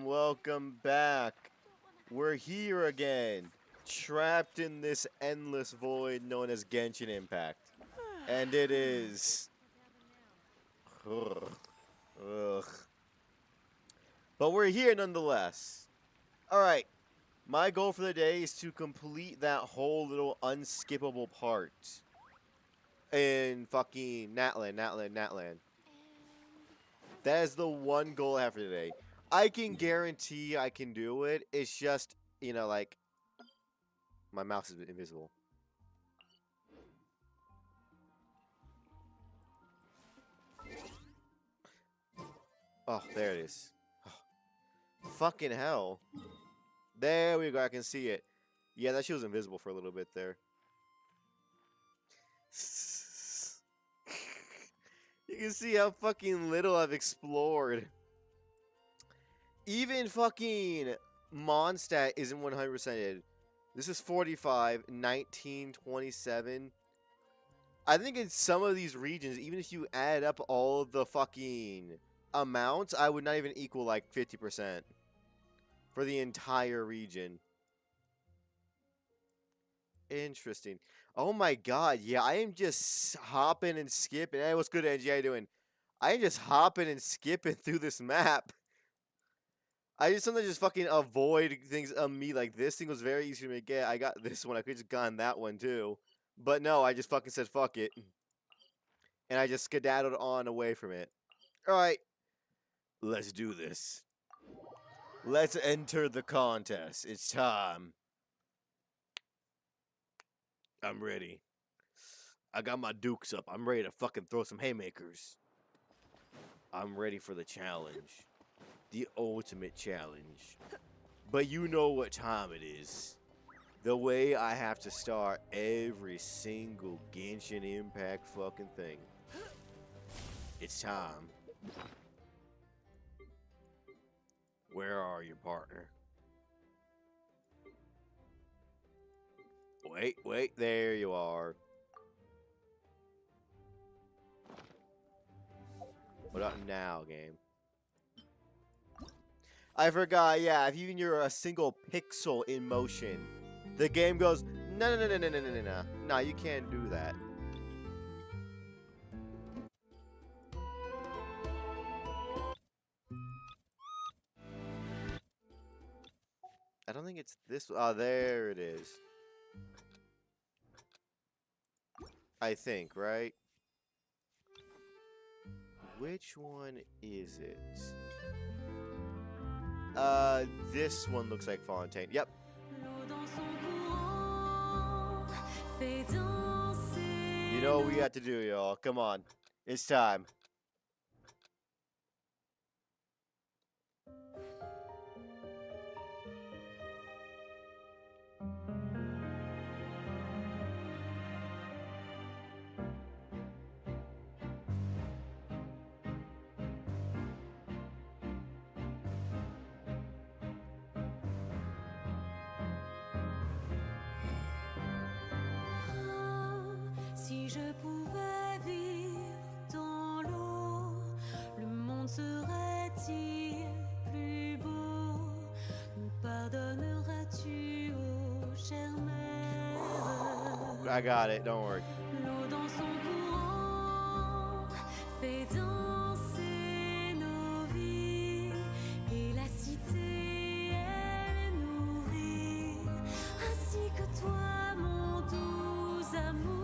welcome back. We're here again, trapped in this endless void known as Genshin Impact. And it is... Ugh. Ugh. But we're here nonetheless. Alright, my goal for the day is to complete that whole little unskippable part in fucking Natlan. That is the one goal I have for today. I can guarantee I can do it. It's just, like, my mouse is invisible. Oh, there it is. Oh, fucking hell. There we go, I can see it. Yeah, that shit was invisible for a little bit there. You can see how fucking little I've explored. Even fucking Mondstadt isn't 100%ed. This is 45, 19, 27. I think in some of these regions, even if you add up all of the fucking amounts, I would not even equal like 50% for the entire region. Interesting. Oh my god, yeah, I am just hopping and skipping. Hey, what's good, Angie? How you doing? I am just hopping and skipping through this map. I just sometimes just fucking avoid things on me. Like, this thing was very easy to get. I got this one. I could just gotten that one too. But no, I just fucking said fuck it. And I just skedaddled on away from it. Alright. Let's do this. Let's enter the contest. It's time. I'm ready. I got my dukes up. I'm ready to fucking throw some haymakers. I'm ready for the challenge. The ultimate challenge. But you know what time it is. The way I have to start every single Genshin Impact fucking thing. It's time. Where are you, partner? Wait, there you are. What up now, game? I forgot, yeah, if even you're a single pixel in motion, the game goes, no. No, you can't do that. I don't think it's this. Oh, there it is. I think, right? Which one is it? This one looks like Fontaine. Yep. You know what we got to do, y'all. Come on. It's time. Si je pouvais vivre dans l'eau, le monde serait-il plus beau? Nous pardonneras-tu, ô chère mère? I got it, don't worry. L'eau dans son courant fait danser nos vies et la cité elle nourrit ainsi que toi mon doux amour.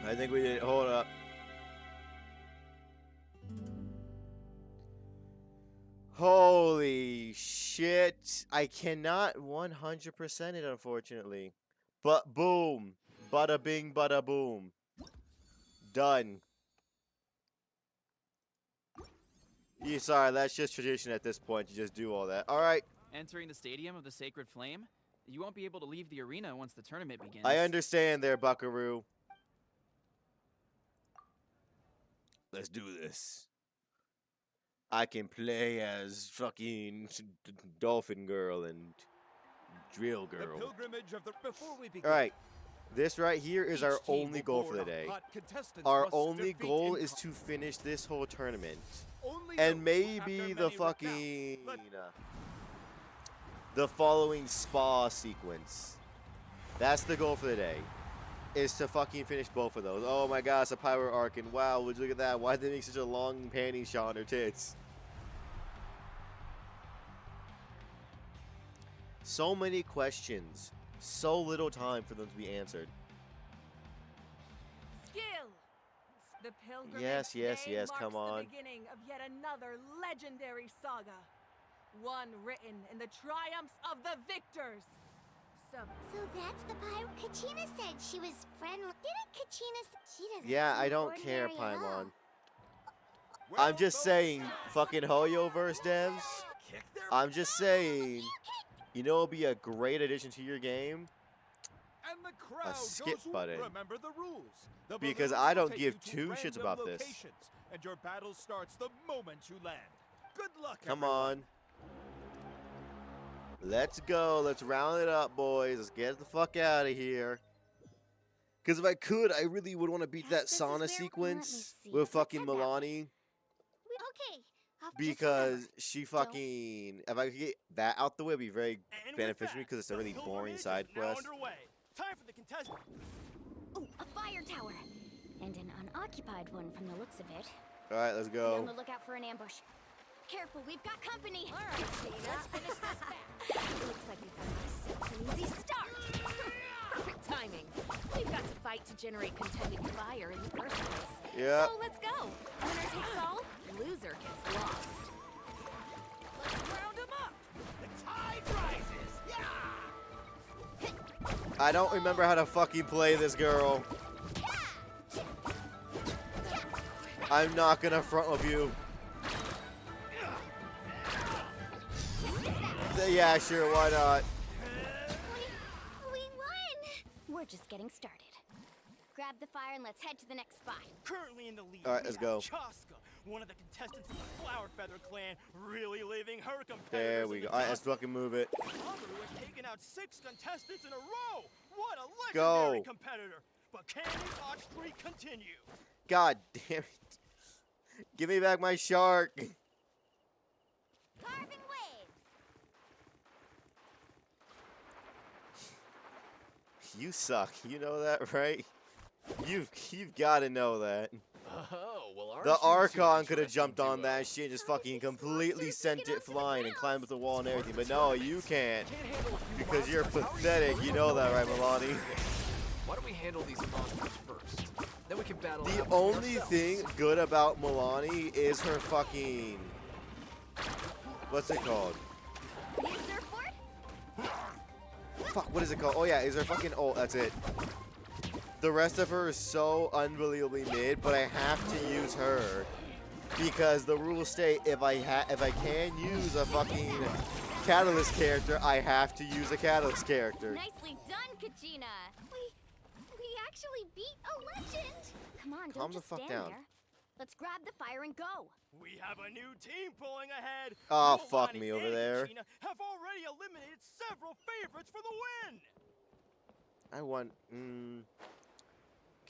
I think we did. Hold up. Holy shit. I cannot 100% it, unfortunately. But boom. Bada bing, bada boom. Done. Yeah, sorry, that's just tradition at this point to just do all that. Alright. Entering the Stadium of the Sacred Flame? You won't be able to leave the arena once the tournament begins. I understand there, Buckaroo. Let's do this. I can play as fucking Dolphin Girl and Drill Girl. Alright. This right here is our only goal for the day. Our only goal is to finish this whole tournament. And maybe the fucking... the following spa sequence. That's the goal for the day. Is to fucking finish both of those. Oh my god, it's a Pyro Arc, and wow, would you look at that? Why did they make such a long panty shot on her tits? So many questions. So little time for them to be answered. Skill. The pilgrimage Yes, today marks come on. the beginning of yet another legendary saga. One written in the triumphs of the victors. So that's the Pyro. Kachina said she was friendly. Didn't Kachina say she doesn't Yeah, seem I don't care, ordinary at all? Paimon. I'm just saying, fucking Hoyoverse devs. I'm just saying, you know, it'll be a great addition to your game. And the crowd skip goes who button. remember the rules. The Because balloons I will don't take give you to two shits random about this. locations, and your battle starts the moment you land. Good luck, Come everyone. on. Let's go. Let's round it up, boys. Let's get the fuck out of here. Because if I could, I really would want to beat that Yes, this is sauna where- sequence let me see. with Let's fucking head that way. Milani. Okay. I'll just Because remember. she fucking... If I could get that out the way, it'd be very And with beneficial that, because it's a the really boring pilgrimage side is now quest. underway. Time for the contestant. Ooh, a fire tower. And an unoccupied one from the looks of it. Alright, let's Be on the go. lookout for an ambush. Careful, we've got company. All right, Tina, let's finish this back. Looks like we've got ourselves an easy start. Perfect timing. We've got to fight to generate contending fire in the first place. Yep. So let's go. Winner takes all, loser gets lost. Let's round 'em up. The tide rises. Yeah. I don't remember how to fucking play this girl. I'm not gonna front with you. Yeah, sure, why not? We won. We're just getting started. Grab the fire and let's head to the next spot. Currently in the lead. All right, we let's have go. Chaska, one of the contestants of the Flower Feather clan, really leaving her competitors. There we in go. the Alright, let's dust. fucking move it. Mamoru has taken out 6 contestants in a row. What a Go. legendary competitor! But can his hot streak continue? God damn it. Give me back my shark. Carving waves. You suck. You know that, right? You've got to know that. Oh, well, The Archon could have jumped on that shit and just fucking completely sent it flying and climbed up the wall and everything. But no, you can't. Because you're pathetic. You know that, right, Milani? Why don't we handle these monsters first? Then we can battle The them only ourselves. thing good about Milani is her fucking... What's it called? New surfboard? Fuck, what is it called? Oh yeah, is her fucking... Oh, that's it. The rest of her is so unbelievably mid, but I have to use her. Because the rules state if I can use a fucking Catalyst character, I have to use a Catalyst character. Nicely done, Kachina. We actually beat a legend. Come on, don't Calm the just fuck stand down. there. Let's grab the fire and go. We have a new team pulling ahead. Oh, fuck Milani me over and there. Kachina have already eliminated several favorites for the win. I want...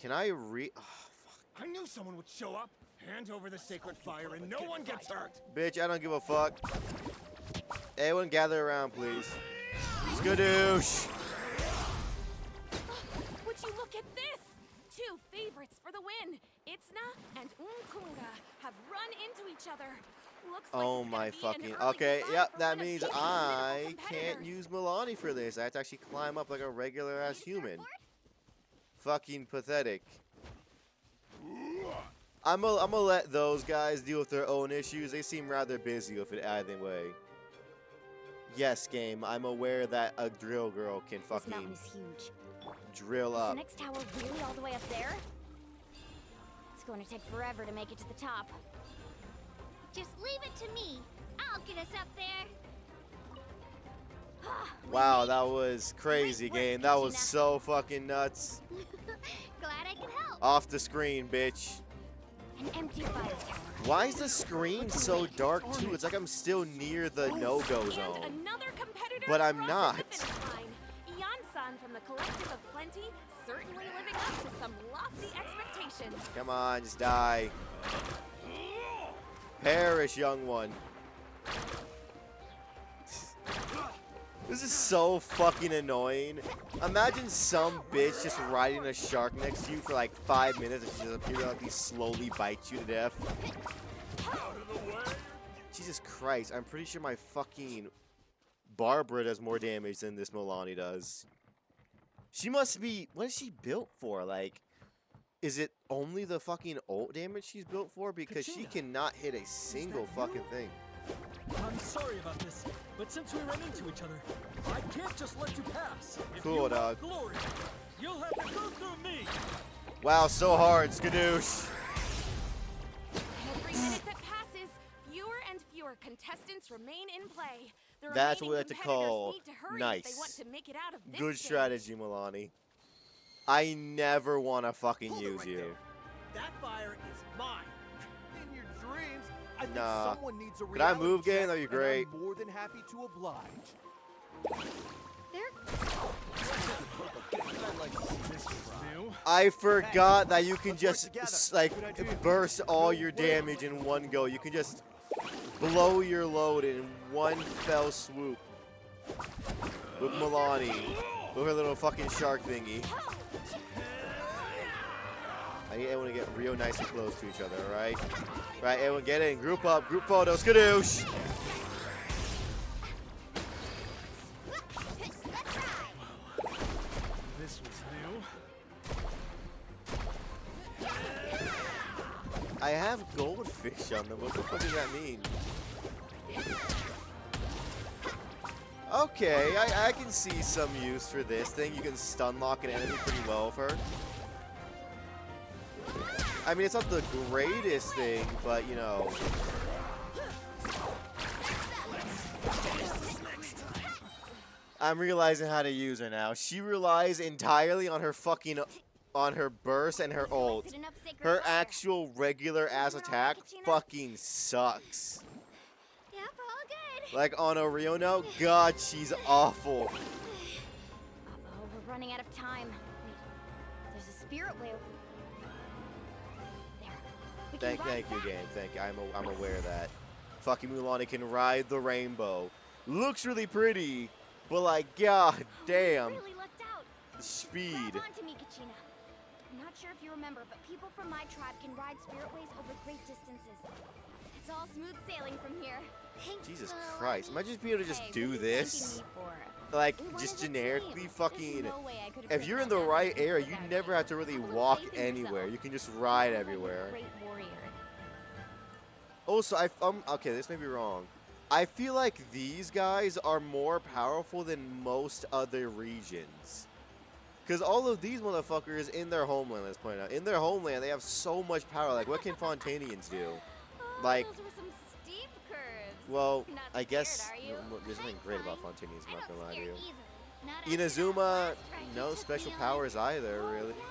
Can I Oh, fuck. I knew someone would show up, hand over the sacred fire, and no one gets hurt. Bitch, I don't give a fuck. Everyone gather around, please. Skadoosh! Would you look at this? 2 favorites for the win. Itzna and Unkunga have run into each other. Looks like Oh it's gonna my be an fucking... early Okay, goodbye yep, for that one of means Genshin's I pinnacle can't competitors. use Milani for this. I have to actually climb up like a regular-ass New human. surfboard? Fucking pathetic. I'm gonna let those guys deal with their own issues. They seem rather busy with it either way. Yes, game. I'm aware that a drill girl can This fucking mountain is huge. drill Is the up. next tower really all the way up there? It's going to take forever to make it to the top. Just leave it to me. I'll get us up there. Wow, that was crazy, Great work, game. That was Gina. so fucking nuts. Glad I could help. Off the screen, bitch. An empty fire tower. Why is the screen so dark too? It's like I'm still near the no-go And zone. another competitor But I'm crosses not. the finish line. Yan-san from the Collective of Plenty, certainly living up to some lofty expectations. Come on, just die. Perish, young one. This is so fucking annoying. Imagine some bitch just riding a shark next to you for like 5 minutes and she just periodically slowly bites you to death. Jesus Christ, I'm pretty sure my fucking Barbara does more damage than this Milani does. She must be, what is she built for? Like, is it only the fucking ult damage she's built for? Because she cannot hit a single fucking thing. I'm sorry about this, but since we ran into each other, I can't just let you pass. If Cool, you want dog. glory, you'll have to go through me. Wow, so hard, skadoosh. Every minute that passes, fewer and fewer contestants remain in play. The That's what remaining we have to competitors call need to hurry nice. if they want to make it out of this Good stage. strategy, Milani. I never want to fucking Hold it use right you. there. That fire is mine. In your dreams, I think Nah. someone needs a Could I reality move, game? check, That'd be and great. I'm more than happy to oblige. I forgot that you can Let's work just together. like Good idea. burst all your damage in one go. You can just blow your load in one fell swoop with Milani, with her little fucking shark thingy. I need everyone to get real nice and close to each other, alright? Right, everyone get in, group up, group photo, skadoosh! This was new. I have goldfish on them, what the fuck does that mean? Okay, I can see some use for this thing. You can stun lock an enemy pretty well with her. I mean, it's not the greatest thing, but you know. I'm realizing how to use her now. She relies entirely on her fucking, on her burst and her ult. Collected enough sacred Her fire. actual regular ass attack fucking sucks. Yep, all good. Like on a real note, God, she's awful. Uh-oh, we're running out of time. Wait, there's a spirit whale. There. We can ride Thank you, that. game. Thank you. I'm aware of that. Fucking Milani can ride the rainbow. Looks really pretty, but like, god damn, Really lucked out. the speed. Grab onto me, Kachina. I'm not sure if you remember, but people from my tribe can ride spiritways over great distances. It's all smooth sailing from here. Thanks Jesus for Christ! letting Imagine just being able to just Hey, do what are you this, thanking me for? like We won just as a generically team. fucking. There's no way I could've If put you're that in the down right area, you without never you. have to really Have a little walk faith in yourself. anywhere. You can just ride You're everywhere. a great warrior. Also, okay, this may be wrong. I feel like these guys are more powerful than most other regions. Because all of these motherfuckers in their homeland, let's point out, in their homeland, they have so much power. Like, what can Fontanians do? Oh, Like- those were some steep curves. Well, You're not I scared, guess are you? there's nothing I'm great about fine. Fontanians, I'm I not don't gonna lie to scare you. easily. Not after that Inazuma, last ride you no took special me on. powers either, Oh, really. yeah.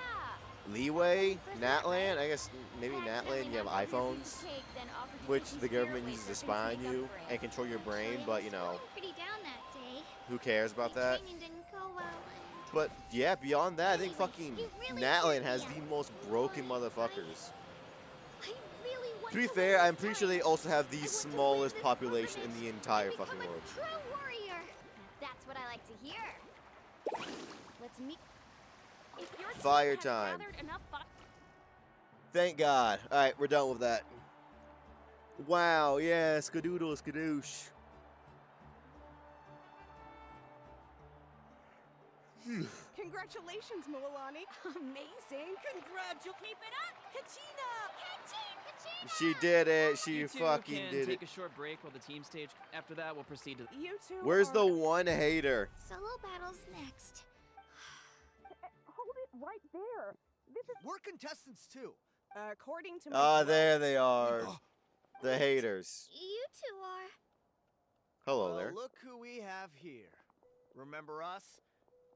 Leeway, First Natland, right? I guess maybe Accidentally Natland, you have knocked over a piece iPhones, of cake, then offered to which take me the government spirit uses to ways spy on to make up you for it. and control your brain, Actually, but I you was know, feeling pretty down that day. who cares about The that? training didn't go well, and But yeah, beyond that, I think Anyway, fucking you really Natland cheered has me the up. most broken motherfuckers. I really want To be win fair, this I'm pretty sure time. they also have the I want to win smallest this population in tournament the entire and fucking become world. a true warrior. That's what I like to hear. Let's meet. If your team Fire has time. gathered enough fi- Thank God. All right, we're done with that. Wow, yeah, skadoodle, skadoosh. Congratulations, Milani. Amazing. Keep it up, Kachina. She did it. She You two fucking can did take it. a short break while the team stage. After that, we'll proceed to. You two Where's are... the one hater? Solo battles next. Hold it right there. This is... We're contestants too. According to my... Ah, there they are. The Wait. haters. You two are. Hello Well, there. look who we have here. Remember us?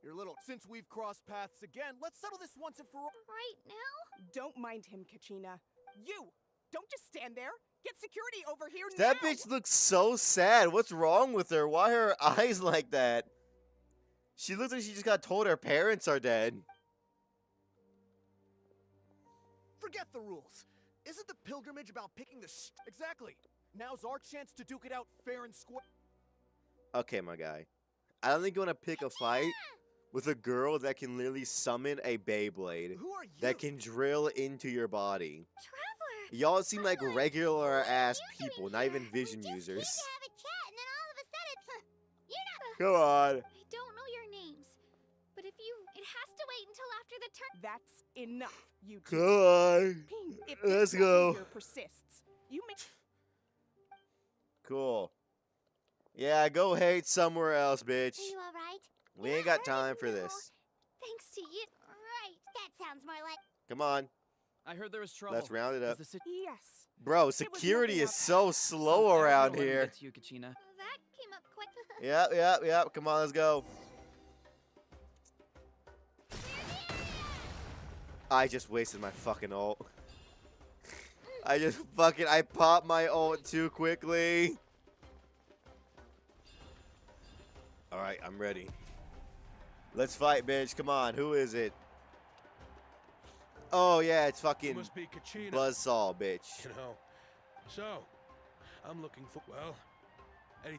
Your little... Since we've crossed paths again, let's settle this once and for all. Right now? Don't mind him, Kachina. You! Don't just stand there. Get security over here That now. bitch looks so sad. What's wrong with her? Why are her eyes like that? She looks like she just got told her parents are dead. Forget the rules. Isn't the pilgrimage about picking the Exactly. Now's our chance to duke it out fair and square. Okay, my guy. I don't think you want to pick a fight with a girl that can literally summon a Beyblade Who are you? that can drill into your body. Traveler. Y'all seem like regular ass What are you people, doing not here? even Vision We just users. came to have a chat, and then all of a sudden, you're not. Come on. I don't know your names, but if you, it has to wait until after the turn. That's enough, you two. Come on. Ping, if Let's this go. behavior persists, you may... Cool. Yeah, go hate somewhere else, bitch. Are you all right? We You're ain't not got time hurting, for no. this. Thanks to you. Right. That sounds more like. Come on. I heard there was trouble. Let's round it Is up. the sit- Yes. Bro, was security nothing is else. so slow Some around everyone here. gets you, Kachina. That came up quick. Yep. Come on, let's go. I just wasted my fucking ult. I popped my ult too quickly. Alright, I'm ready. Let's fight, bitch. Come on, who is it? Oh, yeah, it's fucking Must be Kachina. Buzzsaw, bitch. You know. So, I'm looking for any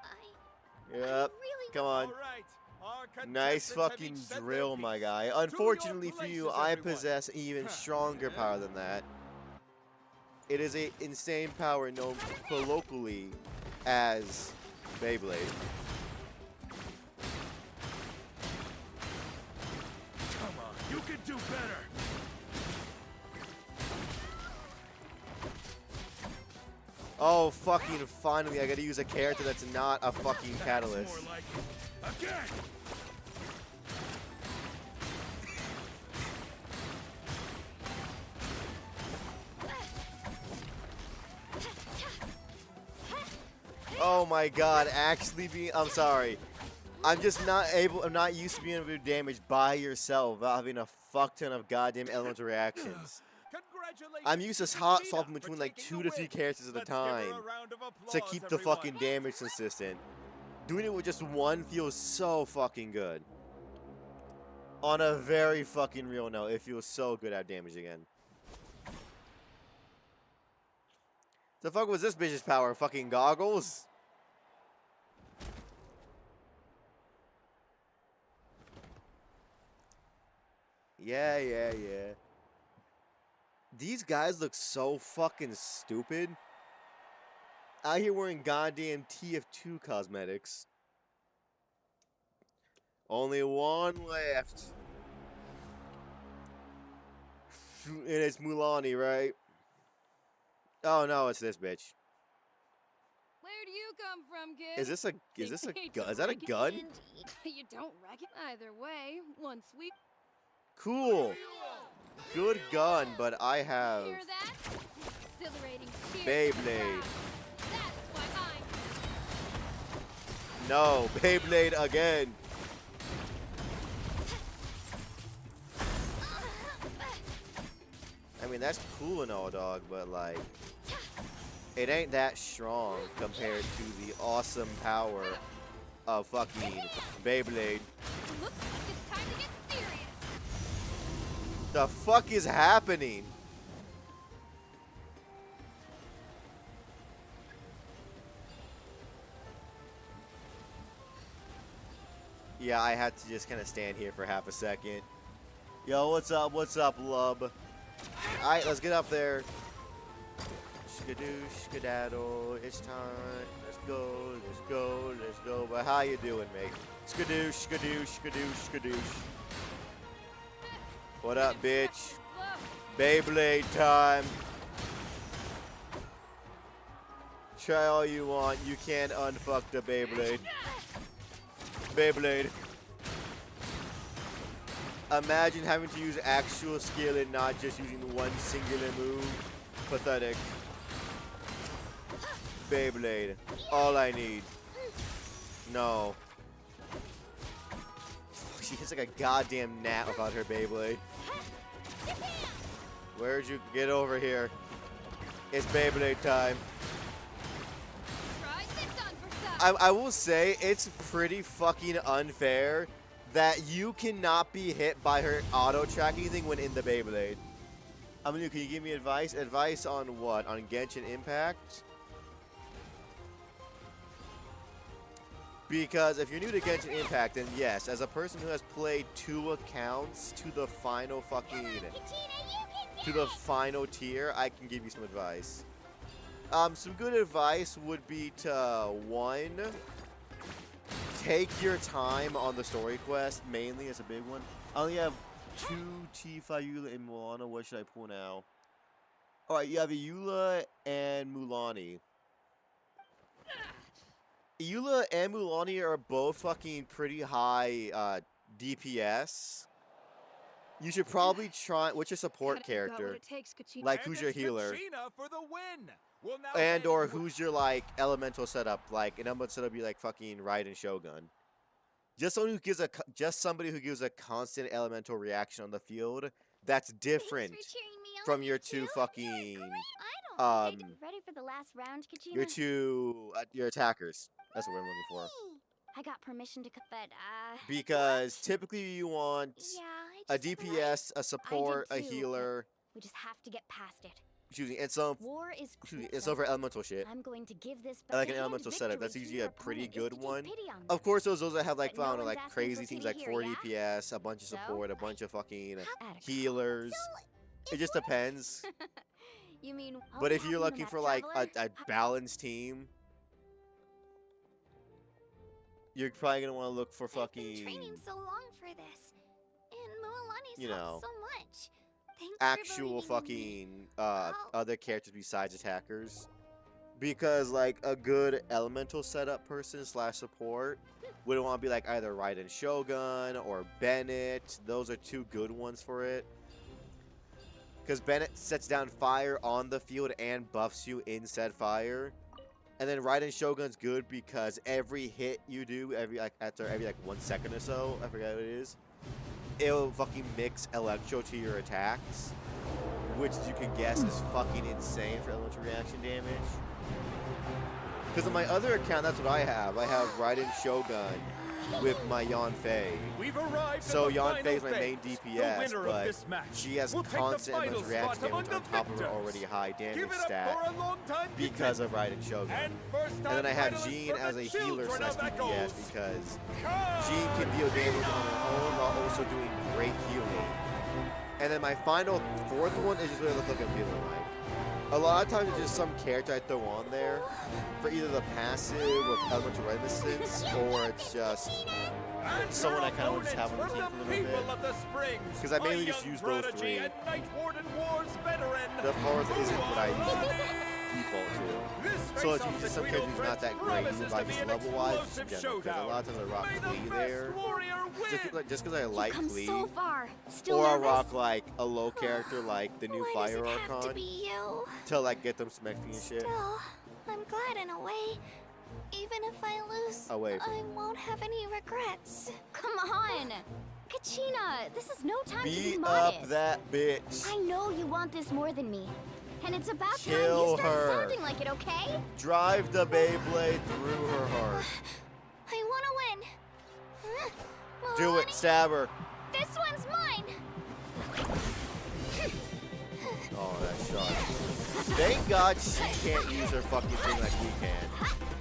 Yep, Really come on. All right. Our Nice contestants have fucking each said their drill, my piece. guy. To your Unfortunately for you, places, I everyone. possess even stronger power than that. It is a insane power known colloquially as Beyblade. Come on, you can do better. Oh, fucking finally, I gotta use a character that's not a fucking That's catalyst. more like it. Again. Oh my god, actually I'm sorry. I'm just I'm not used to being able to do damage by yourself without having a fuck ton of goddamn elemental reactions. Congratulations I'm used to Kachina swapping for between like taking 2 the to 3 win. characters at a Let's give her time a round of to applause, keep the everyone. fucking damage consistent. Doing it with just one feels so fucking good. On a very fucking real note, it feels so good at damage again. The fuck was this bitch's power? Fucking goggles? Yeah. These guys look so fucking stupid. Out here wearing goddamn TF2 cosmetics. Only one left. And it's Mulani, right? Oh no, it's this bitch. Where do you come from, kid? Is this a Think gun? it's Is that a breaking gun? You don't reckon? Either way, once we Cool. Good gun, but I have hear that, exhilarating cheers from the Beyblade. crowd. That's why I'm No, Beyblade again. I mean, that's cool and all, dog, but like, it ain't that strong compared to the awesome power of fucking Beyblade. Looks like it's time to get serious. The fuck is happening? Yeah, I had to just kind of stand here for half a second. Yo, what's up? What's up, lub? Alright, let's get up there. Skadoosh, skedaddle, it's time. Let's go. But how you doing, mate? Skadoosh, skadoosh, skadoosh, skadoosh. What up, bitch? Beyblade time. Try all you want. You can't unfuck the Beyblade. Beyblade. Imagine having to use actual skill and not just using one singular move. Pathetic. Beyblade. All I need. No. She hits like a goddamn gnat without her Beyblade. Where'd you get over here? It's Beyblade time. I will say it's pretty fucking unfair that you cannot be hit by her auto tracking thing when in the Beyblade. I mean, can you give me advice? Advice on what? On Genshin Impact? Because if you're new to Genshin Impact, then yes, as a person who has played 2 accounts to the final fucking, to the final tier, I can give you some advice. Some good advice would be to, 1, take your time on the story quest, mainly as a big one. I only have 2 Tifa, Eula, and Mulana. What should I pull now? Alright, you have Eula and Mulani. Eula and Mulani are both fucking pretty high DPS. You should probably try, what's your support character? Like, who's your healer? For the win. We'll now And head or into- who's your like elemental setup? Like an elemental setup be like fucking Raiden Shogun. Just someone who gives somebody who gives a constant elemental reaction on the field. That's different from your 2 fucking Ready for the last round, Kachina? your 2 your attackers. That's what I'm looking for. I got permission to but Because typically you want yeah, a DPS, a support, a too, but healer. we just have to get past it. Excuse me, and some War is excuse me, cruel. it's over elemental shit. I'm going to give this I like an backhand elemental setup. That's victory usually to a your pretty opponent is good to take one. pity on Of them. course, those that have like But no found one's like asking crazy for things pity like here, 4 yeah? DPS, a bunch of So, support, a bunch of fucking Attica. healers. It just depends. You mean? But if you're looking for like a balanced team, you're probably gonna want to look for I've been fucking training so long for this, and Moalani's you helped know, so much. Thanks actual for believing in me. fucking other characters besides attackers. Because like a good elemental setup person / support would want to be like either Raiden Shogun or Bennett. Those are 2 good ones for it. Because Bennett sets down fire on the field and buffs you in said fire. And then Raiden Shogun's good because every hit you do, after every 1 second or so, I forget what it is, it'll fucking mix Electro to your attacks. Which you can guess is fucking insane for elemental reaction damage. Because on my other account, that's what I have. I have Raiden Shogun with my Yanfei. We've arrived So at the Yanfei is final my main phase. DPS, The winner of but this match she has will take the constant final elemental reaction spot among damage on the top of her victors. already high damage Give it up stat for a long-time because of Raiden Shogun. And first time And then I have finalist Jean for as the a healer children of / DPS Echoes. because Jean can deal damage on her own while also doing great healing. And then my final 4th one is just what I look like I'm feeling like. A lot of times it's just some character I throw on there for either the passive with elemental resistance or it's just someone I kind of just have on the team for a little bit. Because I mainly just use those 3. The 4th isn't what I usually default to. So it's usually some character who's not that great, even by just level-wise, just in general. Because a lot of times I rock Klee there. Just because I like Come Klee. so far. Still Or I'll nervous? rock like a low character like the new Why does Fire it have to Archon be you? to like get them some XP and shit. Still, I'm glad in a way. Even if I lose, Away from I won't have any regrets. Come on! Kachina, this is no time to be Beat modest. up that bitch. I know you want this more than me. And it's about time Kill you start her. sounding like it, okay? Drive the Beyblade through her heart. I wanna win. Do it, Milani, stab her. This one's mine! Oh, that shot. Thank God she can't use her fucking thing like we can.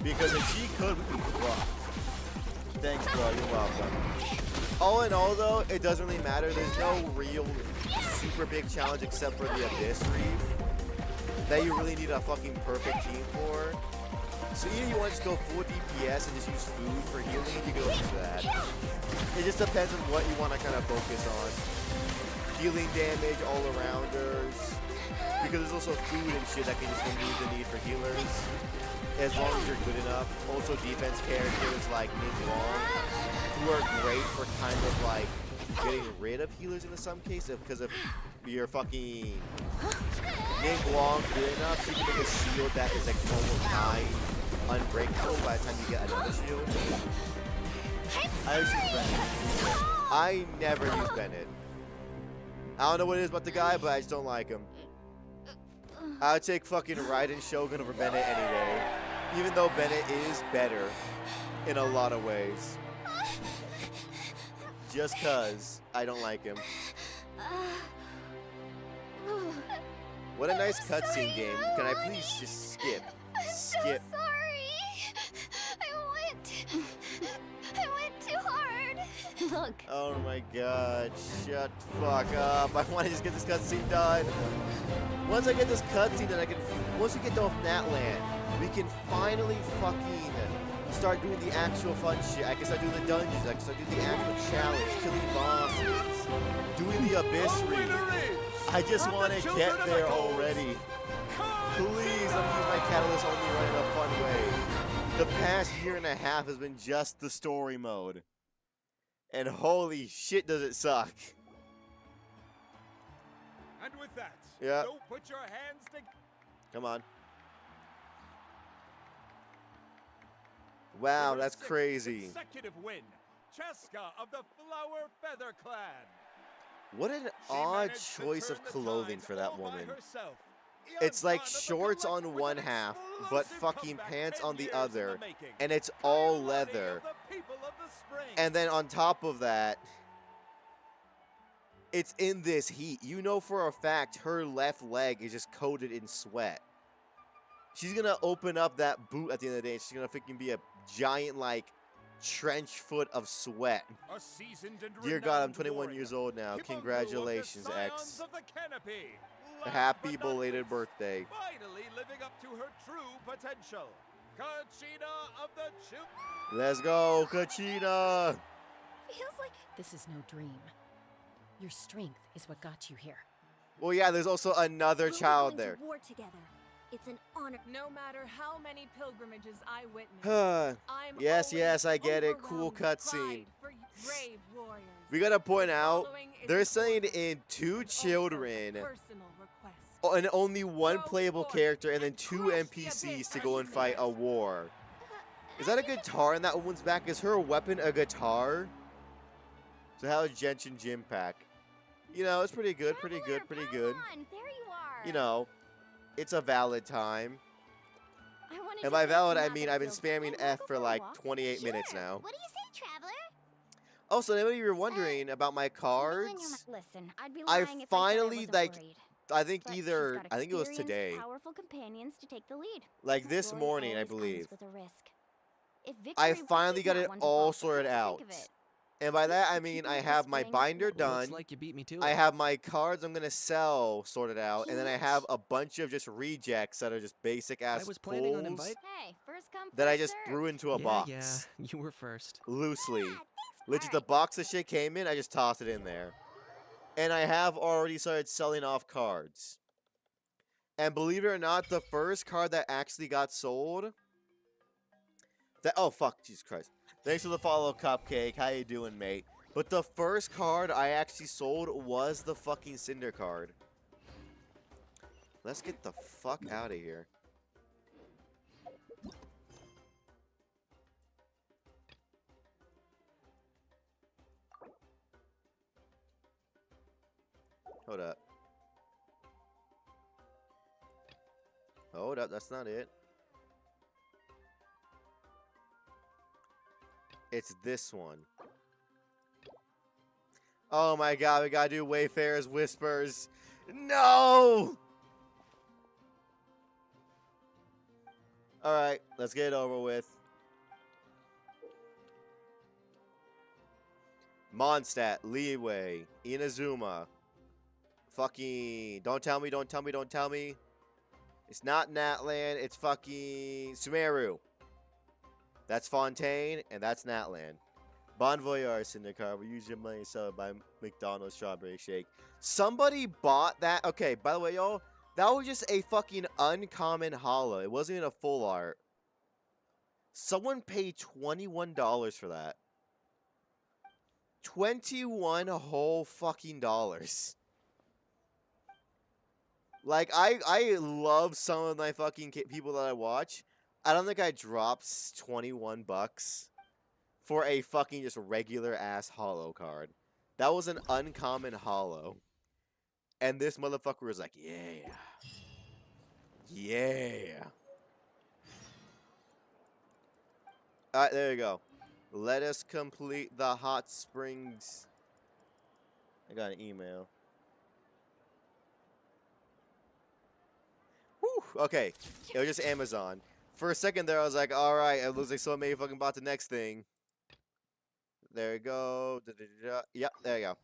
Because if she could, we'd be fucked. Thanks, bro. You're welcome. All in all, though, it doesn't really matter. There's no real super big challenge except for the Abyss Reef that you really need a fucking perfect team for. So either you want to just go full DPS and just use food for healing, you can always do that. It just depends on what you want to kind of focus on. healing damage, all arounders. Because there's also food and shit that can just remove the need for healers. As long as you're good enough. Also defense characters like Ning Wong, who are great for kind of like getting rid of healers in some cases because of your fucking Ning Wong good enough, she can make a shield that is like almost 9 unbreakable by the time you get another shield. I always use Bennett. I never use Bennett. I don't know what it is about the guy, but I just don't like him. I'll take fucking Raiden Shogun over Bennett any day. Even though Bennett is better in a lot of ways. Just cause I don't like him. What a nice cutscene game. Can I please just skip? Skip. So sorry. I went too hard. Look. Oh my god. Shut fuck up. I want to just get this cutscene done. Once I get this cutscene, then I can. Once we get off Natland, we can finally fucking start doing the actual fun shit. I can start doing the dungeons. I can start doing the actual challenge, killing bosses, doing the abyss read. I just want to get there already. Please, let me use my catalyst only run in a fun way. The past year and a half has been just the story mode. And holy shit does it suck. And with that, yeah. Don't put your hands together. Come on. Wow, that's crazy. Consecutive win. Cheska of the Flower Feather Clan. What an odd choice of clothing for that woman. It's like shorts on one half, but fucking pants on the other, and it's all leather. And then on top of that, it's in this heat. You know for a fact her left leg is just coated in sweat. She's gonna open up that boot at the end of the day, and she's gonna freaking be a giant, like, trench foot of sweat. Dear God, I'm 21 years old now. Congratulations, X. Happy belated birthday. Finally living up to her true potential. Kachina of the Chip. Let's go, Kachina. Feels like this is no dream. Your strength is what got you here. Well, yeah, there's also another child there. War together. It's an honor. No matter how many pilgrimages I witness, I'm yes, I get it. Cool cutscene. Brave warriors. We gotta point out, they're sending in 2 children and only 1 playable character and then 2 NPCs to go and fight a war. Is that a guitar in that woman's back? Is her weapon a guitar? So how is Genshin Gym Pack? You know, it's pretty good, pretty good. There you are. You know, it's a valid time. And by valid, I mean I've been spamming F for like 28 minutes now. What do you say, traveler? Also, anybody were wondering about my cards? Listen, I'd be I lying if finally, I said I think but either, she's got I think it was today. Powerful companions to take the lead. Like this Glory morning, I always comes believe. with a risk. If I victory finally is got not it one to all fall for, sorted think out. of it. And by that, I mean I have my binder done. Looks like you beat me to I it. have my cards I'm going to sell sorted out. And then I have a bunch of just rejects that are just basic ass I was planning on pulls invite. Hey, first come, that I first just serve. threw into a Yeah, box. yeah, you were first. Loosely. Yeah, Literally, the box that shit came in, I just tossed it in there. And I have already started selling off cards. And believe it or not, the first card that actually got sold... oh, fuck, Jesus Christ. Thanks for the follow, Cupcake. How you doing, mate? But the first card I actually sold was the fucking Cinder card. Let's get the fuck out of here. Hold up. Hold up, that's not it. It's this one. Oh my god, we gotta do Wayfarer's Whispers. No! Alright, let's get it over with. Mondstadt, Leeway, Inazuma. Fucking... Don't tell me, don't tell me, don't tell me. It's not Natland, it's fucking Sumeru. That's Fontaine, and that's Natland. Bon Voyage Cindercar. We use your money to sell it by McDonald's strawberry shake. Somebody bought that. Okay, by the way, y'all, that was just a fucking uncommon holo. It wasn't even a full art. Someone paid $21 for that. 21 whole fucking dollars. Like, I love some of my fucking people that I watch. I don't think I dropped 21 bucks for a fucking just regular ass holo card. That was an uncommon holo. And this motherfucker was like, yeah. Yeah. Alright, there you go. Let us complete the hot springs. I got an email. Whew, okay. It was just Amazon. For a second there, I was like, alright, it looks like somebody fucking bought the next thing. There you go. Da-da-da-da. Yep, there you go.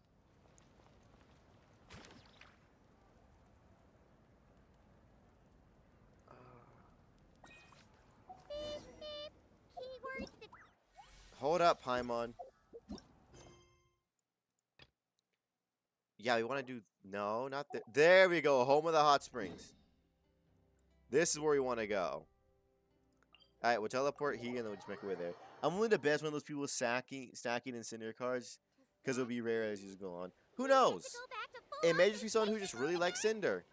Hold up, Paimon. Yeah, we want to do... No, not there. There we go. Home of the hot springs. This is where we want to go. Alright, we'll teleport here and then we'll just make our way there. I'm willing to bet one of those people stacking in cinder cards. Because it'll be rare as you go on. Who knows? It may just be someone who just really likes cinder.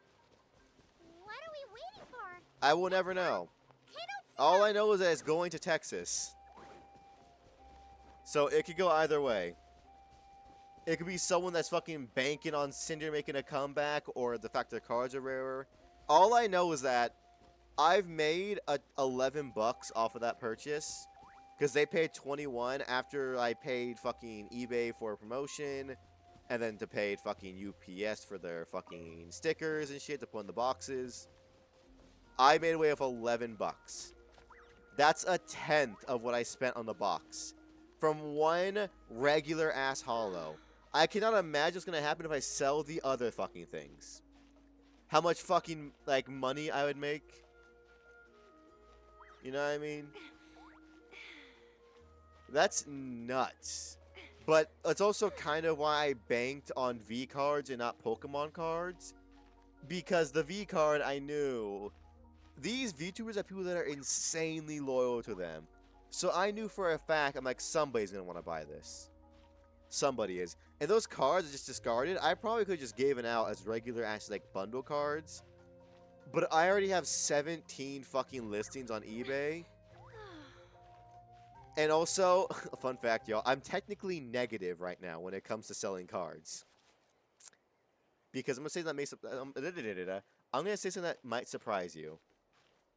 What are we waiting for? I will never know. All I know is that it's going to Texas. So it could go either way. It could be someone that's fucking banking on cinder making a comeback, or the fact that cards are rarer. All I know is that I've made 11 bucks off of that purchase. Because they paid 21 after I paid fucking eBay for a promotion. And then to pay fucking UPS for their fucking stickers and shit to put in the boxes. I made away with 11 bucks. That's a tenth of what I spent on the box. From one regular ass holo. I cannot imagine what's gonna happen if I sell the other fucking things. How much fucking, like, money I would make. You know what I mean? That's nuts. But it's also kind of why I banked on V cards and not Pokemon cards. Because the V card, I knew these VTubers are people that are insanely loyal to them. So I knew for a fact, I'm like, somebody's going to want to buy this. Somebody is. And those cards I just discarded, I probably could have just given out as regular, actually, like, bundle cards. But I already have 17 fucking listings on eBay. And also, a fun fact, y'all, I'm technically negative right now when it comes to selling cards. Because I'm going to say that I'm going to say something that might surprise you.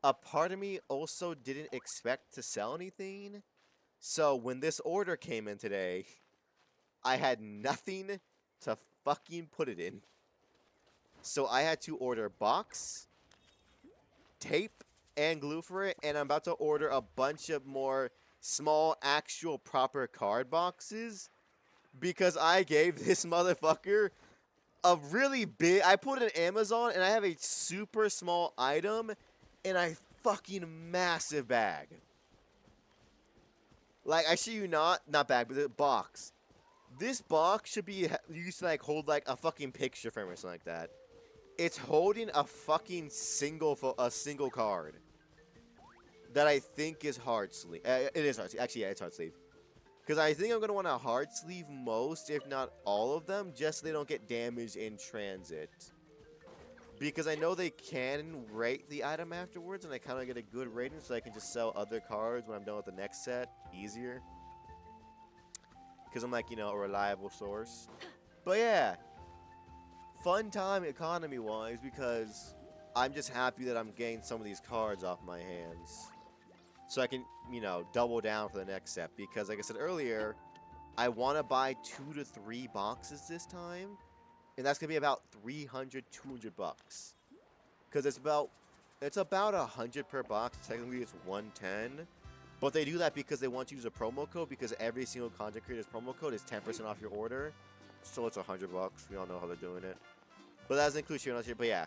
A part of me also didn't expect to sell anything. So when this order came in today, I had nothing to fucking put it in. So I had to order box, tape, and glue for it. And I'm about to order a bunch of more small, actual, proper card boxes. Because I gave this motherfucker a really big... I put it in Amazon, and I have a super small item in a fucking massive bag. Like, I shit you not bag, but the box. This box should be used to, like, hold, like, a fucking picture frame or something like that. It's holding a fucking single card. That I think is hard sleeve. It is hard sleeve. Actually, yeah, it's hard sleeve. Because I think I'm going to want to hard sleeve most, if not all of them, just so they don't get damaged in transit. Because I know they can rate the item afterwards, and I kind of get a good rating, so I can just sell other cards when I'm done with the next set easier. Because I'm like, you know, a reliable source. But yeah, fun time economy-wise, because I'm just happy that I'm getting some of these cards off my hands. So I can, you know, double down for the next set. Because like I said earlier, I want to buy 2 to 3 boxes this time. And that's going to be about 300, 200 bucks. Because it's about 100 per box. Technically, it's 110. But they do that because they want you to use a promo code. Because every single content creator's promo code is 10% off your order. So it's 100 bucks. We all know how they're doing it. But that doesn't include shipping. But yeah.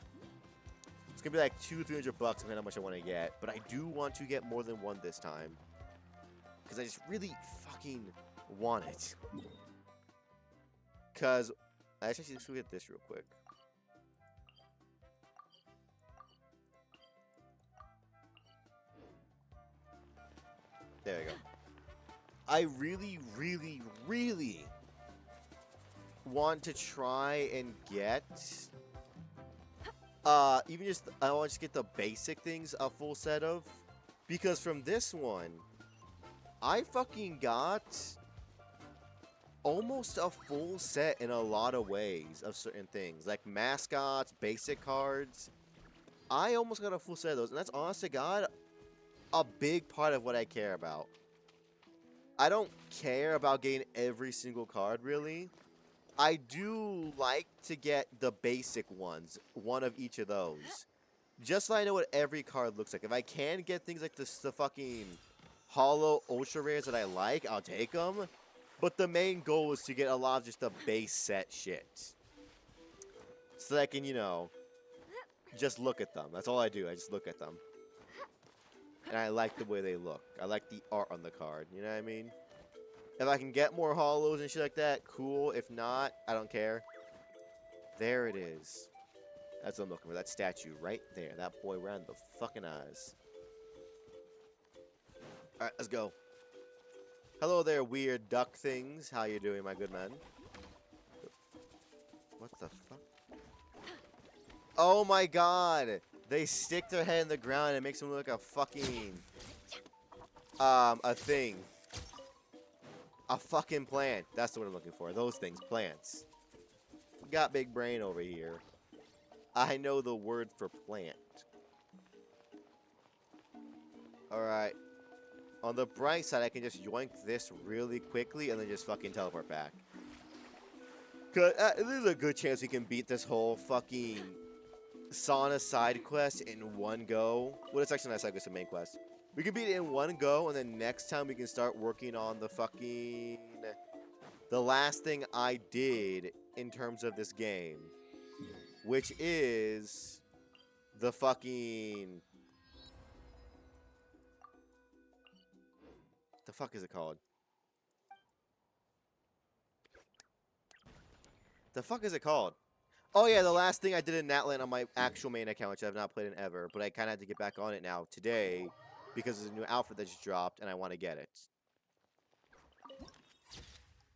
It's going to be like 200-300 bucks depending on how much I want to get. But I do want to get more than one this time. Because I just really fucking want it. Cause actually, let's look at this real quick. There you go. I really, really, really want to try and get even just I want to get the basic things a full set of, because from this one I fucking got almost a full set in a lot of ways of certain things like mascots, basic cards. I almost got a full set of those, and that's honest to God a big part of what I care about. I don't care about getting every single card, really. I do like to get the basic ones, one of each of those. Just so I know what every card looks like. If I can get things like the fucking holo ultra rares that I like, I'll take them. But the main goal is to get a lot of just the base set shit. So that I can, you know, just look at them. That's all I do. I just look at them. And I like the way they look. I like the art on the card. You know what I mean? If I can get more holos and shit like that, cool. If not, I don't care. There it is. That's what I'm looking for. That statue right there. That boy around the fucking eyes. Alright, let's go. Hello there, weird duck things. How you doing, my good man? What the fuck? Oh my god! They stick their head in the ground and it makes them look like a fucking... a thing. A fucking plant. That's what I'm looking for. Those things. Plants. Got big brain over here. I know the word for plant. Alright. On the bright side, I can just yoink this really quickly and then just fucking teleport back. Cause there's a good chance we can beat this whole fucking sauna side quest in one go. Well, it's actually not a side quest, it's a main quest. We can beat it in one go, and then next time we can start working on the fucking... the last thing I did in terms of this game. Which is... the fucking... the fuck is it called? The fuck is it called? Oh yeah, the last thing I did in Natland on my actual main account, which I've not played in ever, but I kind of had to get back on it now today because there's a new outfit that just dropped and I want to get it.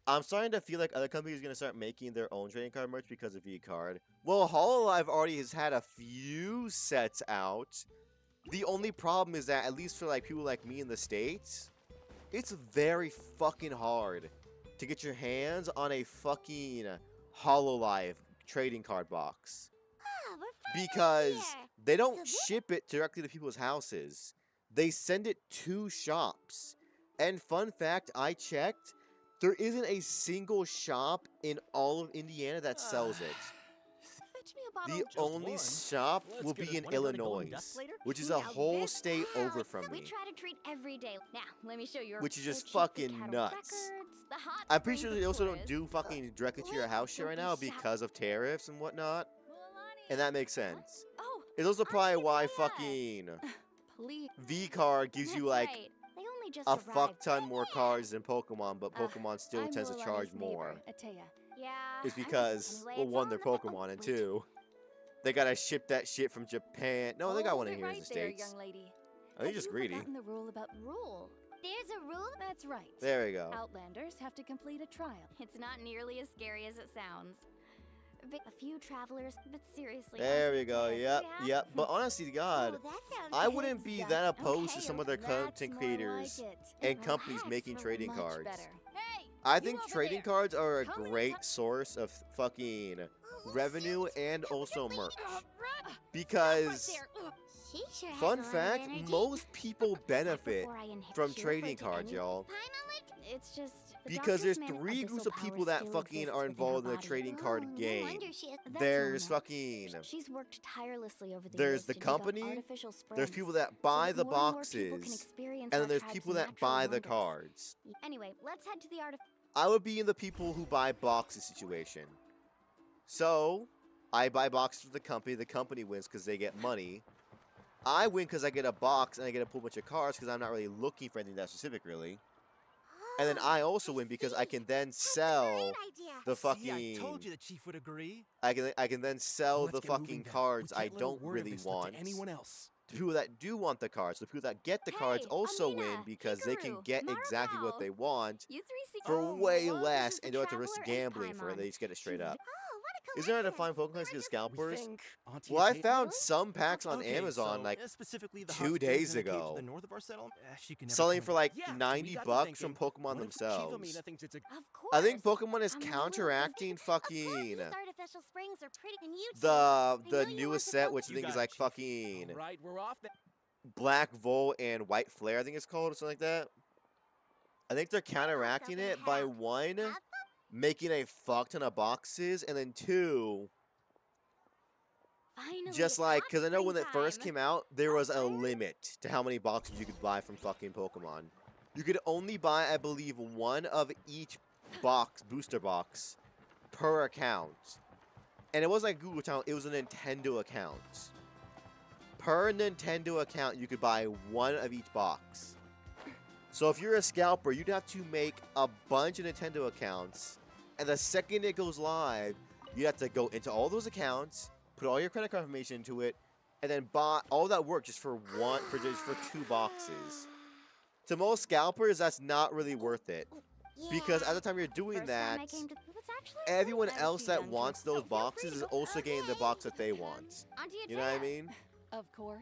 I'm starting to feel like other companies are going to start making their own trading card merch because of V-Card. Well, Hololive already has had a few sets out. The only problem is that, at least for like people like me in the States, it's very fucking hard to get your hands on a fucking Hololive trading card box. Because they don't ship it directly to people's houses. They send it to shops. And fun fact, I checked, there isn't a single shop in all of Indiana that sells it. The only shop will be in Illinois, which is a whole state over from me. We try to treat every day. Now, let me show you. Which is just fucking nuts. I'm pretty sure they also don't do fucking directly to your house shit right now because of tariffs and whatnot. And that makes sense. It's also probably why fucking V-Card gives you like a fuck ton more cards than Pokemon, but Pokemon still tends to charge more. Yeah. It's because, well, one, they're Pokemon, and two, they gotta ship that shit from Japan. No, they got one in here in the States. Oh, you're just greedy. The rule about rule. There's a rule? That's right. There we go. Outlanders have to complete a trial. It's not nearly as scary as it sounds. A few travelers, but seriously. There we go. Yep. But honestly, to God, I wouldn't be that opposed to some other content creators and companies making trading cards. I think trading cards are a great source of fucking revenue and also merch. Because, fun fact, most people benefit from trading cards, y'all. It's just because there's three groups of people that fucking are involved in the trading card game. There's fucking... She's worked tirelessly over the there's the company, there's people that buy the boxes, and then there's people that buy the cards. Anyway, let's head to the art of... I would be in the people who buy boxes situation. So, I buy boxes for the company wins because they get money. I win because I get a box and I get a whole bunch of cards because I'm not really looking for anything that specific, really. and then I also win because I can then sell the See, I told fucking. you the chief would agree. I can then sell Let's the get moving fucking then. cards We I can't let a don't word of really this slip want. to anyone else. The people that do want the cards, the people that get the cards Hey, also Amina, win because they can Hikaru, get exactly what Maripao. they want You three see for Oh, way well, less this is and the don't have to risk Traveler and gambling for it. They Paimon. just get it straight She's up. Oh, what a Isn't there to find coincidence. Pokemon to get We scalpers? think Auntie Well, I Kate- found Really? some packs on Okay, Amazon so, like specifically the 2 hot springs days in the cave to ago. the north of our settlement. She can never Selling come for in. like Yeah, we 90 got to bucks from thinking, Pokemon what if Chief themselves. Amina thinks it's a Of course. I think Pokemon is I mean, counteracting Of course, fucking these artificial springs are pretty. And you two, the I know you newest want to set, focus- which I You think is got it, like Chief. fucking All right, we're off. Black Volt and White Flare, I think it's called, or something like that. I think they're counteracting gonna it by have- one, have fun. making a fuck ton of boxes, and then two, Finally, just it's like, hot because I know when it springtime. first came out, there was a Fire? limit to how many boxes you could buy from fucking Pokemon. You could only buy, I believe, one of each box, booster box, per account. And it wasn't like Google account, it was a Nintendo account. Per Nintendo account, you could buy one of each box. So if you're a scalper, you'd have to make a bunch of Nintendo accounts, and the second it goes live, you have to go into all those accounts, put all your credit card information into it, and then buy all that work just for two boxes. To most scalpers, that's not really worth it, because at the time you're doing First time that, I came to- it's actually everyone really nice else to that young wants kids, so those feel free boxes to is go- also getting the box that they want. Auntie You know what I Adele. mean? Of course.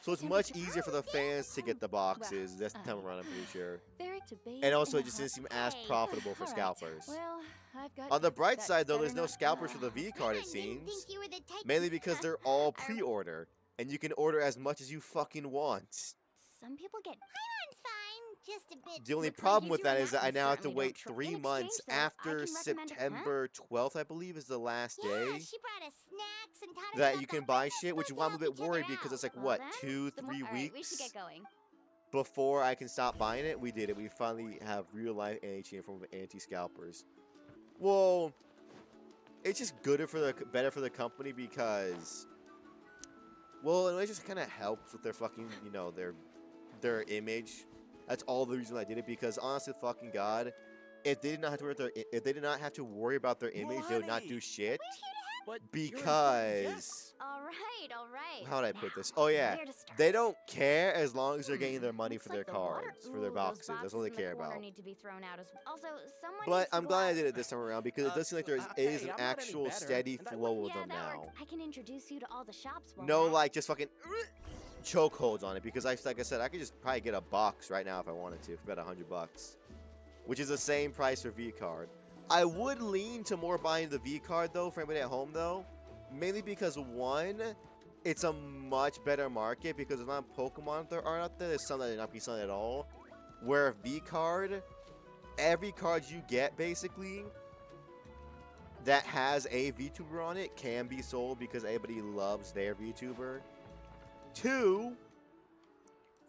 So it's much easier for the fans to get the boxes this time around, I'm pretty sure. Very to bathe And also, in it the just hot didn't seem as Hey. profitable for All right. scalpers. Well, I've got On the bright that side, though, better there's no not- scalpers for the V card, it Didn't seems. think you were the type- Mainly because they're all pre-order, and you can order as much as you fucking want. Some people get Paimon's fine, just a bit. The only Looks like problem you with two that are is that I not- now have to certainly wait don't tr- 3 in months exchange, though, I after can recommend- September 12th, I believe, is the last Yeah, day. she brought us snacks and taught us That about you the can buy princess shit, which is supposed why I'm to a bit help each other worried because out. it's like, Well what, then, 2, the more- 3 all right, we weeks should get going. before I can stop buying it? We did it. We finally have real-life anti-cheating from anti-scalpers. Well, it's just better for the company because, well, it just kind of helps with their fucking, you know, their image. That's all the reason I did it, because honestly, fucking God, if they did not have to worry about their image, they would not do shit. But Because All right. how would I put this? Oh yeah, Where to start? they don't care as long as they're getting their money Looks for their like the water- cards, for their Ooh, those boxes. That's all they boxes in the care corner about. Need to be thrown out as also someone. But needs to I'm go glad I out- did it this time around because it does seem like there is hey, an I'm not any actual better, steady and I flow of Yeah, them that now. works. I can introduce you to all the shops. while No, we're at it. like just fucking chokeholds on it, because like I said, I could just probably get a box right now if I wanted to for about $100, which is the same price for V card. I would lean to more buying the V card though for anybody at home though, mainly because one, it's a much better market because there's not Pokemon there are out there. There's some that are not be selling at all. Where V card, every card you get basically that has a VTuber on it can be sold because everybody loves their VTuber. Two,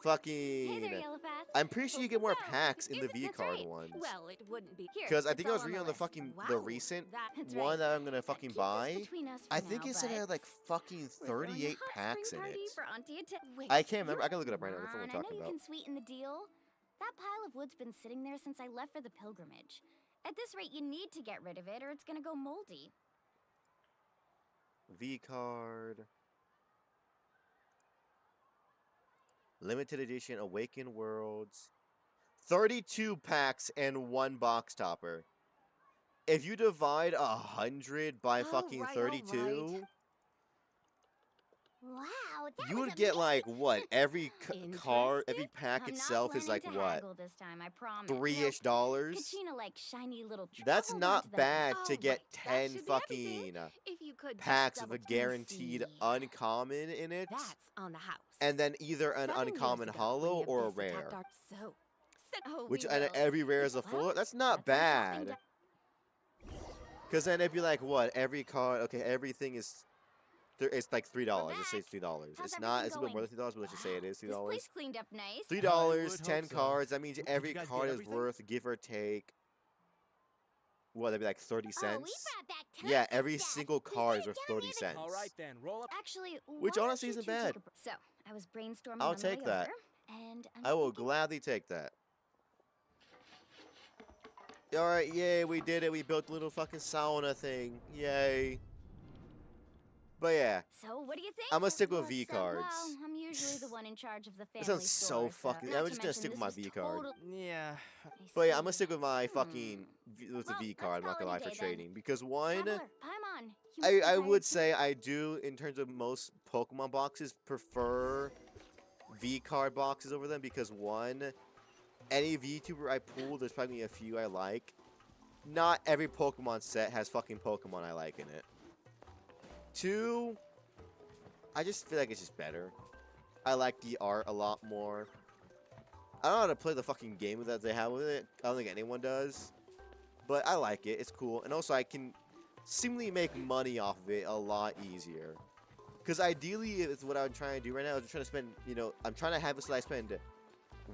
Hey there, fucking, Yellowfast. I'm pretty sure you get more Well, packs in the isn't V that card right? ones. Well, it wouldn't be here. Because I it's think I was all reading on the list. fucking Wow, the recent that's one right. that I'm gonna fucking Keep this buy. between us I for think now, it said it but had like fucking we're throwing a 38 hot packs spring in party it. for Auntie Wait, I can't remember. you- I can look it up right now. That's what Come we're on, talking I know about. you can sweeten the deal. That pile of wood's been sitting there since I left for the pilgrimage. At this rate, you need to get rid of it, or it's gonna go moldy. V card. Limited edition Awaken Worlds. 32 packs and 1 box topper. If you divide 100 by fucking 32, Wow, that you was would get like amazing. what? Every card, every Interested? pack I'm itself not is like planning to what? haggle this time, I promise. $3-ish dollars? Kachina likes shiny little That's hold not onto them. bad to Oh, get right, that 10 should be fucking everything. If you could just packs of double a check. guaranteed See. uncommon in it. That's on the house. And then either an 7 years uncommon ago, hollow when the or a abyss attacked rare. our- So, Oh, Which we and will. every rare is a full. Well, That's not that's our shopping bad. Because then it'd be like what? Every card, okay, everything is. It's like $3. Let's say it's $3. How's It's not. everything It's a bit more going? than $3, but let's just say it is This $3. place cleaned up nice. $3, would 10 hope so. cards. That means Did every you guys get card is everything? worth, give or take. What? That'd be like 30 Oh, cents. we brought back tons Yeah, of every stuff. single We card set is it worth down 30 near the- cents. All right then, roll up. Actually, Which why don't honestly you isn't two bad. take a So, I was brainstorming I'll on the take way that. over, and I'm I will thinking- gladly take that. Alright, yay, we did it. We built a little fucking sauna thing. Yay. But yeah, So, what do you think? I'm gonna stick with V Well, cards. I'm usually the one in charge of the That family sounds so store, fucking. not I'm to just gonna mention stick with this my was V card. Yeah. But yeah, I'm gonna stick with my fucking with the Well, V let's card. I'm not gonna call lie it a for day then. trading because one, Traveler, Paimon, you must be I tired would too. say I do in terms of most Pokemon boxes prefer V card boxes over them because one, any VTuber I pull, there's probably a few I like. Not every Pokemon set has fucking Pokemon I like in it. Two, I just feel like it's just better. I like the art a lot more. I don't know how to play the fucking game that they have with it. I don't think anyone does. But I like it. It's cool. And also I can seemingly make money off of it a lot easier. Because ideally, it's what I'm trying to do right now. I'm trying to spend, you know, I'm trying to have it so that I spend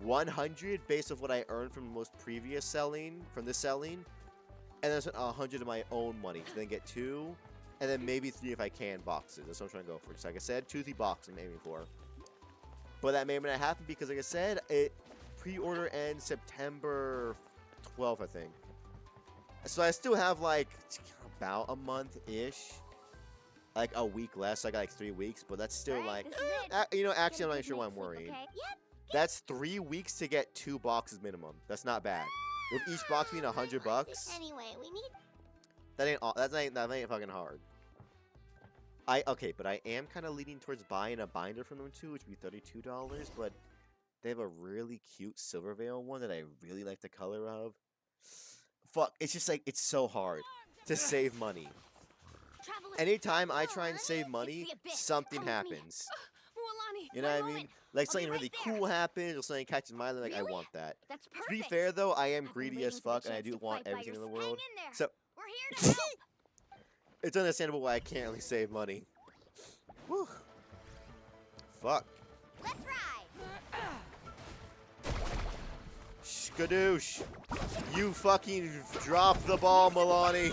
100 based off what I earned from the most previous selling, from this selling. And then spend 100 of my own money to then get 2. And then maybe 3 if I can boxes. That's what I'm trying to go for. Just like I said, 2 3 boxes I'm aiming for. But that may or may not happen because, like I said, it pre-order ends September 12th, I think. So I still have like about a month-ish, like a week less. So I got like 3 weeks, but that's still Alright, like, this is it. you know, actually Get I'm a not good sure why night's I'm sleep, worried. okay? Yep. That's 3 weeks to get 2 boxes minimum. That's not bad. With each box being $100, Anyway, we need. that ain't fucking hard. Okay, but I am kind of leaning towards buying a binder from them too, which would be $32, but they have a really cute Silver Veil one that I really like the color of. Fuck, it's just like, it's so hard to save money. Traveler, Anytime I come try and on. save It's money, the abyss. something Come with me. happens. Mualani, You know one what I mean? moment. Like I'll something be really right there. cool happens or something catches my eye, like I Really? want that. That's To perfect. be fair though, I am I've been greedy waiting as for the fuck and I chance do to want fight by everything in your the s- world. Hang in there. So We're here to help. it's understandable why I can't really save money. Whew. Fuck. Let's ride. Skadoosh. You fucking dropped the ball, Milani.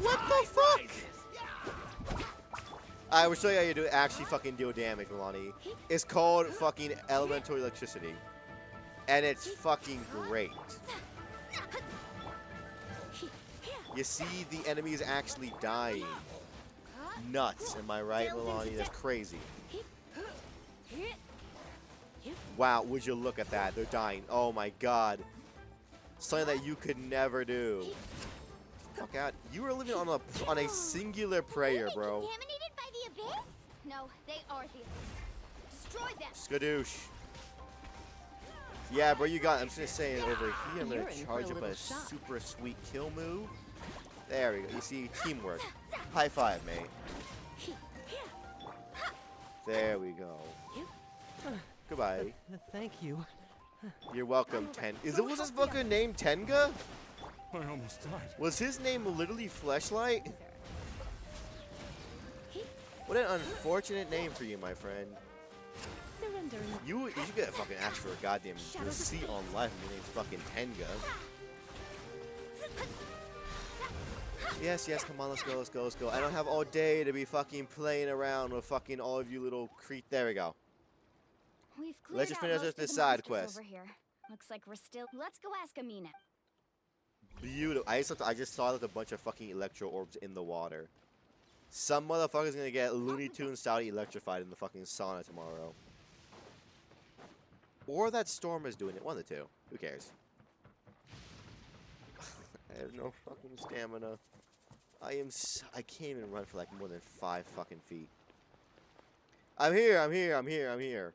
What the fuck? I will show you how you do actually fucking deal damage, Milani. It's called fucking elemental electricity. And it's fucking great. You see the enemies actually dying. Nuts, am I right, Milani? That's crazy. Wow, would you look at that? They're dying. Oh my god. Something that you could never do. Fuck out. You are living on a singular prayer, bro. Contaminated by the abyss? No, they are the abyss. Destroy them. Skadoosh. Yeah, bro, you got. I'm just gonna say over here. I'm You're gonna in for charge a up little a shock. super sweet kill move. There we go. You see, teamwork. High five, mate. There we go. Goodbye. Thank you. You're welcome, was his fucking name Tenga? I almost died. Was his name literally Fleshlight? What an unfortunate name for you, my friend. Surrendering. You should get a fucking ask for a goddamn receipt on life and your name's fucking Tenga. Yes, yes, come on, let's go, let's go, let's go. I don't have all day to be fucking playing around with fucking all of you little There we go. We've Let's cleared just out finish most up this of the side monsters quest. over here. Looks like we're still. Let's go ask Amina. Beautiful. I just saw like a bunch of fucking electro orbs in the water. Some motherfucker's gonna get Looney Tunes style electrified in the fucking sauna tomorrow. Or that Storm is doing it. One of the two. Who cares? I have no fucking stamina. I can't even run for like more than 5 fucking feet. I'm here.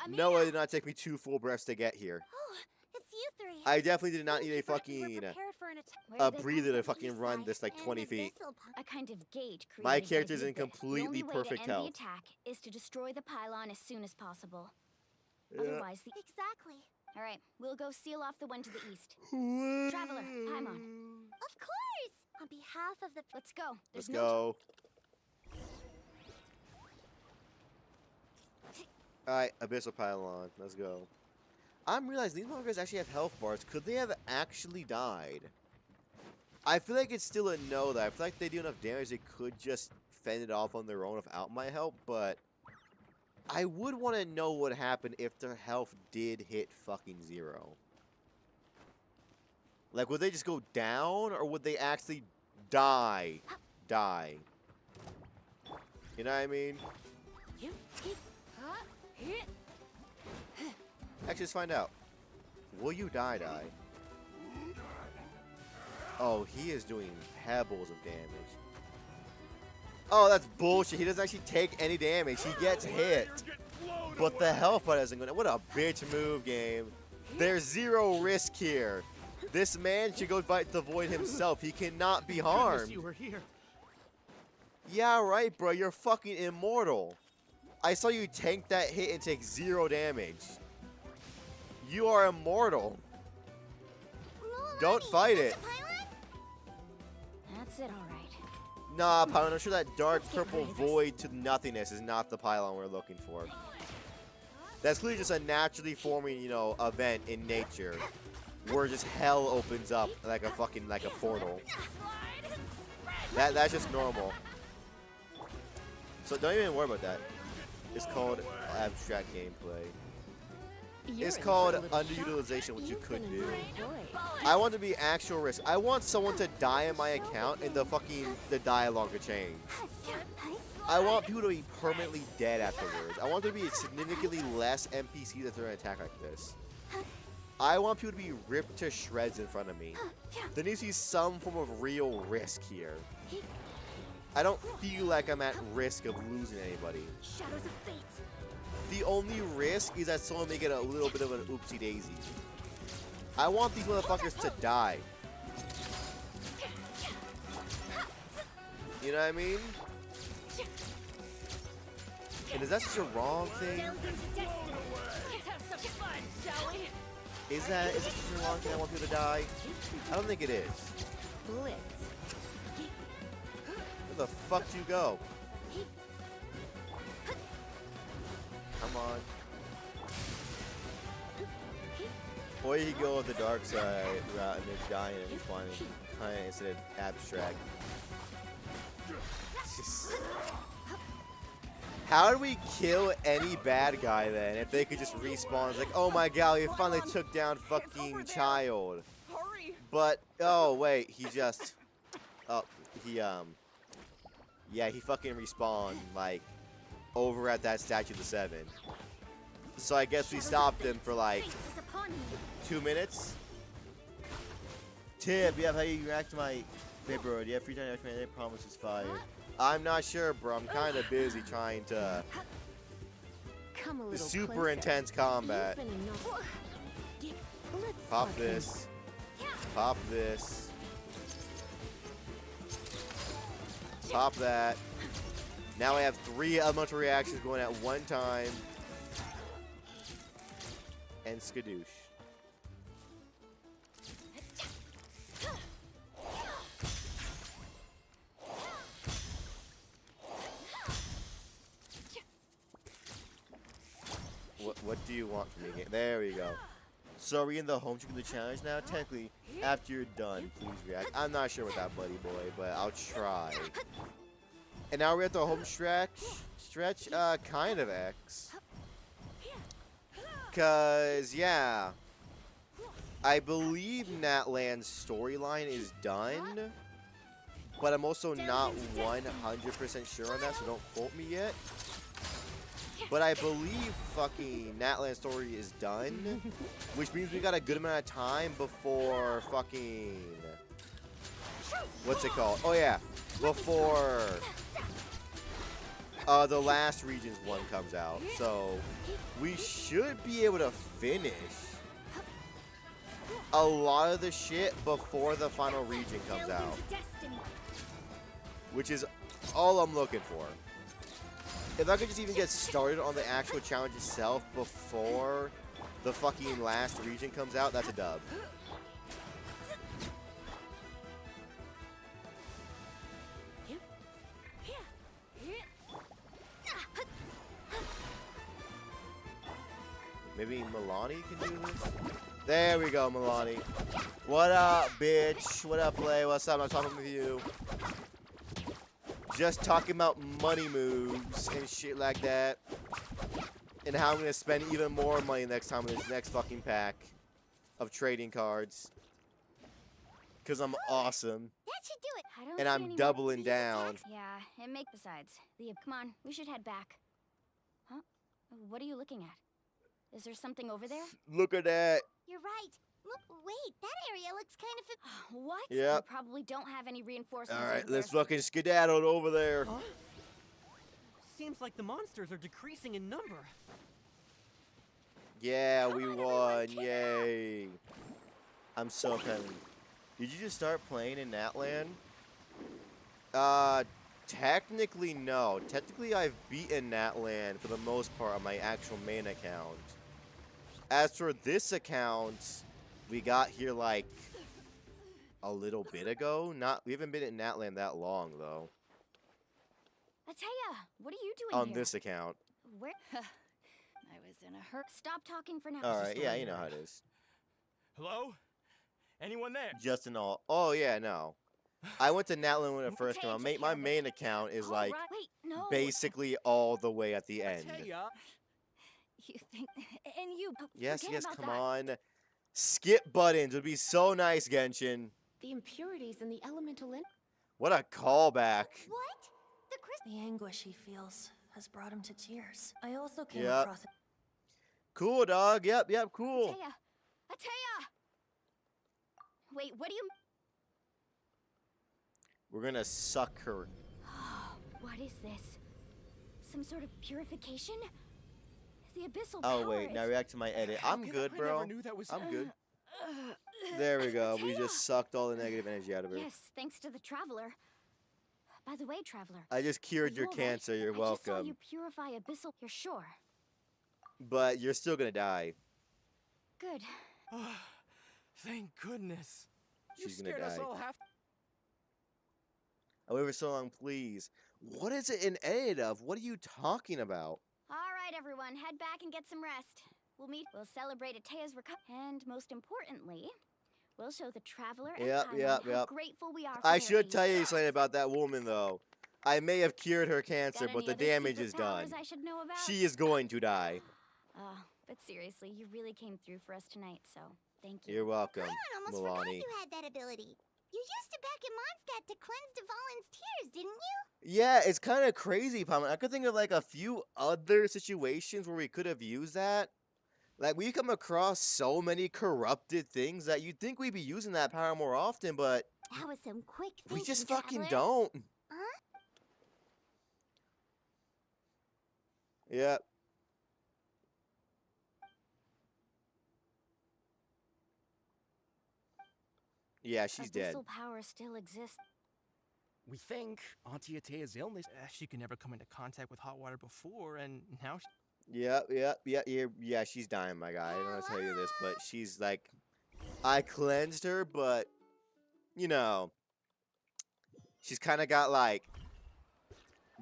No, it did not take me 2 full breaths to get here. Oh, it's you three. I definitely did not need a Were fucking prepared for an attack. a Where did they breather come to from? fucking run this like 20 feet. A kind of gate created My by character's the in abyss. completely the only perfect way to end health. the attack is to destroy the pylon as soon as possible. Yeah. Otherwise, exactly. All right, we'll go seal off the one to the east. Traveler, Paimon. Of course. On behalf of the. Let's go. Let's There's no go. Alright, Abyssal Pylon. Let's go. I'm realizing these motherfuckers actually have health bars. Could they have actually died? I feel like it's still a no, though. I feel like they do enough damage they could just fend it off on their own without my help, but I would want to know what happened if their health did hit fucking 0. Like, would they just go down, or would they actually die? Die. You know what I mean? Actually, let's find out. Will you die? Oh, he is doing pebbles of damage. Oh, that's bullshit. He doesn't actually take any damage. He gets hit. But the health bar doesn't go down. What a bitch move, game. There's 0 risk here. This man should go fight the void himself. He cannot be harmed. You were here. Yeah, right, bro. You're fucking immortal. I saw you tank that hit and take 0 damage. You are immortal. Don't fight it. That's it, all right. Nah, Pylon, I'm sure that dark purple void to nothingness is not the Pylon we're looking for. That's clearly just a naturally forming, you know, event in nature where just hell opens up like a fucking, like a portal. That's just normal. So don't even worry about that. It's called abstract gameplay. It's called underutilization, which you could do. I want to be actual risk. I want someone to die in my account and the dialogue to change. I want people to be permanently dead afterwards. I want there to be significantly less NPCs that they're an attack like this. I want people to be ripped to shreds in front of me. There needs to be some form of real risk here. I don't feel like I'm at risk of losing anybody. Shadows of fate. The only risk is that someone may get a little bit of an oopsie daisy. I want these motherfuckers to die. You know what I mean? And is that such a wrong thing? Is that such a wrong thing? I want people to die? I don't think it is. Blitz. Where the fuck do you go? Come on. Or you go with the dark side route and then dying and finding instead of abstract. How do we kill any bad guy then if they could just respawn? It's like, oh my god, we finally took down fucking child. Hurry! But oh wait, he just yeah, he fucking respawned like over at that Statue of the Seven. So I guess we stopped him for like 2 minutes. Tip, yeah, how you react to my paper? Do you have free time to react to my promise is fire? I'm not sure, bro. I'm kind of busy trying to super intense combat. Pop this. Pop this. Pop that. Now I have 3 elemental reactions going at one time. And skadoosh. What do you want from me? There we go. So are we in the home streak of the challenge now? Technically, after you're done, please react. I'm not sure with that, buddy boy, but I'll try. And now we're at the home stretch. Kind of X. Cause yeah, I believe Natlan's storyline is done, but I'm also not 100% sure on that, so don't quote me yet. But I believe fucking Natlan's story is done, which means we got a good amount of time before fucking, what's it called? Oh yeah, before the last regions one comes out. So we should be able to finish a lot of the shit before the final region comes out, which is all I'm looking for. If I could just even get started on the actual challenge itself before the fucking last region comes out, that's a dub. Maybe Milani can do this? There we go, Milani. What up, bitch? What up, Play? What's up? I'm talking with you. Just talking about money moves and shit like that. and how I'm gonna spend even more money next time in this next fucking pack of trading cards. Cause I'm awesome. That should do it. I don't And see I'm any doubling these down. attacks- Yeah, and make besides. Come on, we should head back. Huh? What are you looking at? Is there something over there? Look at that. You're right. Wait, that area looks kind of... What? Yep. We probably don't have any reinforcements. All right, over there. let's fucking skedaddle over there. Huh? Seems like the monsters are decreasing in number. Yeah, Come we on, everyone, won. keep it up. Yay. I'm so happy. Did you just start playing in Natland? Technically, no. Technically, I've beaten Natland for the most part on my actual main account. As for this account, we got here like a little bit ago. We haven't been in Natland that long though. Ataya, what are you doing On here? this account. Where? I was in a hurry. Stop talking for now. All right, yeah, you know how it is. Hello? Anyone there? Just an all. Oh yeah, no. I went to Natland when it first came out. My main account is All like right. Wait, no. basically all the way at the end. Ataya. You think? And you? Yes, forget yes, about come that. on. Skip buttons would be so nice, Genshin. The impurities in the elemental What a callback. What? The The anguish he feels has brought him to tears. I also came Yep. across it. Cool, dog. Yep, cool. Ataya! Ataya! Wait, what do you? We're gonna suck her. What is this? Some sort of purification? The abyssal Oh power. wait, now react to my edit. I'm good, I bro. never knew that was... I'm good. There we go. We Ataya! just sucked all the negative energy out of her. Yes, thanks to the traveler. By the way, traveler. I just cured your you're right. cancer. You're I just saw welcome. you purify abyssal. You're sure? But you're still gonna die. Good. Thank goodness. You She's gonna scared us die. all half... I wait for so long, please. What is it in edit of? What are you talking about? All right, everyone, head back and get some rest. We'll celebrate Ataya's recovery, and most importantly, we'll show the traveler and Yep, Paimon how grateful we are for I their should aid. tell you something about that woman, though. I may have cured her cancer, Got but any the other damage secret is done. powers I should know about? She is going to die. But seriously, you really came through for us tonight, so thank you. You're welcome, Paimon almost Milani. forgot you had that ability. You used it back in Mondstadt to cleanse Dvalin's tears, didn't you? Yeah, it's kind of crazy, Paimon. I could think of like a few other situations where we could have used that. Like, we come across so many corrupted things that you'd think we'd be using that power more often, but That was some quick we thinking, just fucking traveler. don't. Huh? Yep. Yeah, she's dead. Abyssal power still exists. We think Auntie Ataya's illness. She could never come into contact with hot water before, and now Yeah, she's dying, my guy. I don't want to tell you this, but she's like, I cleansed her, but, you know, she's kind of got like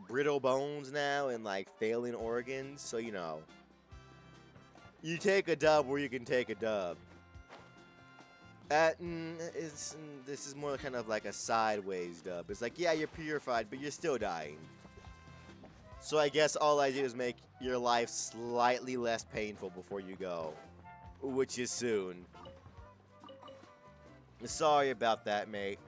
brittle bones now and like failing organs, so, you know, you take a dub where you can take a dub. This is more kind of like a sideways dub. It's like, yeah, you're purified, but you're still dying. So I guess all I did is make your life slightly less painful before you go, which is soon. Sorry about that, mate.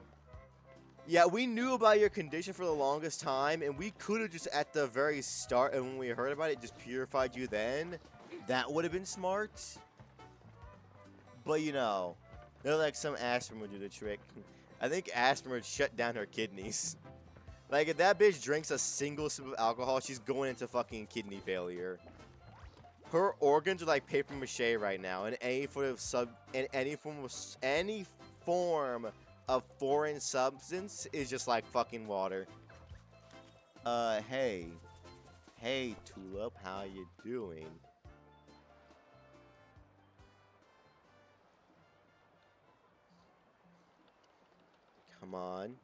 Yeah, we knew about your condition for the longest time, and we could have just at the very start, and when we heard about it, just purified you then. That would have been smart. But, you know, they're like some aspirin would do the trick. I think aspirin would shut down her kidneys. Like, if that bitch drinks a single sip of alcohol, she's going into fucking kidney failure. Her organs are like paper mache right now, and any form of foreign substance is just like fucking water. Hey, Tulip, how you doing? Come on.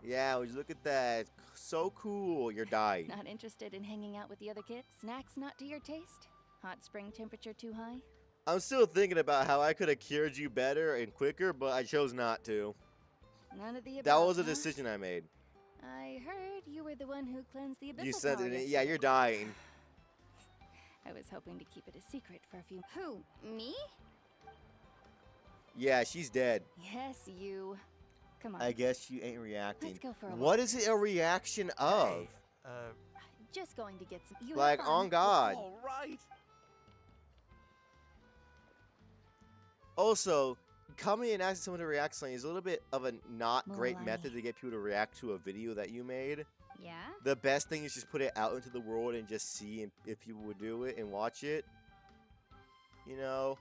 Yeah, would you look at that? So cool. You're dying. Not interested in hanging out with the other kids? Snacks not to your taste? Hot spring temperature too high? I'm still thinking about how I could have cured you better and quicker, but I chose not to. None of the above, That was a huh? decision I made. I heard you were the one who cleansed the abyssal You said power it. Yeah, yesterday. you're dying. I was hoping to keep it a secret for a few. Who? Me? Yeah, she's dead. Yes, you. Come on. I guess you ain't reacting. Let's go for a What walk. is it a reaction of? Hey, Just going to get some. You Like, have fun. on God. All right. Also, coming and asking someone to react to something is a little bit of a not great Milani. method to get people to react to a video that you made. Yeah? The best thing is just put it out into the world and just see if people would do it and watch it. You know?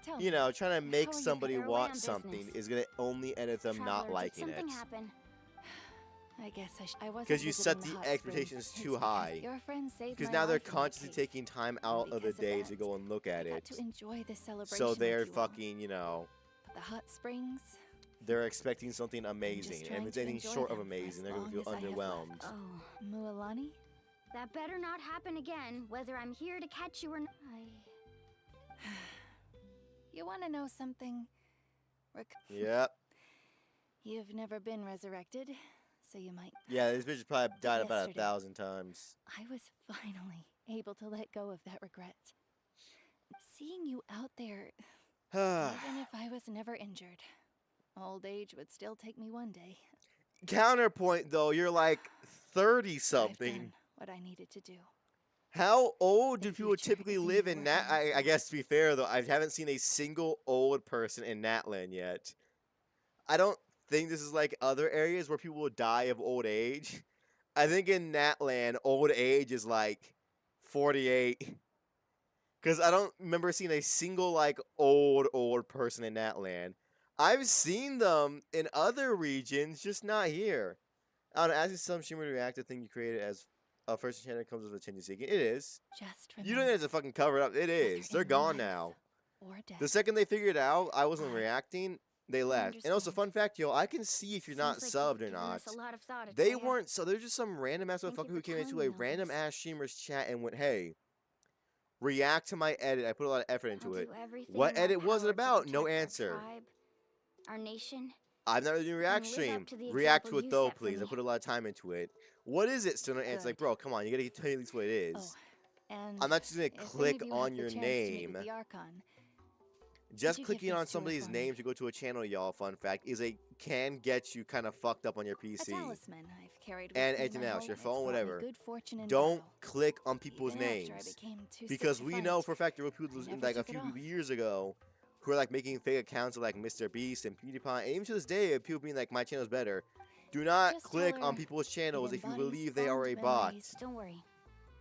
Tell You me, know, trying to how make are you somebody away watch on something business? is going to only edit them not Traveler, liking did it. something happen? I guess I wasn't. 'Cause you set visiting the hot springs. expectations It's too because high. Your friend saved Because my now they're life in that consciously cave. taking time out of the because of day that, to go and look I at got it. to enjoy the celebration. So they're with you all. fucking, you know, But the hot springs. they're expecting something I'm just amazing. And trying if it's to anything enjoy short of them for amazing, as they're going to long feel as I have underwhelmed. left. Oh, Mualani? That better not happen again, whether I'm here to catch you or not. You want to know something? Yep. You've never been resurrected, so you might. Yeah, this bitch probably died about yesterday. 1,000 times. I was finally able to let go of that regret. Seeing you out there, even if I was never injured, old age would still take me one day. Counterpoint, though, you're like I've 30-something. done what I needed to do. How old do The people future typically is in live your in Nat? I hands. guess to be fair, though, I haven't seen a single old person in Natland yet. I don't think this is like other areas where people will die of old age. I think in Natland, old age is like 48. Because I don't remember seeing a single like old person in Natland. I've seen them in other regions, just not here. I don't know, asking some streamer to react to thing you created as a first channel comes with attention seeking. It is. Just You don't have to fucking cover it up. It is. They're in gone life now. or death. The second they figured out I wasn't I reacting, they left. And also, fun fact, yo, I can see if you're not Seems like subbed you've or given not. us a lot of thought, They Ataya. weren't so. They're just some random ass Thank you motherfucker for who came into telling a me all random this. ass streamer's chat and went, "Hey, react to my edit. I put a lot of effort into I'll it. do everything What in my edit was it power to about? No protect our answer. tribe, our nation. I'm not really doing react live up stream. to the React example to it you though, set for please. I me. put a lot of time into it. What is it? Still no answer. Like, Good. bro, come on. You gotta tell me at least what it is. Oh, and I'm not just gonna if any click of you on have your the chance to meet name. with the Archon, Just you give clicking these on to her somebody's for me? name to go to a channel, y'all, fun fact, can get you kind of fucked up on your a PC. talisman I've carried with And me anything my else, whole- your it's phone, brought me whatever. good fortune in Don't battle, click on people's even after I names. became too sick Because to we fight. know for a fact there were people I never like a took it few off. years ago who are like making fake accounts of like Mr. Beast and PewDiePie. And even to this day, people being like, my channel's better. Do not Just click tell on her people's channels it if you embodies believe they are a fond bot. memories. Don't worry.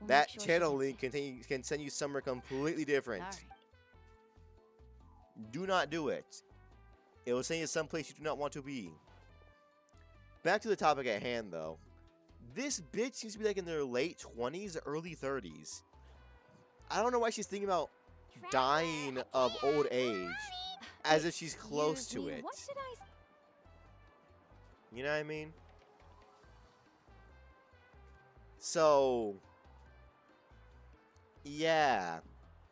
We'll That make sure she channel gets link it. can send you somewhere completely different. All right. Do not do it. It will send you someplace you do not want to be. Back to the topic at hand, though. This bitch seems to be like in their late 20s, early 30s. I don't know why she's thinking about dying of old age, as if she's close to Excuse me, it. What did I? You know what I mean? So, yeah.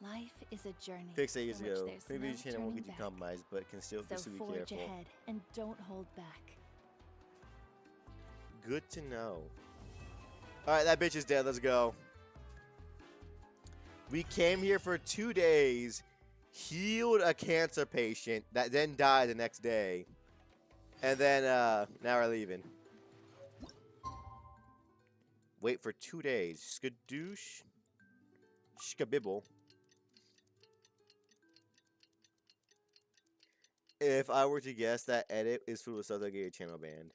Life is a journey. Fixed 8 years in which ago. there's Maybe no the channel won't turning get you back. compromised, but can still So be forge careful. ahead and don't hold back. Good to know. Alright, that bitch is dead. Let's go. We came here for 2 days, healed a cancer patient that then died the next day. And then, now we're leaving. Wait for 2 days. Skadoosh. Shkabibble. If I were to guess, that edit is full of stuff that get your channel banned.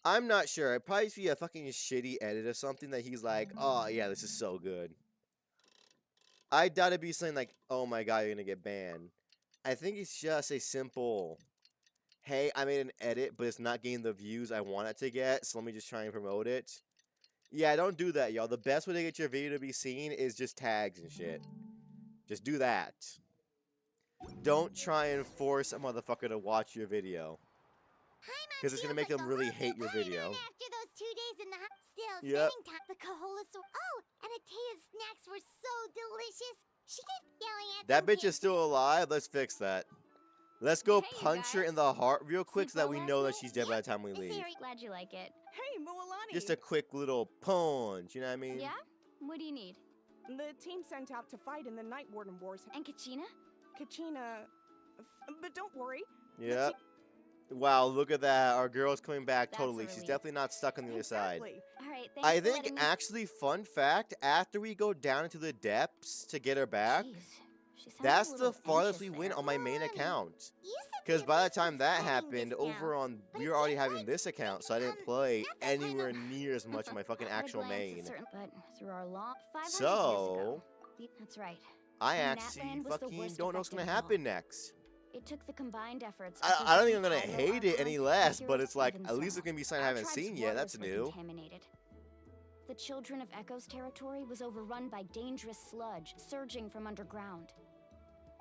I'm not sure. It'd probably be a fucking shitty edit or something that he's like, oh yeah, this is so good. I doubt it'd be something like, oh my god, you're gonna get banned. I think it's just a simple, hey, I made an edit, but it's not getting the views I want it to get, so let me just try and promote it. Yeah, don't do that, y'all. The best way to get your video to be seen is just tags and shit. Just do that. Don't try and force a motherfucker to watch your video. Because it's going to make them really hate your video. After those 2 days in the still Yep. spending time. The Kaholasaur. Oh, and Ataya's snacks were so delicious. She kept yelling at That some bitch is kids. still alive. Let's fix that. Let's go Hey, you punch her in guys. the heart real quick so that Super we last know that night? she's dead by the time we This leave. area- Glad you like it. Hey, Mualani. Just a quick little punch, you know what I mean? Yeah? What do you need? The team sent out to fight in the Night Warden Wars. And Kachina? Kachina... But don't worry. Yeah. Wow, look at that. Our girl's coming back That's a totally. She's relief. definitely not stuck on the other side. Exactly. All right, thanks I for think letting me... actually, fun fact, after we go down into the depths to get her back, Jeez, she sounds a that's little the farthest we anxious went there. on my main Mommy, account. You said Because by the abyss time was that hiding happened, this over now. on, But we it were already seemed having like this account, so I didn't not play that kind anywhere of- near as much of my fucking At a actual glance, main. it's certain, but through our long 500 So, years ago. That's right. I And actually Natland was the fucking worst don't know what's effect gonna of all. happen next. It took the combined efforts. I don't think I'm gonna hate it any less, but it's like, at least it's gonna be something I haven't seen yet. That's new. Contaminated. The children of Echo's territory was overrun by dangerous sludge surging from underground.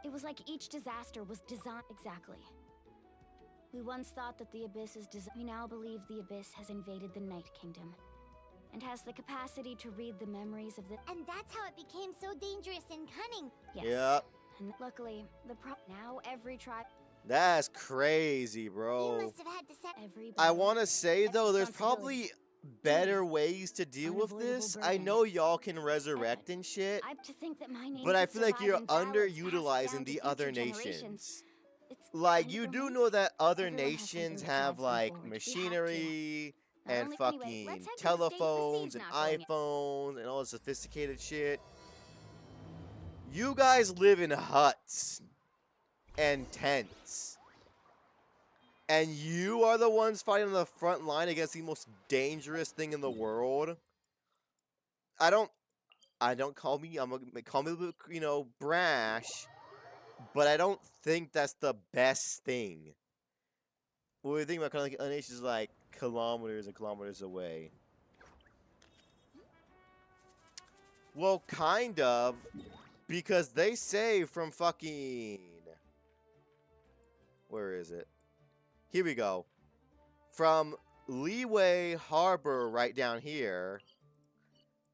It was like each disaster was designed exactly. We once thought that the Abyss is we now believe the Abyss has invaded the Night Kingdom and has the capacity to read the memories of the... And that's how it became so dangerous and cunning. Yes. Yep. And luckily, now every tribe... That's crazy, bro. You must have had to set Every I battle- want to say, though, there's responsibility. probably better ways to deal with Unavoidable this. I burden. know y'all can resurrect and shit, I'm to think that my name but I could feel like survive you're in ballads passed underutilizing down to the other future generations. nations. It's Like, kind you of do romantic. know that other Everyone has something nations that have, drives them like, forward. We have to. machinery Not and only- anyway, fucking let's head to the stage. The telephones sea's and not going yet. iPhones and all this sophisticated shit. You guys live in huts and tents. And you are the ones fighting on the front line against the most dangerous thing in the world. I don't call me, call me a little, you know, brash, but I don't think that's the best thing. What do you think about kind of like a nation's like kilometers and kilometers away? Well, kind of, because they say from fucking... Where is it? Here we go. From Leeway Harbor right down here,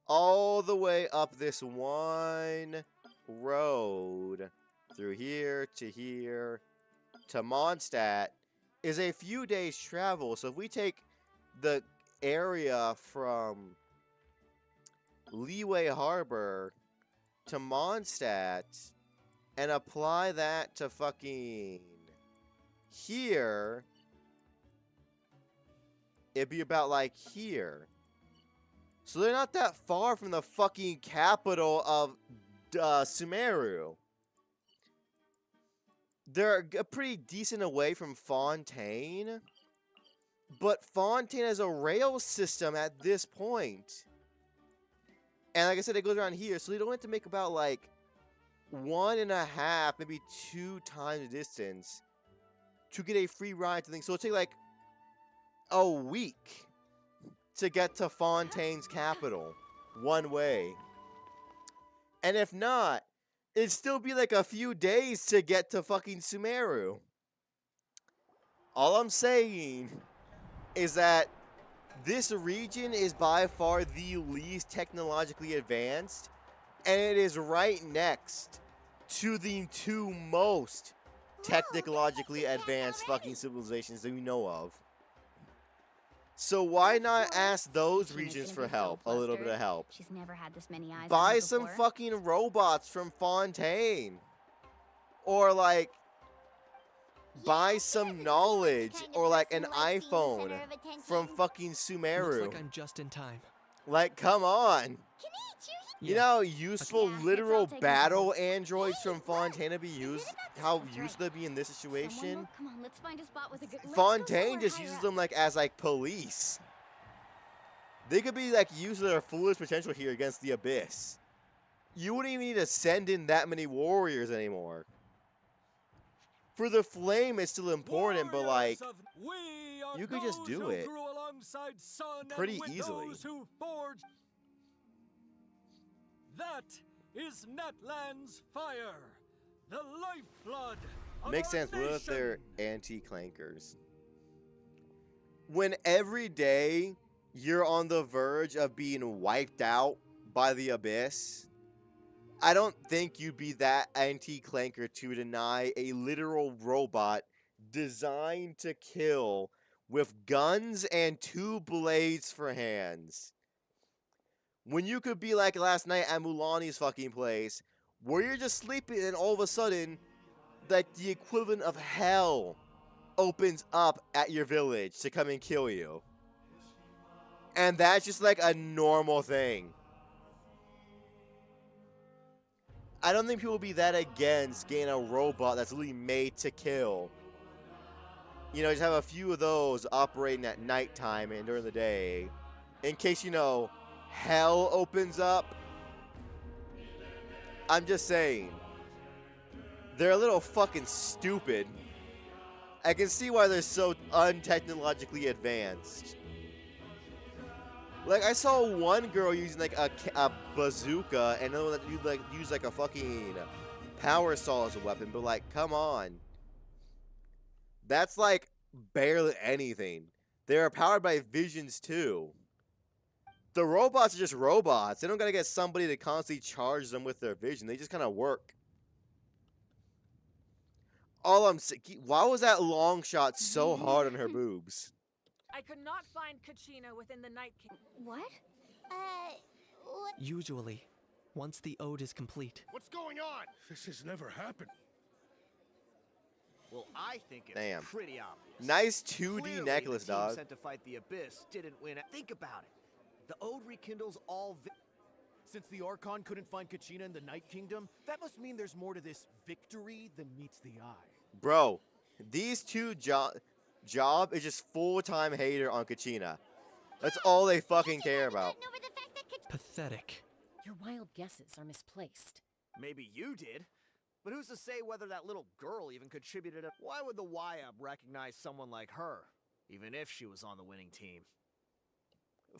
all the way up this one road through here to Mondstadt is a few days travel. So if we take the area from Leeway Harbor to Mondstadt and apply that to fucking here, it'd be about like here. So they're not that far from the fucking capital of Sumeru. They're a pretty decent away from Fontaine. But Fontaine has a rail system at this point. And like I said, it goes around here. So they don't have to make about like 1.5, maybe 2 times the distance to get a free ride to things. So it'll take like a week to get to Fontaine's capital one way. And if not, it'd still be like a few days to get to fucking Sumeru. All I'm saying is that this region is by far the least technologically advanced, and it is right next to the 2 most technologically advanced fucking civilizations that we know of. So why not ask those Tina's regions gonna for be so help, a little bit of flustered. help? She's never had this many eyes on Buy her some before. fucking robots from Fontaine. Or like buy some knowledge or like an iPhone from fucking Looks Sumeru. like I'm just in time. Like, come on. You Yeah. know how useful Yeah, it's literal all taken battle care androids from Fontana be used? How That's useful they'd be in this Someone situation? will- Come on, let's find a spot with a good. let's go Fontaine somewhere just higher uses up. them like as like police. They could be like using their foolish potential here against the Abyss. You wouldn't even need to send in that many warriors anymore. For the flame, it's still important, but like Warriors of- we are you could just those do who it grew alongside sun pretty and with easily. those who forged. That is Natland's fire, the lifeblood of makes our sense. What if they're nation. anti-clankers? When every day you're on the verge of being wiped out by the Abyss, I don't think you'd be that anti-clanker to deny a literal robot designed to kill with guns and 2 blades for hands. When you could be like last night at Mulani's fucking place, where you're just sleeping and all of a sudden, like the equivalent of hell opens up at your village to come and kill you. And that's just like a normal thing. I don't think people will be that against getting a robot that's really made to kill. You know, just have a few of those operating at nighttime and during the day. In case, you know, hell opens up. I'm just saying. They're a little fucking stupid. I can see why they're so untechnologically advanced. Like, I saw one girl using like a bazooka and another one that you'd like use like a fucking power saw as a weapon, but like, come on. That's like barely anything. They're powered by visions too. The robots are just robots. They don't gotta get somebody to constantly charge them with their vision. They just kind of work. All I'm saying, why was that long shot so hard on her boobs? I could not find Kachina within the Night King. What? What? Usually, once the ode is complete. What's going on? This has never happened. Well, I think it's Damn. pretty obvious. Nice 2D Clearly, necklace, the team dog. sent to fight the Abyss didn't win. Think about it. The ode rekindles all. Since the Archon couldn't find Kachina in the Night Kingdom, that must mean there's more to this victory than meets the eye. Bro, these two job is just full-time hater on Kachina. That's all they fucking care about. Pathetic. Your wild guesses are misplaced. Maybe you did, but who's to say whether that little girl even contributed? Why would the YUB recognize someone like her, even if she was on the winning team?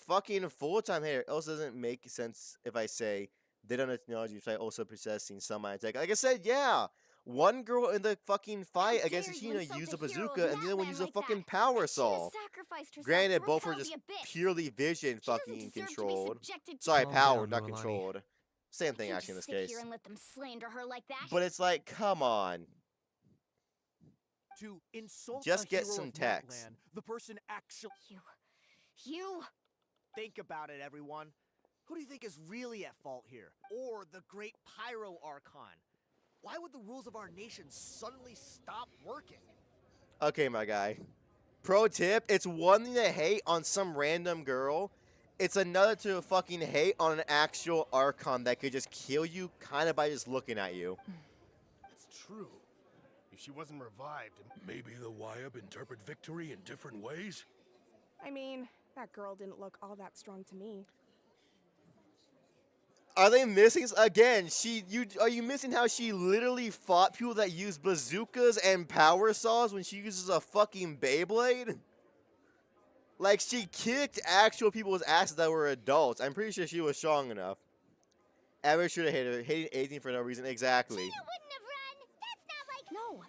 Fucking full-time hater also doesn't make sense if I say they don't know technology despite also possessing some tech. Like I said, yeah. One girl in the fucking fight against Kachina used a bazooka, and the other one used a fucking power saw. Granted, both were just purely vision fucking controlled. Sorry, power, not controlled. Same thing actually in this case. But it's like, come on. To insult just a get hero some of text. Natlan, the person actually. You. Think about it, everyone. Who do you think is really at fault here? Or the great Pyro Archon? Why would the rules of our nation suddenly stop working? Okay, my guy. Pro tip, it's one thing to hate on some random girl. It's another to fucking hate on an actual Archon that could just kill you kind of by just looking at you. It's true. If she wasn't revived, maybe the YUB interpret victory in different ways? I mean, that girl didn't look all that strong to me. Are they missing again? Are you missing how she literally fought people that use bazookas and power saws when she uses a fucking Beyblade? Like, she kicked actual people's asses that were adults. I'm pretty sure she was strong enough. Ever should have hated her. Hating 18 for no reason. Exactly. Gina wouldn't have run. That's not like. No.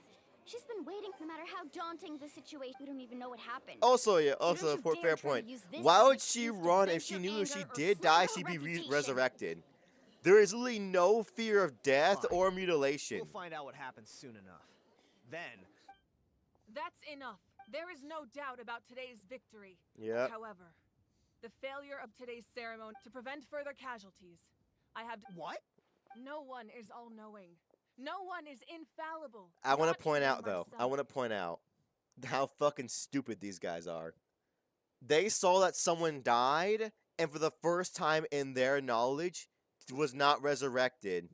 She's been waiting no matter how daunting the situation. We don't even know what happened. Also, yeah, So also, don't you fair dare try point. to use this Why as an would she excuse to run vent if she your knew if she anger or did slur die, her she'd be reputation? resurrected? There is literally no fear of death Fine. or mutilation. We'll find out what happens soon enough. Then. That's enough. There is no doubt about today's victory. Yep. However, the failure of today's ceremony to prevent further casualties. I have. What? No one is all-knowing. No one is infallible. I want Not to point even out, though. I myself. want to point out how fucking stupid these guys are. They saw that someone died, and for the first time in their knowledge, was not resurrected.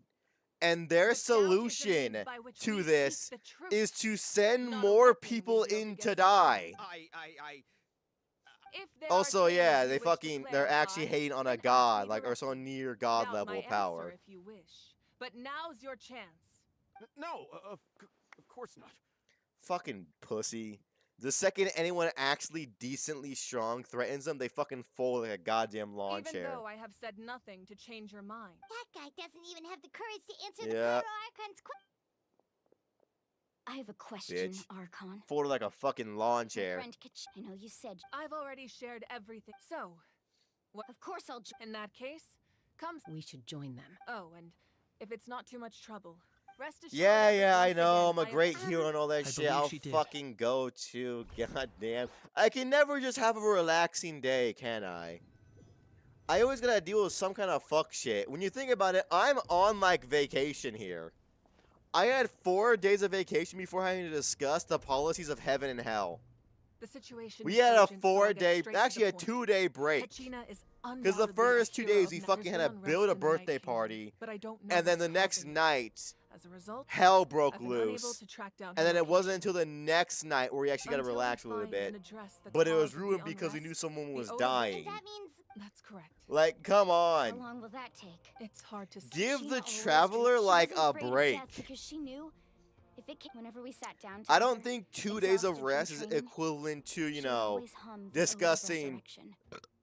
And their The doubt is the solution means by which to we this seek the truth. is to send Not a more weapon we people wield in against to the die. If there Also, are yeah, things they you wish to fucking, they're actually clarify, hating on a then ask god, me like, or directly. someone near god Doubt level my power. answer if you wish. But now's your chance. No, of course not. Fucking pussy. The second anyone actually decently strong threatens them, they fucking fold like a goddamn lawn Even chair. though I have said nothing to change your mind. That guy doesn't even have the courage to answer the Yeah. Pyro Archon's question. I have a question, Bitch. Archon. Folded like a fucking lawn My chair. friend I know you said. I've already shared everything. So, Of course I'll. in that case, come. We should join them. Oh, and if it's not too much trouble, rest assured. Yeah, that I once know. again, I'm a great I am hero and all that I shit. believe I'll she did. fucking go to. God damn. I can never just have a relaxing day, can I? I always gotta deal with some kind of fuck shit. When you think about it, I'm on like vacation here. I had 4 days of vacation before having to discuss the policies of heaven and hell. The situation We is had a urgent, so I'll get 4-day, straight to actually a the point. 2-day break. Kachina is Because the undoubtedly first a 2 hero days of we There's fucking had to no build a unrest in the Night birthday Kingdom, party. but I don't know And then what's the next causing it. night, As a result, hell broke I've been unable loose. to track down And her then it wasn't location. until the next night where we actually got to Until we relax a little find bit. and address the But it was cause of the ruined because we unrest, knew someone the was odor- dying. That means That's correct. Like, come How on. long will that take? It's hard to say. Give Kachina the always traveler did. She like wasn't a afraid of break. death because she knew if it came, whenever we sat down I together, don't think 2 days of exhausted from rest is training, equivalent to, you she know, always hummed the ode of discussing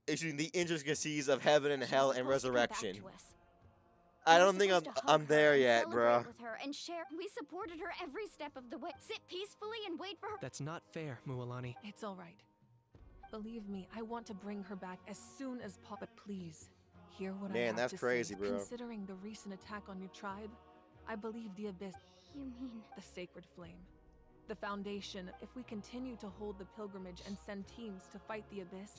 resurrection. the intricacies of heaven and She was hell and supposed to come back resurrection. to us. I We were don't think supposed to hug I'm her there and yet, celebrate bruh. with her and share. We supported her every step of the way. Sit peacefully and wait for her. That's not fair, Mualani. It's all right. Believe me, I want to bring her back as soon as possible. But please, hear what I Man, have that's to crazy, say. bro. Considering the recent attack on your tribe, I believe the Abyss, You mean the Sacred Flame, the Foundation, if we continue to hold the pilgrimage and send teams to fight the Abyss,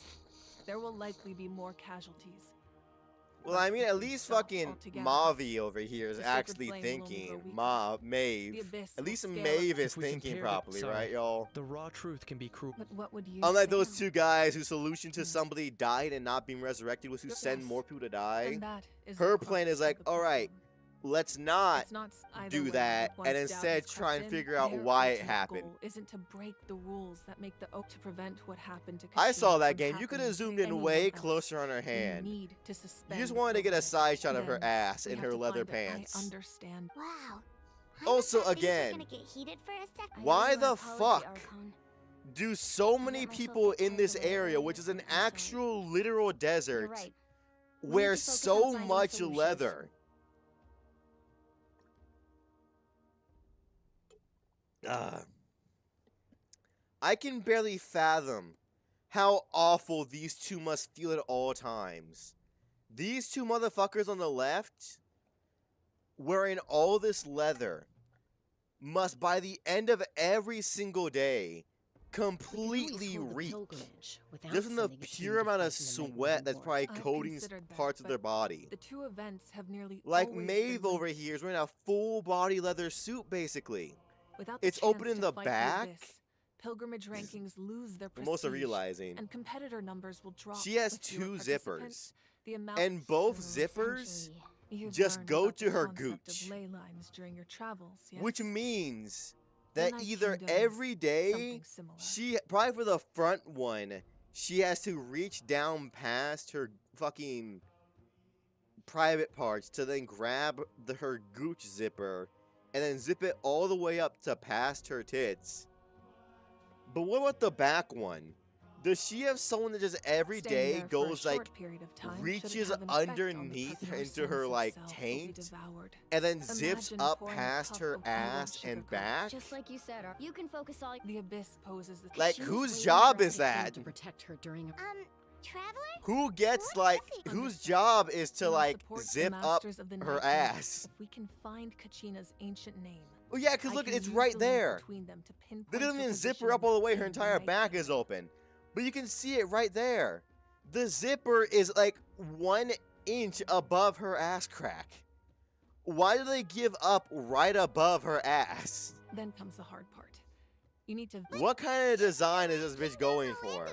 there will likely be more casualties. Well, I mean, at least fucking Mavi over here is The Sacred actually Flame will only thinking. grow weaker. Maeve. The Abyss At will least scale Maeve up. is If we thinking compared it- properly, sorry. right, y'all? The raw truth can be cruel. But what would you Unlike say? those 2 guys whose solution to somebody died and not being resurrected was to send Yes. more people to die. And that is the Her plan crux is like, of the alright, problem. let's not It's not either do way, that, but once and doubt instead has try crept and in, figure out their why it ultimate happened. goal isn't to break the rules that make the oath to prevent what happened to I Kachina saw that from game. You could have happening to zoomed in anyone way else. closer on her We hand. need to You suspend just wanted to get a pilgrimage. side shot of her Then ass we in have her to leather find a- pants. wow. I Also, thought things were again, gonna get heated for a sec. I owe why you an the apology, fuck Archon. do so I many let myself people get in carried this away area, earlier. which is an I'm sorry. actual literal You're desert, right. We need wear to focus on so finding much solutions. leather? I can barely fathom how awful these 2 must feel at all times. These 2 motherfuckers on the left, wearing all this leather, must by the end of every single day completely reek just from the pure amount of sweat that's probably I've coating considered that, parts of but their body. The 2 events have nearly Like always Maeve been over linked. here is wearing a full body leather suit basically. Without the It's open chance in to the fight back. Abyss, pilgrimage rankings lose their For most of prestige, realizing. and competitor numbers will drop. She has with fewer 2 participants. zippers. The amount And both so zippers essentially, you've just learned go about to the her concept of gooch. ley lines during your travels, yes? Which means The that Night either Kingdom is every day something similar. she probably for the front one she has to reach down past her fucking private parts to then grab her gooch zipper and then zip it all the way up to past her tits. But what about the back one? Does she have someone that just every Staying day there for a goes like short period of time shouldn't reaches have an effect on the underneath per- her your into her sense of like self will be taint devoured. and then zips Imagine up pouring a past cup her of powdered ass sugar and coat. back? Just like you said, you can focus all. The Abyss poses the Like, She was whose waiting job for us is to that? To protect her during a Traveler? Who gets What like is he? whose job is to We will like support the zip up masters of the her Night Kingdom ass? If we can find Kachina's ancient name. Oh yeah, because I look, can it's use right the link there. between them to pinpoint They didn't her even zip position her up all the way. Her in the entire Night back Kingdom. is open. But you can see it right there. The zipper is like 1 inch above her ass crack. Why do they give up right above her ass? Then comes the hard part. You need to. What kind of design is this bitch going for?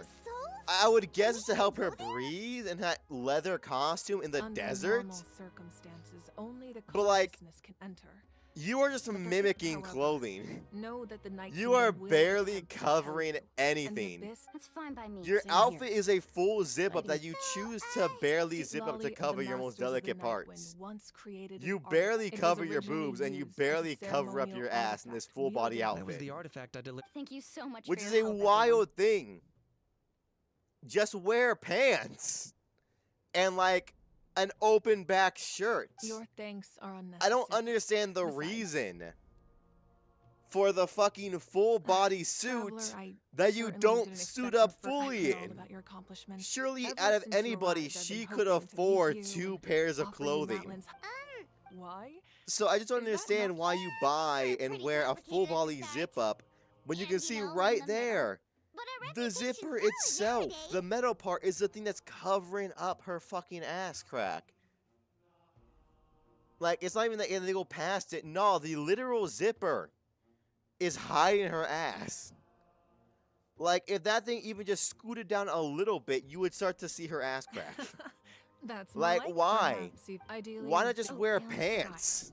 I would guess it's to help her breathe in that leather costume in the Under desert. normal circumstances, only the But, like, consciousness can enter. You are just But there is, mimicking however, clothing. Know that the Night You are Kingdom will barely attempt to tell covering you, and the anything. Abyss That's fine by me. Your Same outfit here. is a full zip up that Fighting. you choose to barely zip up Lolly to of the cover your most Masters of the delicate Night parts. Wind once created You an art. barely It was cover your originally boobs and you used as a barely cover up your ceremonial ass in this artifact full body wielded- That was the outfit. artifact I delivered. Thank you so much. Which for is your a help, wild everyone. thing. Just wear pants. And like an open back shirt. Your thanks are unnecessary. I don't understand the Besides, reason for the fucking full body Traveler, suit I that you certainly don't didn't suit expect up to hear fully all in. about your accomplishments. Surely Ever out of since you anybody, arrived, I've she been could hoping to meet afford you 2 and pairs of offer you clothing. Matlin's- Why? So I just don't Is that understand not why you fair? buy It's a and pretty wear a full complicated body exercise. zip up when you And, can you see know, in right the middle. there The zipper itself, the metal part, is the thing that's covering up her fucking ass crack. Like, it's not even that they go past it. No, the literal zipper is hiding her ass. Like, if that thing even just scooted down a little bit, you would start to see her ass crack. That's like, why? Ideally, Why not just wear pants?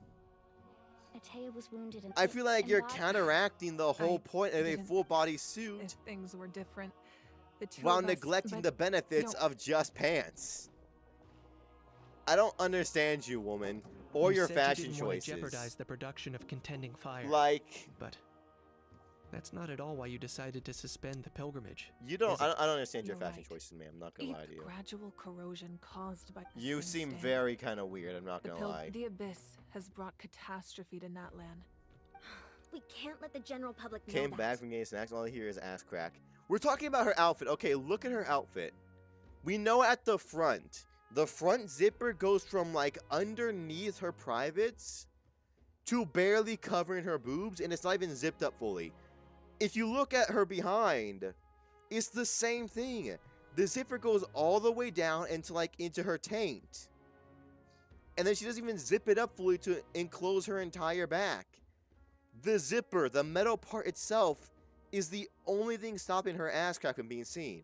Atea was wounded and I feel like you're counteracting the whole point of a full body suit if things were different, the two while of us, neglecting but the benefits of just pants. I don't understand you, woman, or You your said you fashion didn't want to choices. jeopardize the production of contending fire. Like, but that's not at all why you decided to suspend the pilgrimage. you don't. is I it? don't, I don't understand your You're fashion right. choices, ma'am. I'm not gonna lie to you. gradual corrosion caused by You this seem thing. very kind of weird. I'm not The, gonna lie. the abyss has brought catastrophe to Natlan. We can't let the general public know Came that. back from getting snacks. All I hear is ass crack. We're talking about her outfit. Okay, look at her outfit. We know at the front zipper goes from like underneath her privates to barely covering her boobs, and it's not even zipped up fully. If you look at her behind, it's the same thing. The zipper goes all the way down into her taint. And then she doesn't even zip it up fully to enclose her entire back. The zipper, the metal part itself, is the only thing stopping her ass crack from being seen.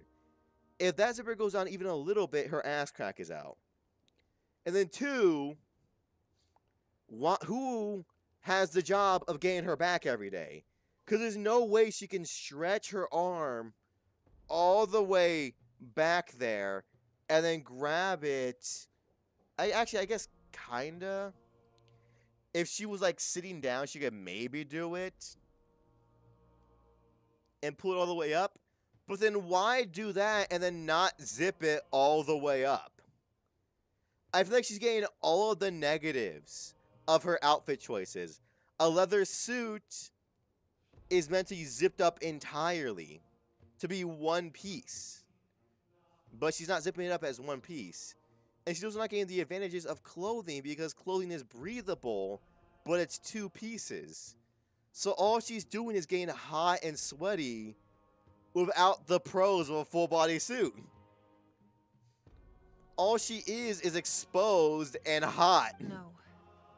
If that zipper goes down even a little bit, her ass crack is out. And then two, who has the job of getting her back every day? Because there's no way she can stretch her arm all the way back there and then grab it. I guess kinda. If she was like sitting down, she could maybe do it and pull it all the way up. But then why do that and then not zip it all the way up? I feel like she's getting all of the negatives of her outfit choices. A leather suit is meant to be zipped up entirely to be one piece. But she's not zipping it up as one piece. And she's also not getting the advantages of clothing because clothing is breathable, but it's two pieces. So all she's doing is getting hot and sweaty without the pros of a full body suit. All she is exposed and hot. No.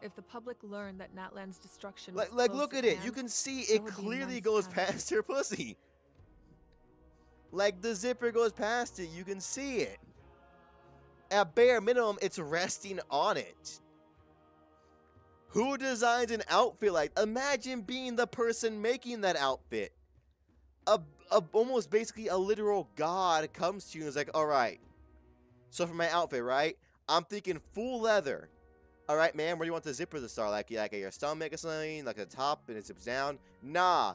If the public learned that Natlan's destruction Like, was look at it. You can see it clearly goes past her pussy. Like, the zipper goes past it. You can see it. At bare minimum, it's resting on it. Who designs an outfit like? Imagine being the person making that outfit. Almost basically a literal god comes to you and is like, all right. So for my outfit, right? I'm thinking full leather. All right, man, where do you want the zipper to start? Like at your stomach or something? Like the top and it zips down? Nah.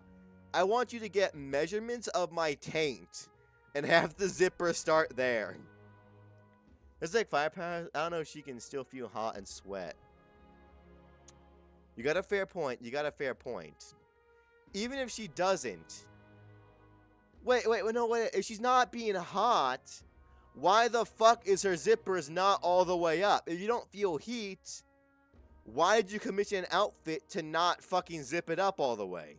I want you to get measurements of my taint and have the zipper start there. It's like firepower. I don't know if she can still feel hot and sweat. You got a fair point. Even if she doesn't. Wait. If she's not being hot, why the fuck is her zippers not all the way up? If you don't feel heat, why did you commission an outfit to not fucking zip it up all the way?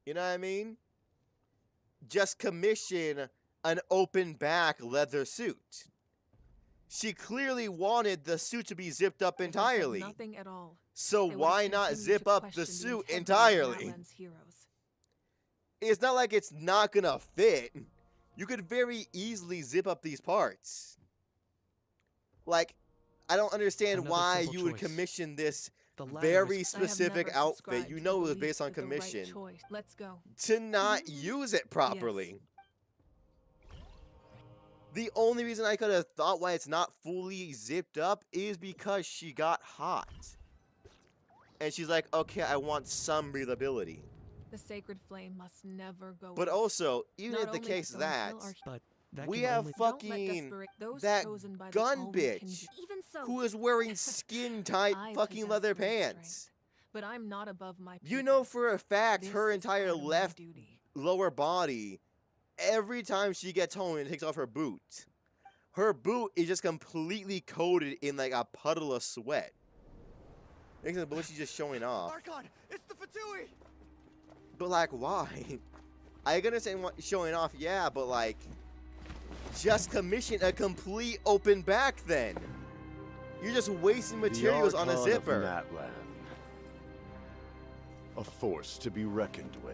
You know what I mean? Just commission an open back leather suit. She clearly wanted the suit to be zipped up entirely. Nothing at all. So why not zip up the suit entirely? It's not like it's not gonna fit. You could very easily zip up these parts. Like, I don't understand why you would commission this very specific outfit. You know it was based on commission. Let's go. To not use it properly. Yes. The only reason I could have thought why it's not fully zipped up is because she got hot. And she's like, okay, I want some breathability. The sacred flame must never go But out. also, even if the case that, we have fucking that gun bitch who is wearing skin-tight fucking leather pants. But I'm not above my people. You know for a fact her entire left lower body, every time she gets home and takes off her boot is just completely coated in like a puddle of sweat. But she's just showing off. Archon, it's the Fatui! But like, why? I can understand showing off, yeah, but like, just commission a complete open back then. You're just wasting materials on a Archon zipper. of Natlan. A force to be reckoned with.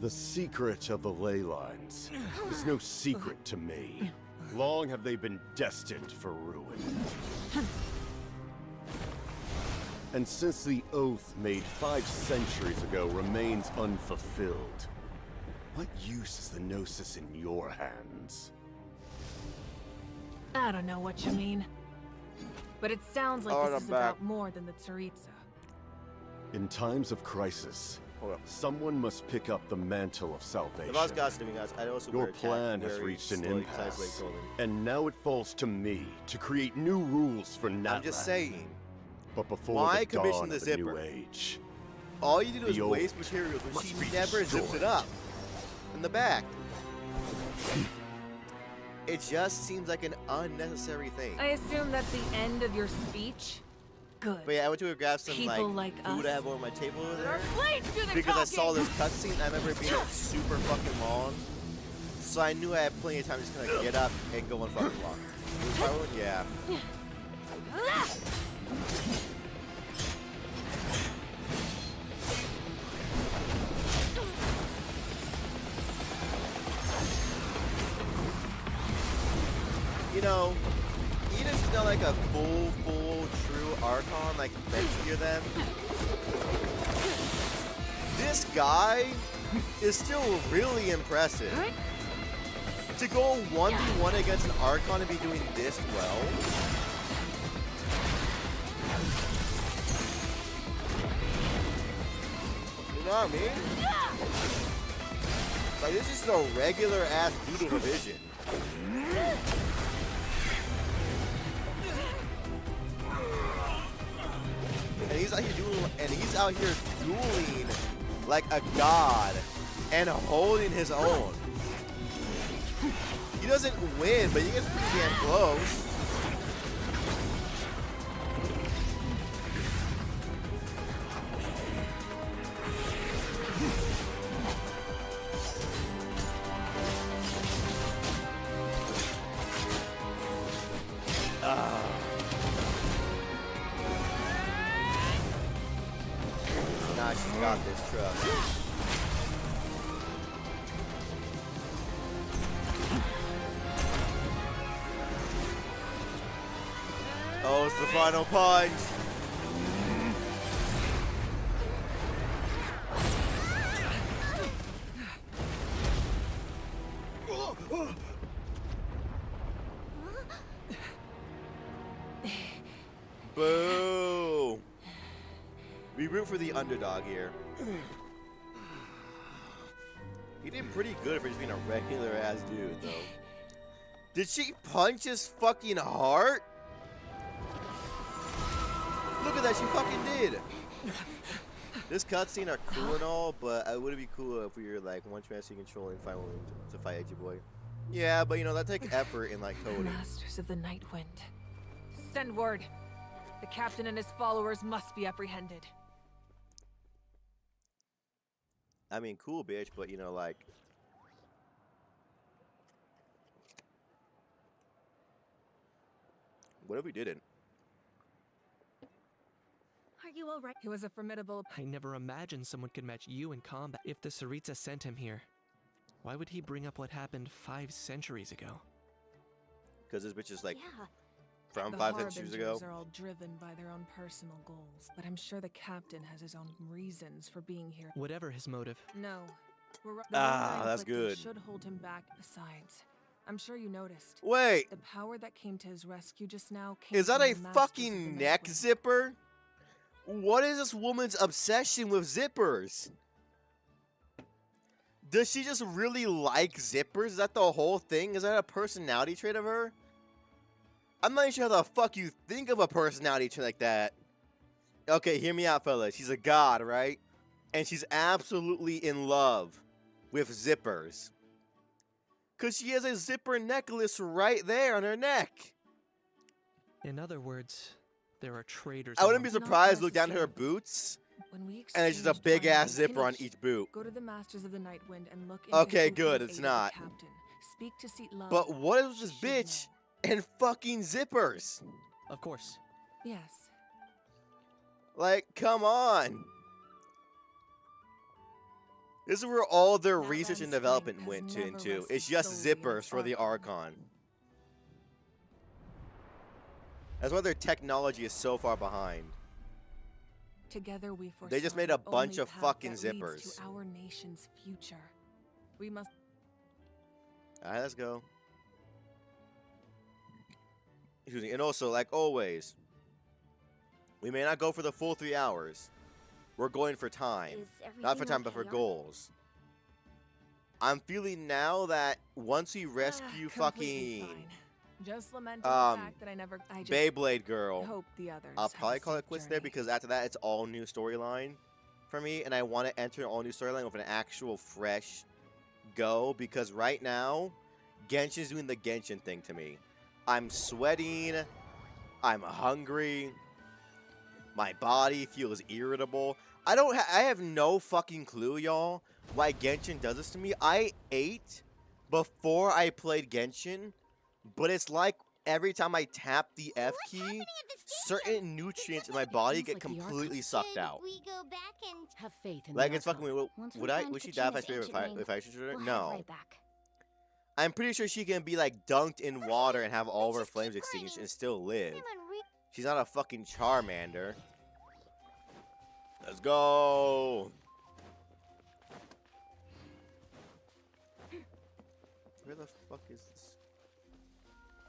The secret of the ley lines is no secret to me. Long have they been destined for ruin. And since the oath made 5 centuries ago remains unfulfilled, what use is the Gnosis in your hands? I don't know what you mean. But it sounds like this is about more than the Tsaritsa. In times of crisis, someone must pick up the mantle of salvation. If I was gossiping, guys, I'd also Your plan has reached an impasse, and now it falls to me to create new rules for Natlan. I'm just saying. But before why the commission dawn the of a zipper? new age, All you do is the waste old materials when must she be never zips destroyed. it up in the back. It just seems like an unnecessary thing. I assume that's the end of your speech? Good. But yeah, I went to go grab some People like like food us. I have over my table over there. Please do the Because I saw talking. this cutscene, I remember it being super fucking long. So I knew I had plenty of time to just kind of get up and go on fucking long. Was my one? Yeah. You know, even if she's not like a full, true Archon, like meant to hear them, this guy is still really impressive. To go 1v1 against an Archon and be doing this well. You know what I mean? Like, this is a regular ass doodle division. And he's out here dueling like a god and holding his own. He doesn't win, but he gets pretty damn close. Nah, she's got this, trust. Oh, it's the final punch. Boo! We root for the underdog here. He did pretty good for just being a regular ass dude, though. Did she punch his fucking heart? Look at that, she fucking did. This cutscene are cool and all, but it would be cool if we were like one master control and find one to fight Edgy Boy. Yeah, but you know that takes effort in like coding. Masters of the Night Wind. Send word. The captain and his followers must be apprehended. I mean, cool, bitch, but you know, like. What if we didn't? Are you alright? He was a formidable. I never imagined someone could match you in combat. If the Tsaritsa sent him here, why would he bring up what happened 5 centuries ago? Because this bitch is like Yeah. from The 5 centuries ago. Harbingers are all driven by their own personal goals, but I'm sure the captain has his own reasons for being here. Whatever his motive. No. The Ah, wound I that's inflicted good. Should hold him back. Besides, I'm sure you noticed. Wait, The power that came to his rescue just now came is that from a the Masters of fucking the neck Night Wind. zipper? What is this woman's obsession with zippers? Does she just really like zippers? Is that the whole thing? Is that a personality trait of her? I'm not even sure how the fuck you think of a personality trait like that. Okay, hear me out, fellas. She's a god, right? And she's absolutely in love with zippers. Because she has a zipper necklace right there on her neck. In other words, there are traitors. I wouldn't be among- surprised to look down at her boots When we And it's just a exchanged big ass items, zipper on finish. each boot. Go to the Masters of the Night Wind and look into Okay, who good, could've it's aided the not. captain. Speak to Seat Love. But what is this bitch and fucking zippers? Of course. Yes. Like, come on. This is where all their That research and land's development strength has went never into. rested It's just solely on zippers its for the Archon. Archon. That's why their technology is so far behind. Together we foresaw They just made the a bunch only of path fucking that leads zippers. to our nation's future. We must. Alright, let's go. Excuse me. And also, like always, we may not go for the full 3 hours. We're going for time. Not for time, but for goals. I'm feeling now that once we rescue Completely fucking fine. Just lamenting the fact that I just Beyblade girl, hope the others I'll have a probably call safe it quits there journey. because after that it's all new storyline for me, and I want to enter an all new storyline with an actual fresh go, because right now Genshin's doing the Genshin thing to me. I'm sweating, I'm hungry, my body feels irritable. I have no fucking clue, y'all, why Genshin does this to me. I ate before I played Genshin, but it's like every time I tap the F key, certain nutrients in my body get completely sucked out. We go back and have faith in Like the it's fucking Archon. weird. Once we Would find she die if I Kachina's spit her ancient if I shoot her? We'll No. head right back. I'm pretty sure she can be like dunked in water and have all of her flames extinguished and still live. She's not a fucking Charmander. Let's go. Where the fuck is this?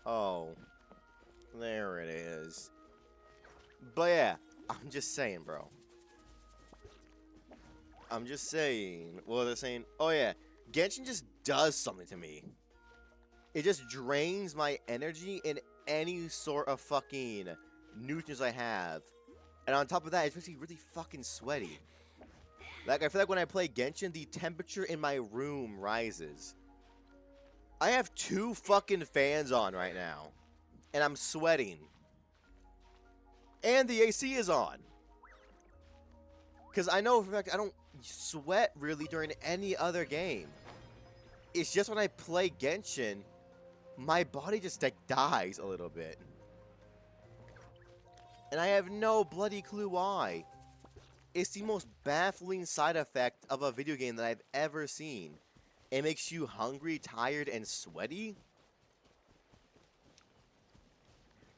Oh, there it is. But yeah, I'm just saying, bro. I'm just saying. Well, they're saying, oh yeah, Genshin just does something to me. It just drains my energy in any sort of fucking nutrients I have. And on top of that, it makes me really fucking sweaty. Like, I feel like when I play Genshin, the temperature in my room rises. I have 2 fucking fans on right now. And I'm sweating. And the AC is on. Because I know for a fact I don't sweat really during any other game. It's just when I play Genshin, my body just like dies a little bit. And I have no bloody clue why. It's the most baffling side effect of a video game that I've ever seen. It makes you hungry, tired, and sweaty?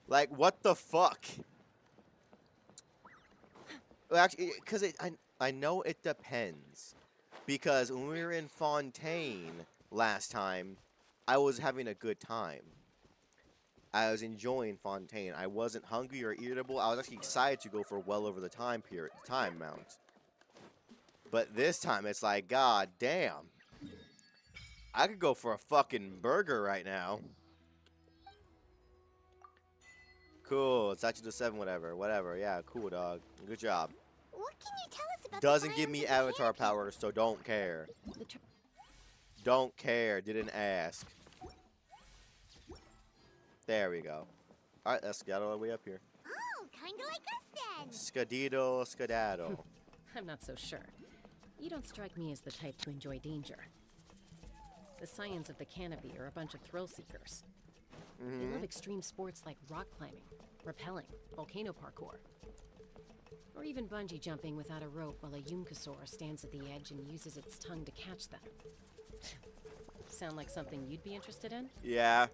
Like, what the fuck? Well, actually, because I know it depends. Because when we were in Fontaine last time, I was having a good time. I was enjoying Fontaine. I wasn't hungry or irritable. I was actually excited to go for well over the time amount. But this time, it's like, god damn. I could go for a fucking burger right now. Cool. It's actually the 7, whatever. Yeah, cool, dog. Good job. What can you tell us about Doesn't the give science me of the avatar canopy? powers, so don't care. Don't care. Didn't ask. There we go. Alright, let's get all the way up here. Oh, kinda like us then. Skadiddle, skedaddle. I'm not so sure. You don't strike me as the type to enjoy danger. The Scions of the Canopy are a bunch of thrill seekers. They love extreme sports like rock climbing, rappelling, volcano parkour, or even bungee jumping without a rope while a Yunkasaur stands at the edge and uses its tongue to catch them. Sound like something you'd be interested in? Yeah.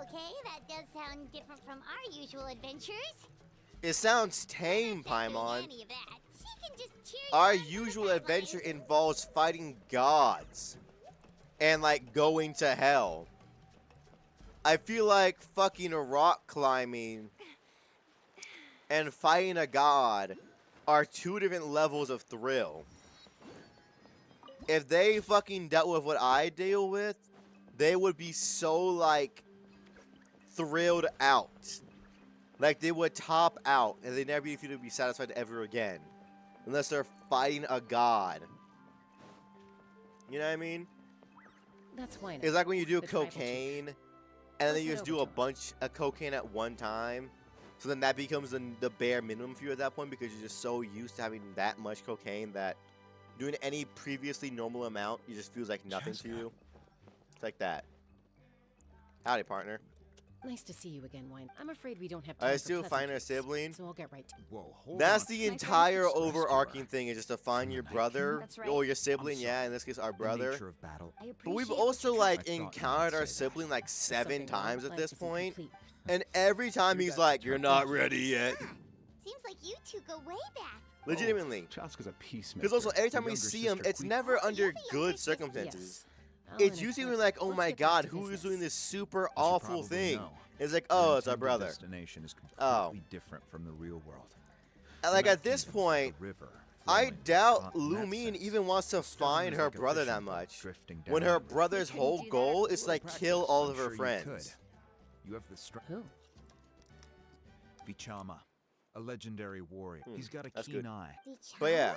Okay, that does sound different from our usual adventures. It sounds tame, Paimon. Any of that. She can just cheer you Our on from the usual sidelines. adventure involves fighting gods. And, like, going to hell. I feel like fucking rock climbing and fighting a god are 2 different levels of thrill. If they fucking dealt with what I deal with, they would be so, like, thrilled out. Like, they would top out, and they'd never be able to be satisfied ever again. Unless they're fighting a god. You know what I mean? That's why not. It's like when you do The tribal chief. cocaine, and then Let's you head just over do a to him. bunch of cocaine at one time, So then that becomes the bare minimum for you at that point because you're just so used to having that much cocaine that doing any previously normal amount, it just feels like nothing to you. It's like that. Howdy, partner. Nice to see you again, Wine. I'm afraid we don't have time I for still find her sibling. so I'll get right to That's the entire overarching thing is just to find your brother or your sibling. Yeah, in this case, our brother. But we've also like encountered our sibling like 7 times at this point, and every time he's like, "You're not ready yet." Seems like you two go way back. Legitimately. Chaska's a peacemaker. Because also every time we see him, it's never under good circumstances. It's usually like, oh my god, who is doing this super awful thing? It's like, oh, it's our brother. Destination is Oh. completely different from the real world. And like at this point, I doubt Lumine even wants to find her brother that much. When her brother's whole goal is like kill all of her friends. You have the strength. Who? Vichama, a legendary warrior. He's got a That's keen good. eye. But yeah,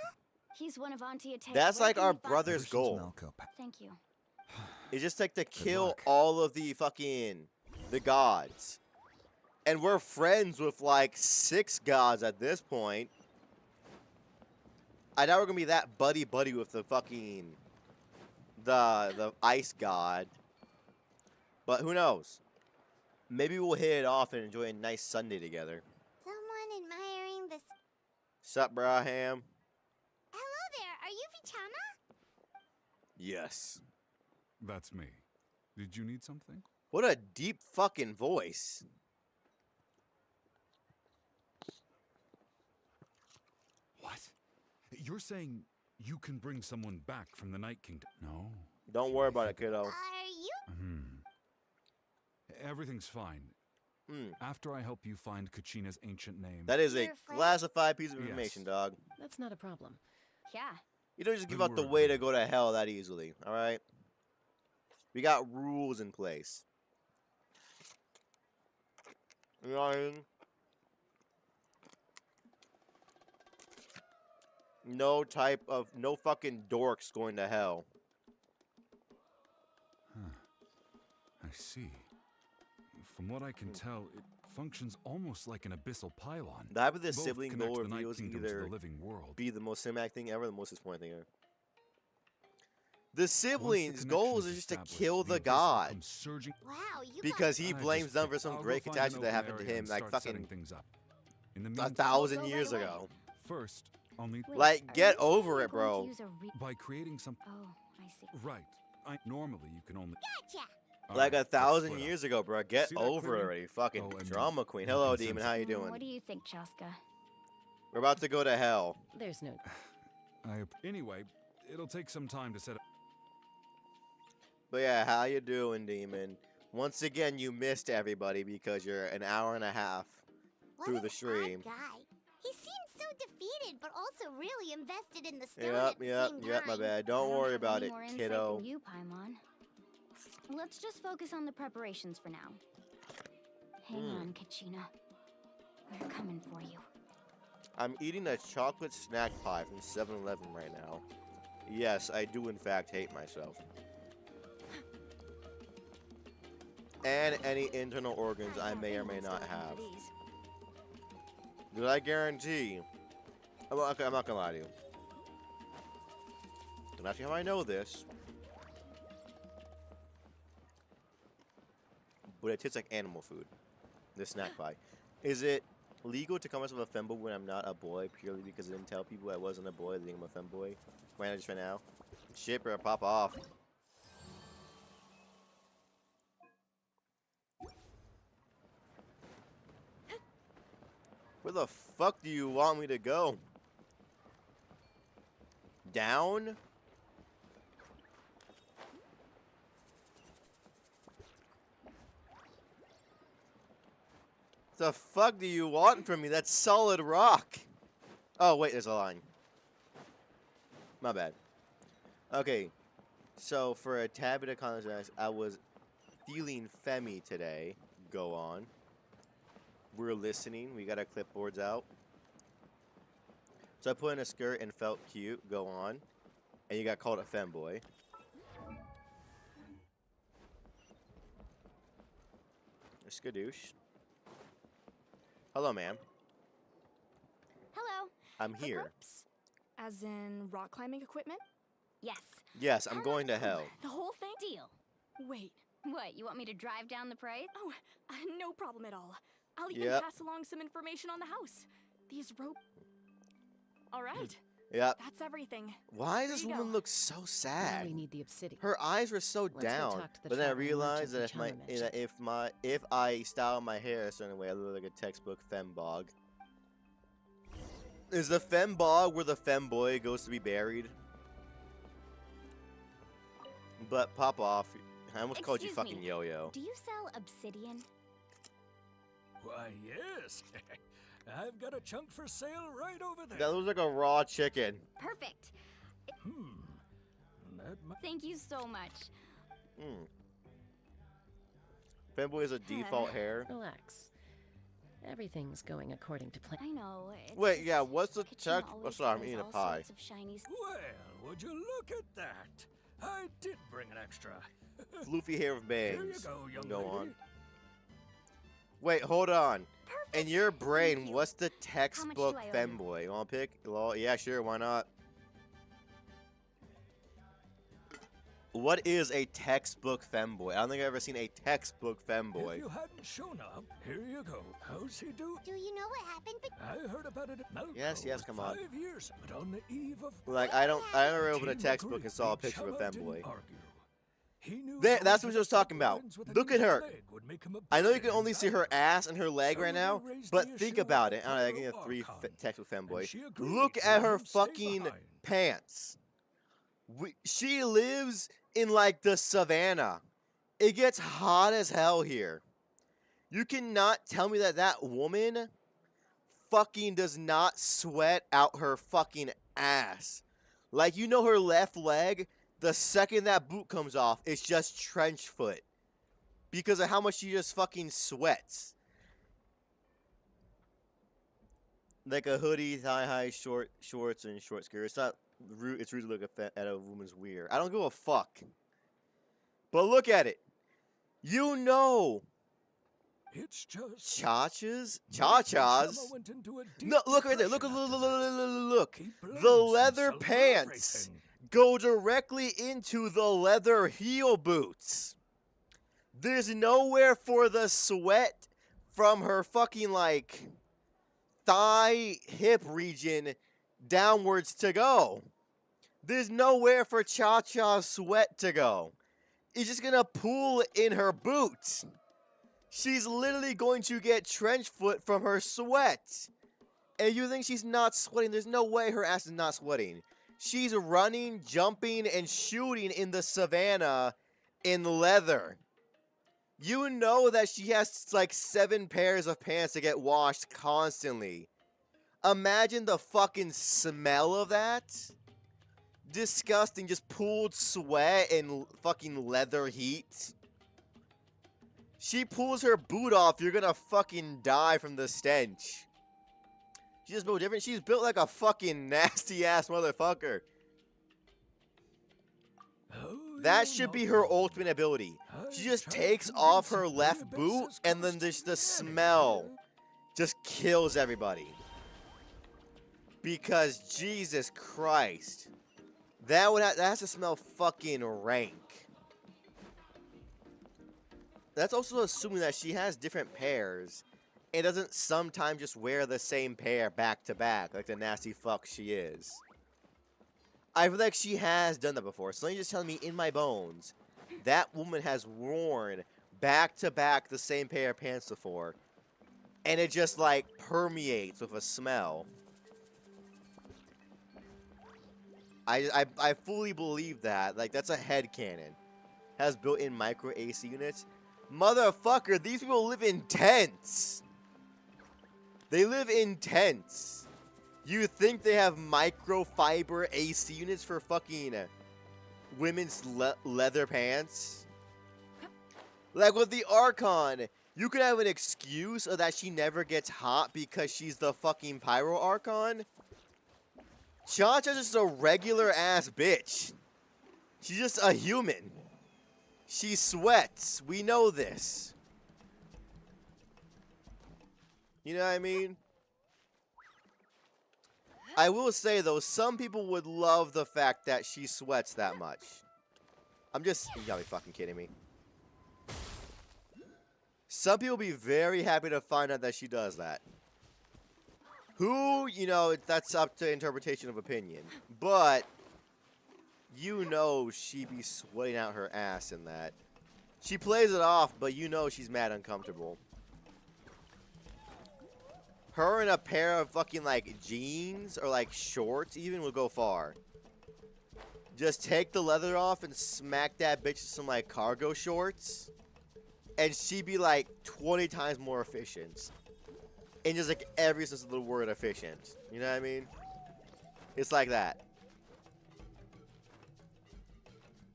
He's one of Auntie Atea's. that's like our working brother's Ever since goal. Malco Thank you. It's just like to kill all of the gods. And we're friends with like 6 gods at this point. I doubt we're gonna be that buddy-buddy with the the ice god. But who knows? Maybe we'll hit it off and enjoy a nice Sunday together. Someone admiring this. Sup, Braham? Hello there. Are you Vichama? Yes. That's me. Did you need something? What a deep fucking voice. What? You're saying you can bring someone back from the Night Kingdom? No. Don't worry about it, kiddo. Are you? Everything's fine. After I help you find Kachina's ancient name. That is a classified piece of information, dog. That's not a problem. Yeah. You don't just give Then out the we're way to go to hell that easily, alright? We got rules in place. You know what I mean? No fucking dorks going to hell. I see. From what I can tell, it functions almost like an abyssal pylon. The hype of this Both sibling connect goal the Night reveals Kingdom to either the living world. be the most cinematic thing ever, or the most disappointing thing ever. The siblings' goals is just to kill the gods. Wow, you Because he I blames just them for figured some I'll go great find an catastrophe that open happened to area him and like start setting fucking things up. In the 1,000 We'll go years right ago. away. First, I'll need Like, Are get you saying over you're it, going to bro. use a by creating some. Oh, I see. Right. Normally you can only. Gotcha. Like Alright, let's 1,000 split up. years ago, bro. Get See that over it clearing? already. Fucking Oh, and drama queen. you Hello, can demon. sense How you What doing? do you think, Chaska? We're about to go to hell. There's no. Anyway, it'll take some time to set up. But yeah, how you doing, demon? Once again, you missed everybody because you're an hour and a half through What the an stream. odd guy. He seems so defeated, but also really invested in the stone Yep, at the yep, same yep, my time. bad. Don't I worry have about any it, more insight kiddo. than you, Paimon. Let's just focus on the preparations for now. Hang on, Kachina. We're coming for you. I'm eating a chocolate snack pie from 7-Eleven right now. Yes, I do in fact hate myself. And any internal organs I may or may not have. Did I guarantee? Okay, I'm not gonna lie to you. Don't ask me how I know this. But it tastes like animal food. This snack pie. Is it legal to call myself a femboy when I'm not a boy purely because I didn't tell people I wasn't a boy, thinking I'm a femboy? Why not just right now? Shit, bro, pop off. Where the fuck do you want me to go? Down? The fuck do you want from me? That's solid rock. Oh, wait, there's a line. My bad. Okay, so for a tad bit of context, I was feeling femmy today. Go on. We're listening. We got our clipboards out. So I put in a skirt and felt cute. Go on. And you got called a femboy. A skadoosh. Hello, ma'am. Hello. I'm here. Hookups? As in rock climbing equipment? Yes. Yes, I'm going to hell. The whole thing? Deal. Wait. What, you want me to drive down the price? Oh, no problem at all. I'll even Yep. pass along some information on the house. These rope... All right. Yep. That's everything. Why does this There you woman go. look so Now sad? we need the obsidian. Her eyes were so Let's go down. talk to the But then I traveling realized that merchant if I style my hair a certain way, I look like a textbook fembog. Is the fembog where the femboy goes to be buried? But pop off. I almost called you Excuse fucking me. yo-yo. Do you sell obsidian? Why, yes. I've got a chunk for sale right over there. That looks like a raw chicken. Perfect. That Thank you so much. Femboy is a default hair. Relax. Everything's going according to plan. I know. Wait, yeah, what's the kitchen tech? Oh, always sorry, I'm carries eating a all pie. sorts of shiny Well, would you look at that? I did bring an extra. Floofy hair with bangs. Here you go, young Go lady. on. Wait, hold on. Perfect. In your brain, you. what's the textbook I owe you? femboy? You want to pick? Well, yeah, sure, why not? What is a textbook femboy? I don't think I've ever seen a textbook If femboy. you hadn't shown up, here you go. How's he do? Do you know what happened? I heard about it at Melco Yes, come on. 5 years, but on the eve of Like, I never opened a Team textbook agreed. and saw a Big picture of a Chella femboy. didn't argue. He knew There, that's going what I was talking about. to the Look at her. leg would make him a I know you big can only see her ass and her leg So right they now, raised but the think issue about of it. I don't know, I can Pyro get 3 Archon, textbook femboy. and she agreed Look to at let her him stay fucking behind. pants. She lives in like the savannah. It gets hot as hell here. You cannot tell me that that woman fucking does not sweat out her fucking ass. Like, you know, her left leg, the second that boot comes off, it's just trench foot. Because of how much she just fucking sweats. Like a hoodie, thigh-high shorts, and short skirt. It's not rude. It's rude to look at a woman's weird. I don't give a fuck. But look at it. You know. It's just Cha-chas? Chella Cha-chas? went into a deep No, look right there. Look, depression look, after look, that. look, look. He The blames leather himself for pants everything. go directly into the leather heel boots. There's nowhere for the sweat from her fucking, like, thigh, hip region downwards to go. There's nowhere for Cha-Cha's sweat to go. It's just gonna pool in her boots. She's literally going to get trench foot from her sweat. And you think she's not sweating? There's no way her ass is not sweating. She's running, jumping, and shooting in the savannah in leather. You know that she has like 7 pairs of pants to get washed constantly. Imagine the fucking smell of that. Disgusting, just pooled sweat and fucking leather heat. She pulls her boot off, you're gonna fucking die from the stench. She's just built different. She's built like a fucking nasty ass motherfucker. That should be her ultimate ability. She just takes off her left boot and then just the smell just kills everybody. Because Jesus Christ. That has to smell fucking rank. That's also assuming that she has different pairs and doesn't sometimes just wear the same pair back to back like the nasty fuck she is. I feel like she has done that before. So you're just telling me in my bones that woman has worn back to back the same pair of pants before, and it just like permeates with a smell. I fully believe that. Like, that's a headcanon. Has built-in micro AC units. Motherfucker, these people live in tents. They live in tents. You think they have microfiber AC units for fucking women's leather pants? Like with the Archon, you could have an excuse of that she never gets hot because she's the fucking Pyro Archon. Cha-Cha's just a regular ass bitch. She's just a human. She sweats. We know this. You know what I mean? I will say, though, some people would love the fact that she sweats that much. You gotta be fucking kidding me. Some people be very happy to find out that she does that. Who, you know, that's up to interpretation of opinion. But, you know she be sweating out her ass in that. She plays it off, but you know she's mad uncomfortable. Her in a pair of fucking, like, jeans or, like, shorts even would go far. Just take the leather off and smack that bitch with some, like, cargo shorts. And she'd be, like, 20 times more efficient. In just, like, every sense of the word efficient. You know what I mean? It's like that.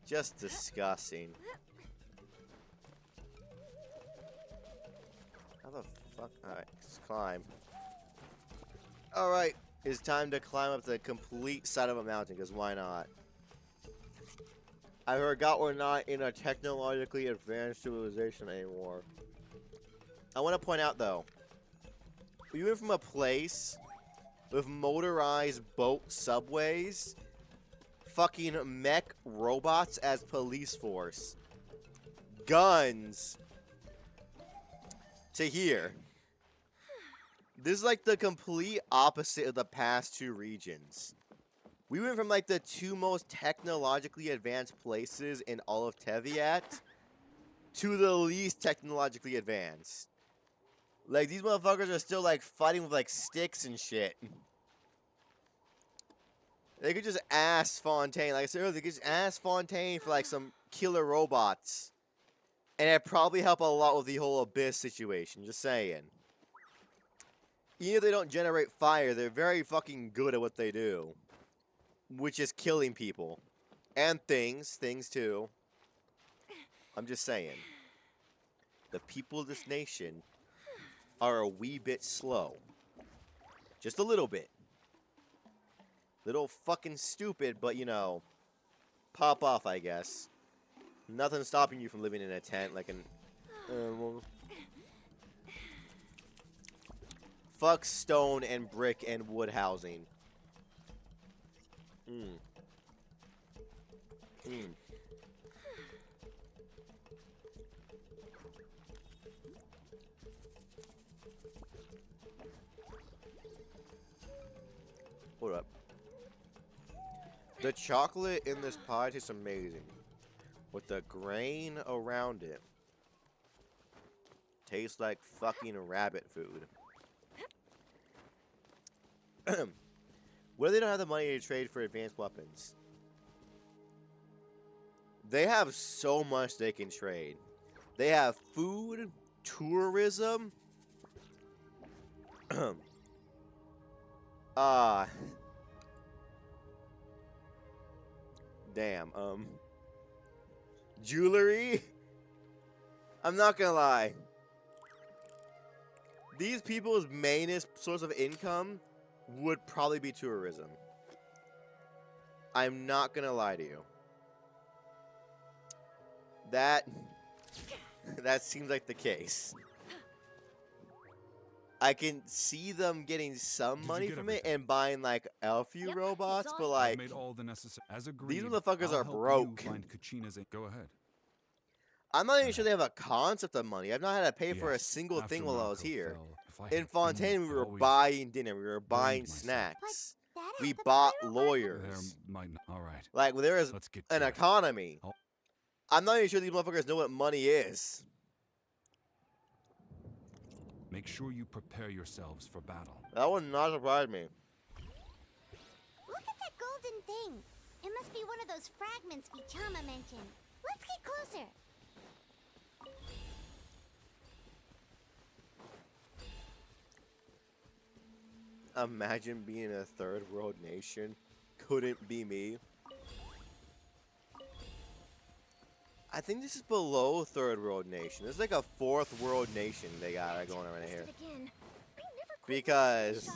Just disgusting. How the fuck? Alright, let's climb. Alright, it's time to climb up the complete side of a mountain, because why not? I forgot we're not in a technologically advanced civilization anymore. I want to point out, though, we went from a place with motorized boat subways, fucking mech robots as police force, guns, to here. This is like the complete opposite of the past two regions. We went from like the two most technologically advanced places in all of Teviat to the least technologically advanced. Like, these motherfuckers are still like fighting with like sticks and shit. They could just ask Fontaine, like I said earlier, they could just ask Fontaine for like some killer robots. And it'd probably help a lot with the whole Abyss situation, just saying. Even if they don't generate fire, they're very fucking good at what they do. Which is killing people. And things too. I'm just saying. The people of this nation are a wee bit slow. Just a little bit. Little fucking stupid, but you know, pop off, I guess. Nothing stopping you from living in a tent like an... fuck stone and brick and wood housing. Hold up. The chocolate in this pie tastes amazing. With the grain around it. Tastes like fucking rabbit food. What if they don't have the money to trade for advanced weapons? They have so much they can trade. They have food, tourism. Damn, jewelry? I'm not gonna lie. These people's mainest source of income would probably be tourism. I'm not gonna lie to you. That seems like the case. I can see them getting some money from it and buying like a few robots, but like made all the necessary. As agreed, these motherfuckers I'll are help broke. you find Kachina's. Go ahead. I'm not even sure they have a concept of money. I've not had to pay for a single thing while I was here. In Fontaine, we were buying dinner. We were buying snacks. We bought lawyers. All right. Like, there is an economy. I'm not even sure these motherfuckers know what money is. Make sure you prepare yourselves for battle. That would not surprise me. Look at that golden thing. It must be one of those fragments Vtuber mentioned. Let's get closer. Imagine being a third world nation. Couldn't be me. I think this is below third world nation. This is like a fourth world nation they got going on right here. Because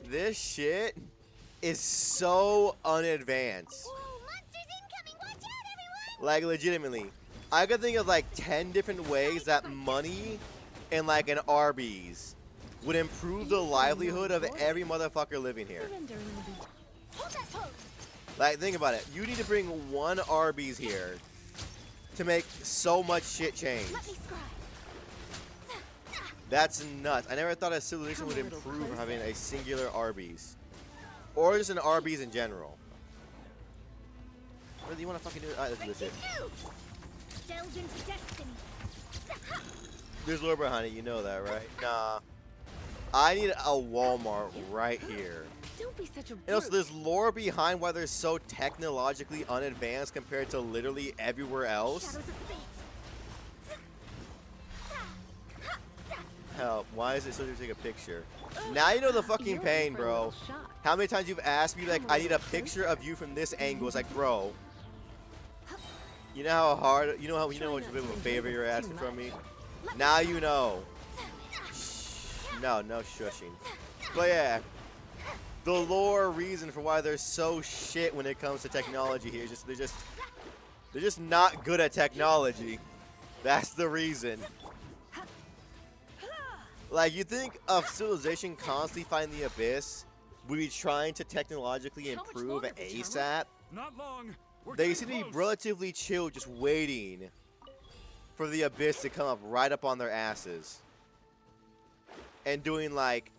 this shit is so unadvanced. Like, legitimately. I could think of like 10 different ways that money in like an Arby's would improve the livelihood of every motherfucker living here. Hold that pose. Like, think about it. You need to bring one Arby's here to make so much shit change. Let me scry. That's nuts. I never thought a civilization would improve from having a singular Arby's. Or just an Arby's in general. What do you want to fucking do? Alright, let's do this shit. Delve into destiny. There's lore behind it, you know that, right? Nah. I need a Walmart right here. Don't be such a And also, there's lore behind why they're so technologically unadvanced compared to literally everywhere else. Shadows of fate. Hell, why is it so difficult to take a picture? Now you know the fucking pain, bro. How many times you've asked me, like, I need a picture of you from this angle? It's like, bro. You know how hard, you know how much of a favor you're asking from me? Now you know. No shushing. But yeah, the lore reason for why they're so shit when it comes to technology here is just they're just not good at technology. That's the reason. Like, you think of civilization constantly finding the abyss would be trying to technologically improve ASAP? Not long. They seem to be relatively chill, just waiting for the abyss to come up right up on their asses. And doing, like,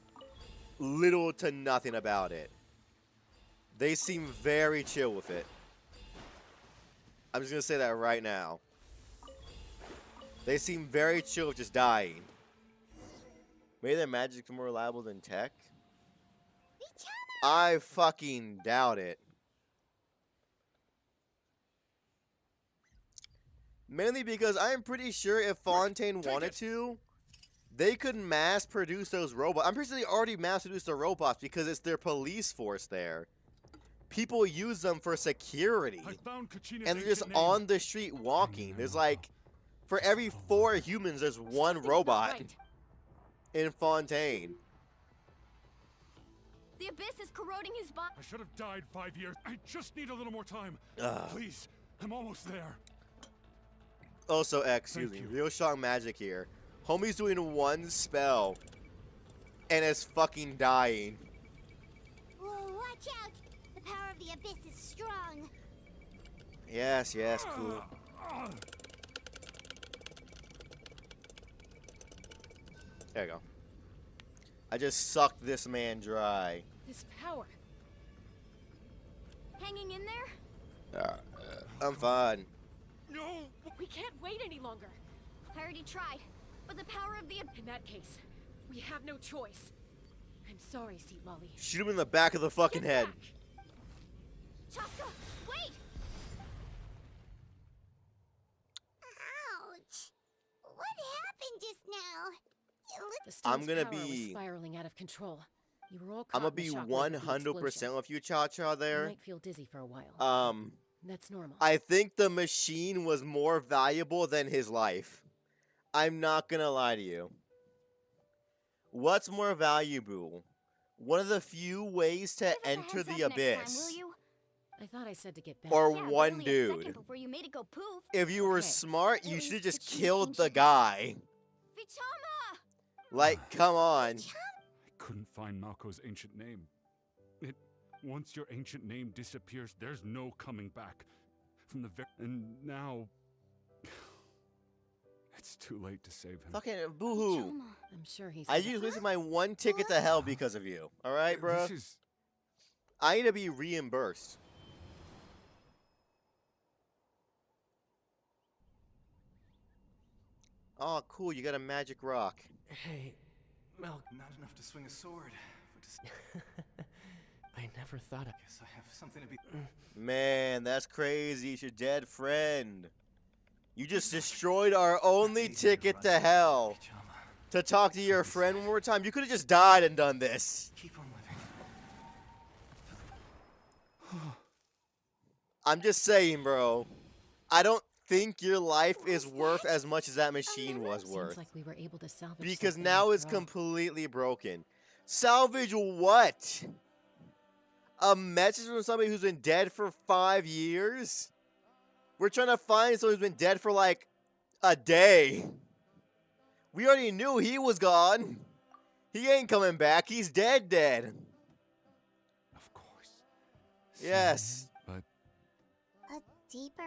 little to nothing about it. They seem very chill with it. I'm just going to say that right now. They seem very chill with just dying. Maybe their magic's more reliable than tech? I fucking doubt it. Mainly because I'm pretty sure if Fontaine wanted to, they could mass produce those robots. I'm pretty sure they already mass produced the robots because it's their police force there. People use them for security. And they're just on the street walking. There's like, for every 4 humans, there's 1 robot in Fontaine. The abyss is corroding his body. I should have died 5 years. I just need a little more time. Please, I'm almost there. Also, excuse me, real strong magic here. Homie's doing 1 spell and is fucking dying. Whoa, watch out! The power of the abyss is strong. Yes, cool. There you go. I just sucked this man dry. This power. Hanging in there? I'm fine. No! We can't wait any longer. I already tried, but the power of the... In that case, we have no choice. I'm sorry, Seat Lolly. Shoot him in the back of the fucking head. Chaska, wait! Ouch! What happened just now? The I'm stone's gonna power was be... spiraling out of control. You were all I'm caught gonna in be the shockwave of the 100% explosion. with you, Cha-Cha, there. You might feel dizzy for a while. That's normal. I think the machine was more valuable than his life. I'm not gonna lie to you. What's more valuable? One of the few ways to enter the abyss. I thought I said to get back. Or one dude. Before you made it go poof. If you were smart, you should have just killed the guy. Vichama! Like, come on. I couldn't find Malko's ancient name. Once your ancient name disappears, there's no coming back. From the and now... It's too late to save him. Fucking boo-hoo. I'm sure he's... I just wasted my 1 ticket to hell because of you. Alright, bro? I need to be reimbursed. Oh, cool. You got a magic rock. Hey, Malk, not enough to swing a sword. I never thought of... Guess I have something to be... Man, that's crazy. It's your dead friend. You just destroyed our only ticket to hell. To talk to your friend one more time. You could have just died and done this. Keep on living. I'm just saying, bro. I don't think your life is worth as much as that machine was worth. Seems like we were able to salvage Because something now it's after all. completely broken. Salvage what? A message from somebody who's been dead for 5 years? We're trying to find someone who's been dead for like a day. We already knew he was gone. He ain't coming back. He's dead. Of course. Yes. But A deeper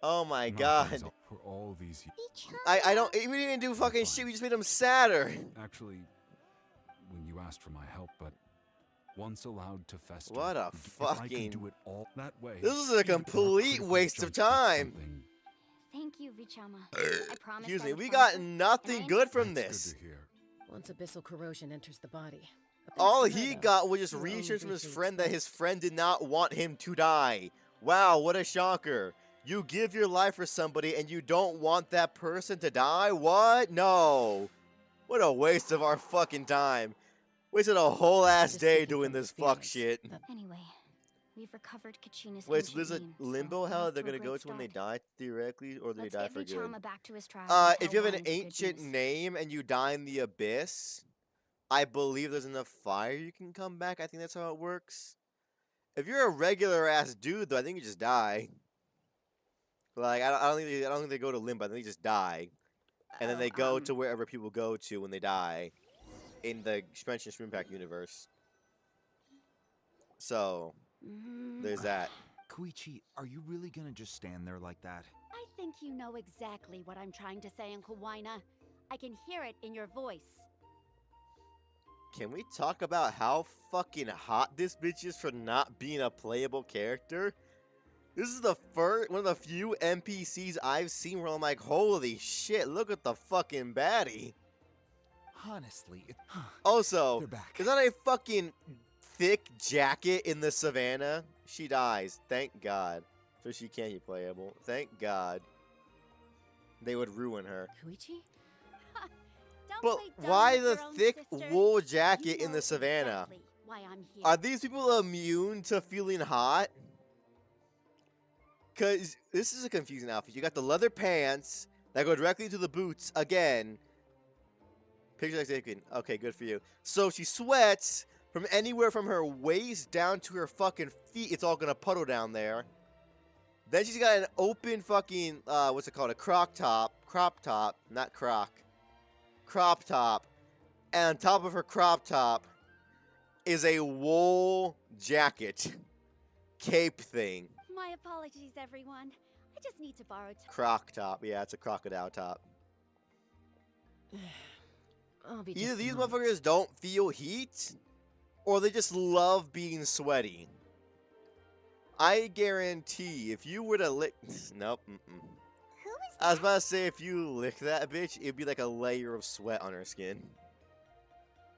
Oh my Mako god. is for all these years. I don't. We didn't even do fucking shit. We just made him sadder. Actually, when you asked for my help, but once allowed to fester. What a if I can fucking. do it all that way. This is a complete waste of time. Thank you, Vichama. I promise. Excuse I me. would We promise got it, nothing and I good from That's this. good to hear. Once abyssal corrosion enters the body. All he got was just reassurance from his friend that his friend did not want him to die. Wow, what a shocker. You give your life for somebody and you don't want that person to die? What? No. What a waste of our fucking time. Wasted a whole ass day doing this fuck shit. Anyway, we've recovered Kachina's Wait, so ancient there's a name, limbo we're hell off they're to a gonna go great to when they start. die theoretically, or they Let's die get for good? Vichama back to his tribe and If tell you have Wine an the good ancient news. name and you die in the abyss, I believe there's enough fire you can come back. I think that's how it works. If you're a regular ass dude, though, I think you just die. Like I don't think they go to limbo. I think they just die, and then they go to wherever people go to when they die, in the Genshin Impact universe. So there's that. Koichi, are you really gonna just stand there like that? I think you know exactly what I'm trying to say, Uncle Wina. I can hear it in your voice. Can we talk about how fucking hot this bitch is for not being a playable character? This is the one of the few NPCs I've seen where I'm like, holy shit, look at the fucking baddie. Honestly, Also, They're back. is that a fucking thick jacket in the savannah? She dies. Thank God. So she can't be playable. Thank God. They would ruin her. Koichi? Don't But play dumb why with the your own thick sister. wool jacket You in know the savannah? exactly why I'm here. Are these people immune to feeling hot? Because this is a confusing outfit. You got the leather pants that go directly to the boots again. Picture like taken. Okay, good for you. So she sweats from anywhere from her waist down to her fucking feet. It's all going to puddle down there. Then she's got an open fucking, what's it called? A crop top, not croc. Crop top. And on top of her crop top is a wool jacket. Cape thing. My apologies, everyone. I just need to borrow time. Croc top. Yeah, it's a crocodile top. Either these motherfuckers don't feel heat, or they just love being sweaty. I guarantee if you were to lick... Nope. I was about to say, if you lick that bitch, it'd be like a layer of sweat on her skin.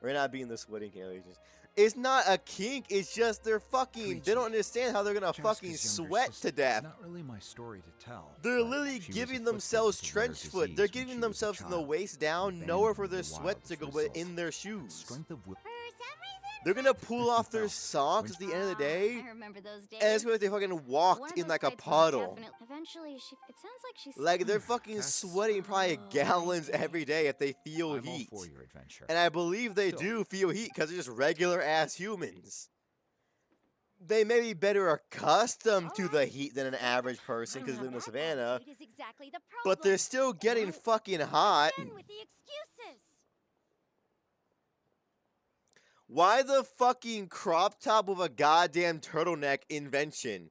We're not being the sweating conditions. It's not a kink, it's just they're fucking... They don't understand how they're gonna fucking sweat to death. It's not really my story to tell. They're but literally she was giving afflicted themselves with a rare trench foot. disease They're when giving she was a themselves from the child. waist down, Abandoned nowhere for in their the sweat wild to as a go result. in their shoes. Strength of will. They're gonna pull off their socks at the end of the day, I remember those days. and it's like they fucking One walked of in those like a fights was puddle. definitely- Eventually, it sounds like she's Like they're fucking sweating probably gallons every day if they feel I'm all heat. for your adventure. And I believe they Still. do feel heat because they're just regular ass humans. They may be better accustomed to the heat than an average person because they live in the savannah, It is exactly the but they're still getting fucking hot. problem with the excuses. Why the fucking crop top with a goddamn turtleneck invention?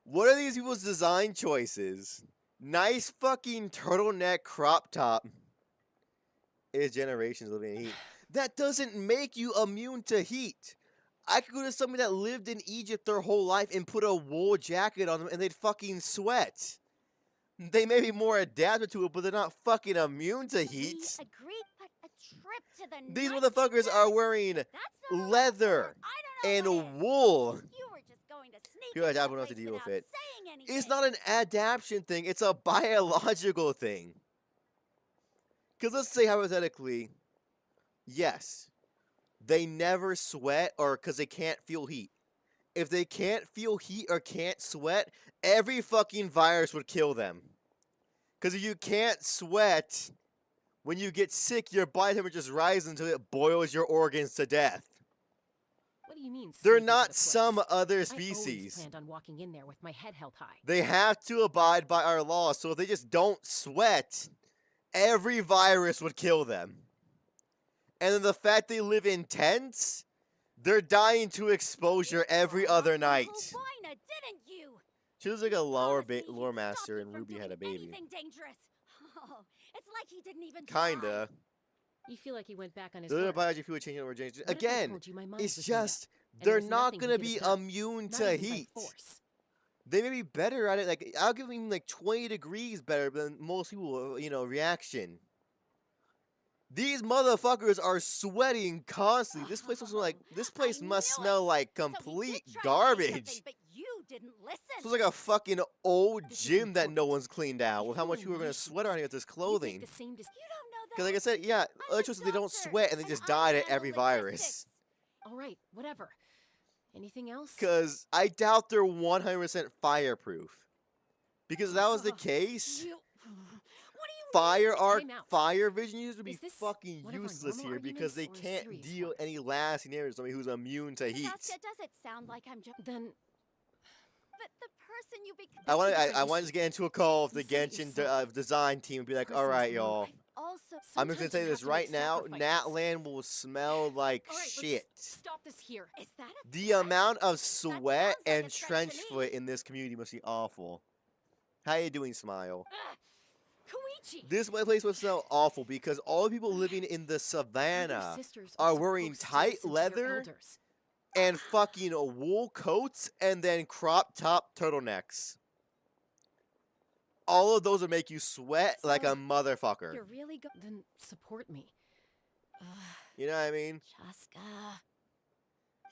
What are these people's design choices? Nice fucking turtleneck crop top. Is generations living in heat. That doesn't make you immune to heat. I could go to somebody that lived in Egypt their whole life and put a wool jacket on them and they'd fucking sweat. They may be more adapted to it, but they're not fucking immune to heat. We agreed, but a trip to the These night motherfuckers kingdom? are wearing That's not leather and wool. You were just going to sneak People into adapt the enough to place deal with without it. saying anything. It's not an adaptation thing, it's a biological thing. Because let's say hypothetically, yes, they never sweat or because they can't feel heat. If they can't feel heat or can't sweat, every fucking virus would kill them. Because if you can't sweat, when you get sick, your body temperature just rises until it boils your organs to death. What do you mean? They're sneak into not the some place? other I always species. planned on walking in there with my head held high. They have to abide by our laws, so if they just don't sweat, every virus would kill them. And then the fact they live in tents, they're dying to exposure every other night. Whyna, didn't you? She was like a lore master and Ruby had a baby. Anything dangerous. Oh, it's like he didn't even Kinda. You feel like he went back on his The other word. biology people changing over James. What if I Again, told you my mom it's was made up, just and there they're was not nothing gonna he could be have done, immune not to even by heat. force? They may be better at it. Like I'll give them like 20 degrees better than most people. Reaction. These motherfuckers are sweating constantly. This place was like this place must smell like complete garbage. But you didn't listen. This was like a fucking old gym that no one's cleaned out. With how much people are gonna sweat around here with this clothing. Because like I said, yeah, electricity they don't sweat and they just die to every virus. All right, whatever. Anything else? Because I doubt they're 100% fireproof. Because if that was the case, fire vision users would be fucking useless here because they can't deal any lasting damage to somebody who's immune to heat. Does it sound like I'm just then? But the person you become. I want to get into a call with the Genshin design team and be like, all right, y'all. I'm just gonna say this right now. Natland will smell like shit. Stop this here. Is that The amount of sweat and trench foot in this community must be awful. How you doing, Smile? This place must smell awful because all the people living in the savannah are wearing tight leather and fucking wool coats and then crop top turtlenecks. All of those would make you sweat like a motherfucker. You're really then support me. You know what I mean? Chaska.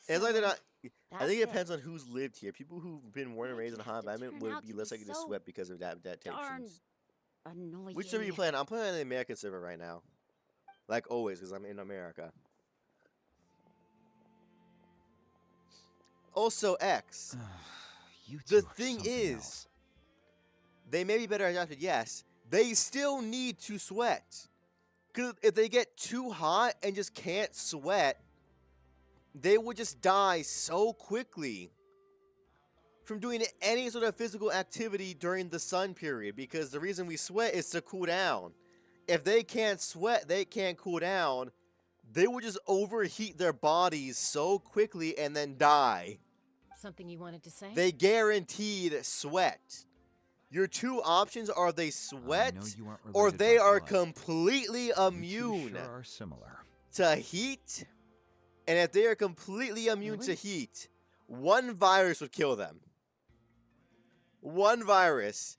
It's like they're not. I think it depends on who's lived here. People who've been born and raised in a hot environment would be less likely to sweat because of adaptations. Annoying. Which server are you playing? I'm playing on the American server right now. Like always, because I'm in America. Also, X. The thing is, they may be better adapted, yes. They still need to sweat. Because if they get too hot and just can't sweat, they would just die so quickly from doing any sort of physical activity during the sun period. Because the reason we sweat is to cool down. If they can't sweat, they can't cool down, they would just overheat their bodies so quickly and then die. Something you wanted to say? They guaranteed sweat. Your two options are they sweat or they are completely immune Sure are similar. to heat. And if they are completely immune to heat, one virus would kill them. One virus.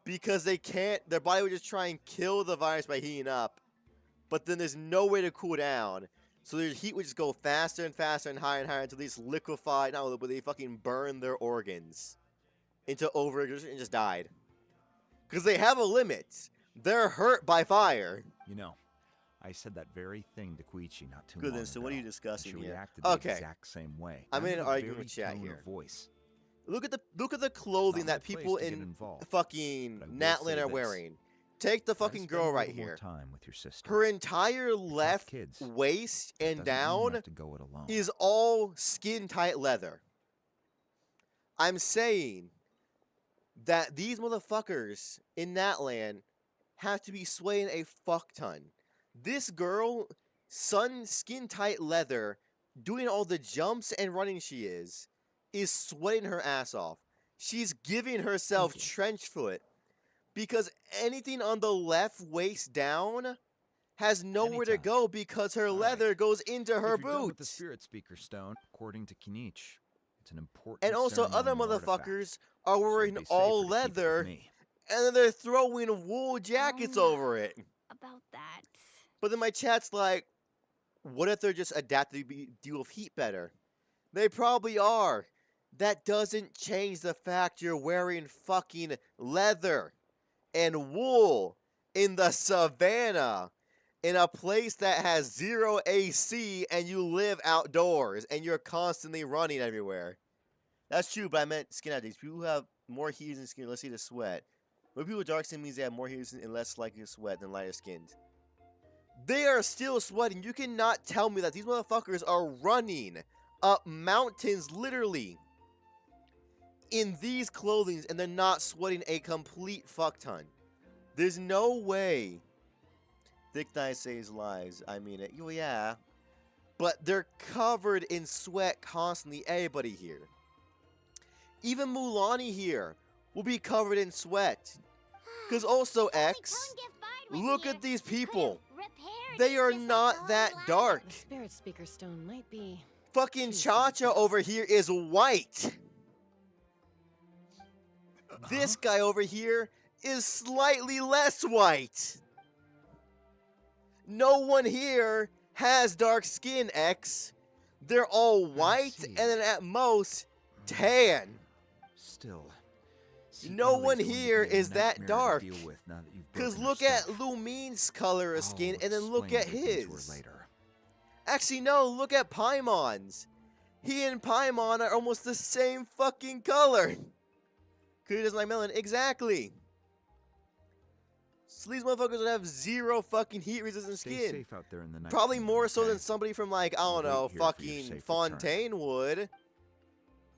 Because they can't, their body would just try and kill the virus by heating up. But then there's no way to cool down. So their heat would just go faster and faster and higher until they just liquefy, but they fucking burn their organs into overexertion and just died. Because they have a limit. They're hurt by fire. You know, I said that very thing to Koichi not too Good long then, so ago. what are you discussing She here? reacted the Okay. exact same way. I'm in an a argument very with chat tone of here. Voice. Look at the clothing my that place people to get in involved, fucking but I will Natland say are this. wearing. Take the Try to fucking spend girl a little right more here. time with your sister. Her entire left kids. waist and Doesn't mean you down have to go it alone. is all skin tight leather. I'm saying that these motherfuckers in Natland have to be swaying a fuck ton. This girl, skin tight leather, doing all the jumps and running she is sweating her ass off. She's giving herself trench foot because anything on the left waist down has nowhere to go because her leather goes into her If you're done with the boots. Spirit Speaker Stone, according to Kinich, it's an important And also other ceremonial motherfuckers are wearing be safer all to keep it with leather me. and then they're throwing wool jackets over it. About that. But then my chat's like, what if they're just adapted to deal with heat better? They probably are. That doesn't change the fact you're wearing fucking leather and wool in the savannah in a place that has 0 AC and you live outdoors and you're constantly running everywhere. That's true, but I meant skin allergies. People who have more heat in skin, less likely to sweat. When people with dark skin means they have more heat and less likely to sweat than lighter skinned. They are still sweating. You cannot tell me that these motherfuckers are running up mountains, literally, in these clothings, and they're not sweating a complete fuck ton. There's no way Thick dye saves lives. I mean it. Oh, yeah. But they're covered in sweat constantly. Everybody here. Even Mulani here will be covered in sweat. Because also, X, look at these people. They are not that dark. The Spirit Speaker Stone might be... Fucking Cha-Cha over here is white. This guy over here is slightly less white. No one here has dark skin, X. They're all white and then at most tan. Still, no one here is that dark. Because look at Lumine's color of skin and then look at his. Actually, no, look at Paimon's. He and Paimon are almost the same fucking color. Because he doesn't like melon. Exactly. So these motherfuckers would have zero fucking heat resistant skin. Safe out there in the night. Probably more so than somebody from like, I don't know, fucking Fontaine would.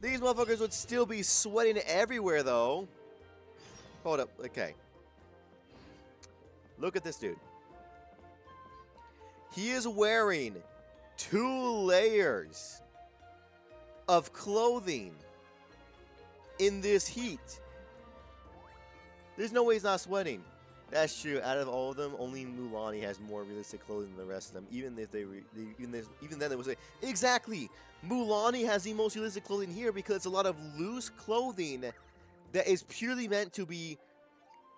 These motherfuckers would still be sweating everywhere though. Hold up, okay. Look at this dude. He is wearing 2 layers of clothing in this heat. There's no way he's not sweating. That's true. Out of all of them, only Mulani has more realistic clothing than the rest of them. Even if even then they would say exactly. Mulani has the most realistic clothing here because it's a lot of loose clothing that is purely meant to be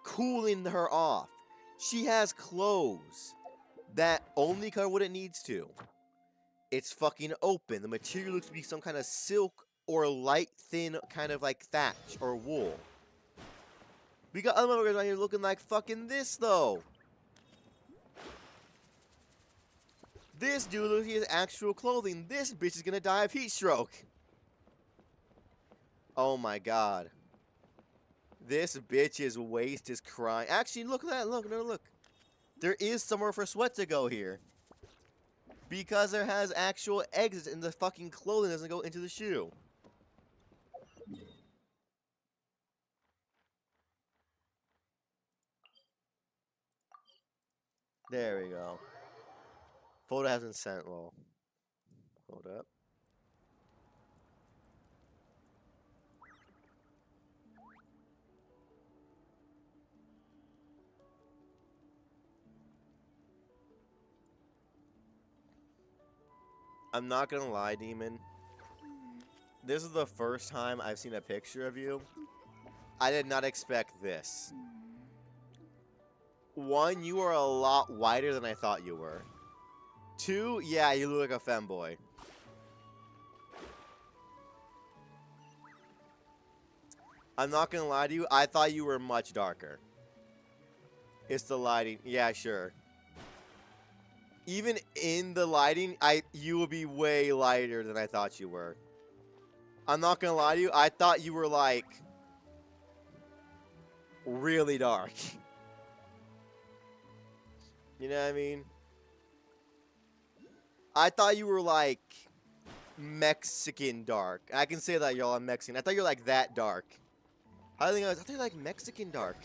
cooling her off. She has clothes that only cover what it needs to. It's fucking open. The material looks to be some kind of silk or light, thin kind of like thatch or wool. We got other motherfuckers right here looking like fucking this, though. This dude looks like his actual clothing. This bitch is gonna die of heat stroke. Oh my god. This bitch's waist is crying. Actually, look at that. Look, no, look. There is somewhere for sweat to go here. Because there has actual exits and the fucking clothing doesn't go into the shoe. There we go. Photo hasn't sent, lol. Hold up. I'm not gonna lie, Demon. This is the first time I've seen a picture of you. I did not expect this. 1, you are a lot whiter than I thought you were. 2, yeah, you look like a femboy. I'm not gonna lie to you, I thought you were much darker. It's the lighting. Yeah, sure. Even in the lighting, you will be way lighter than I thought you were. I'm not gonna lie to you, I thought you were like really dark. You know what I mean? I thought you were like Mexican dark. I can say that, y'all. I'm Mexican. I thought you were like that dark. I thought you were like Mexican dark.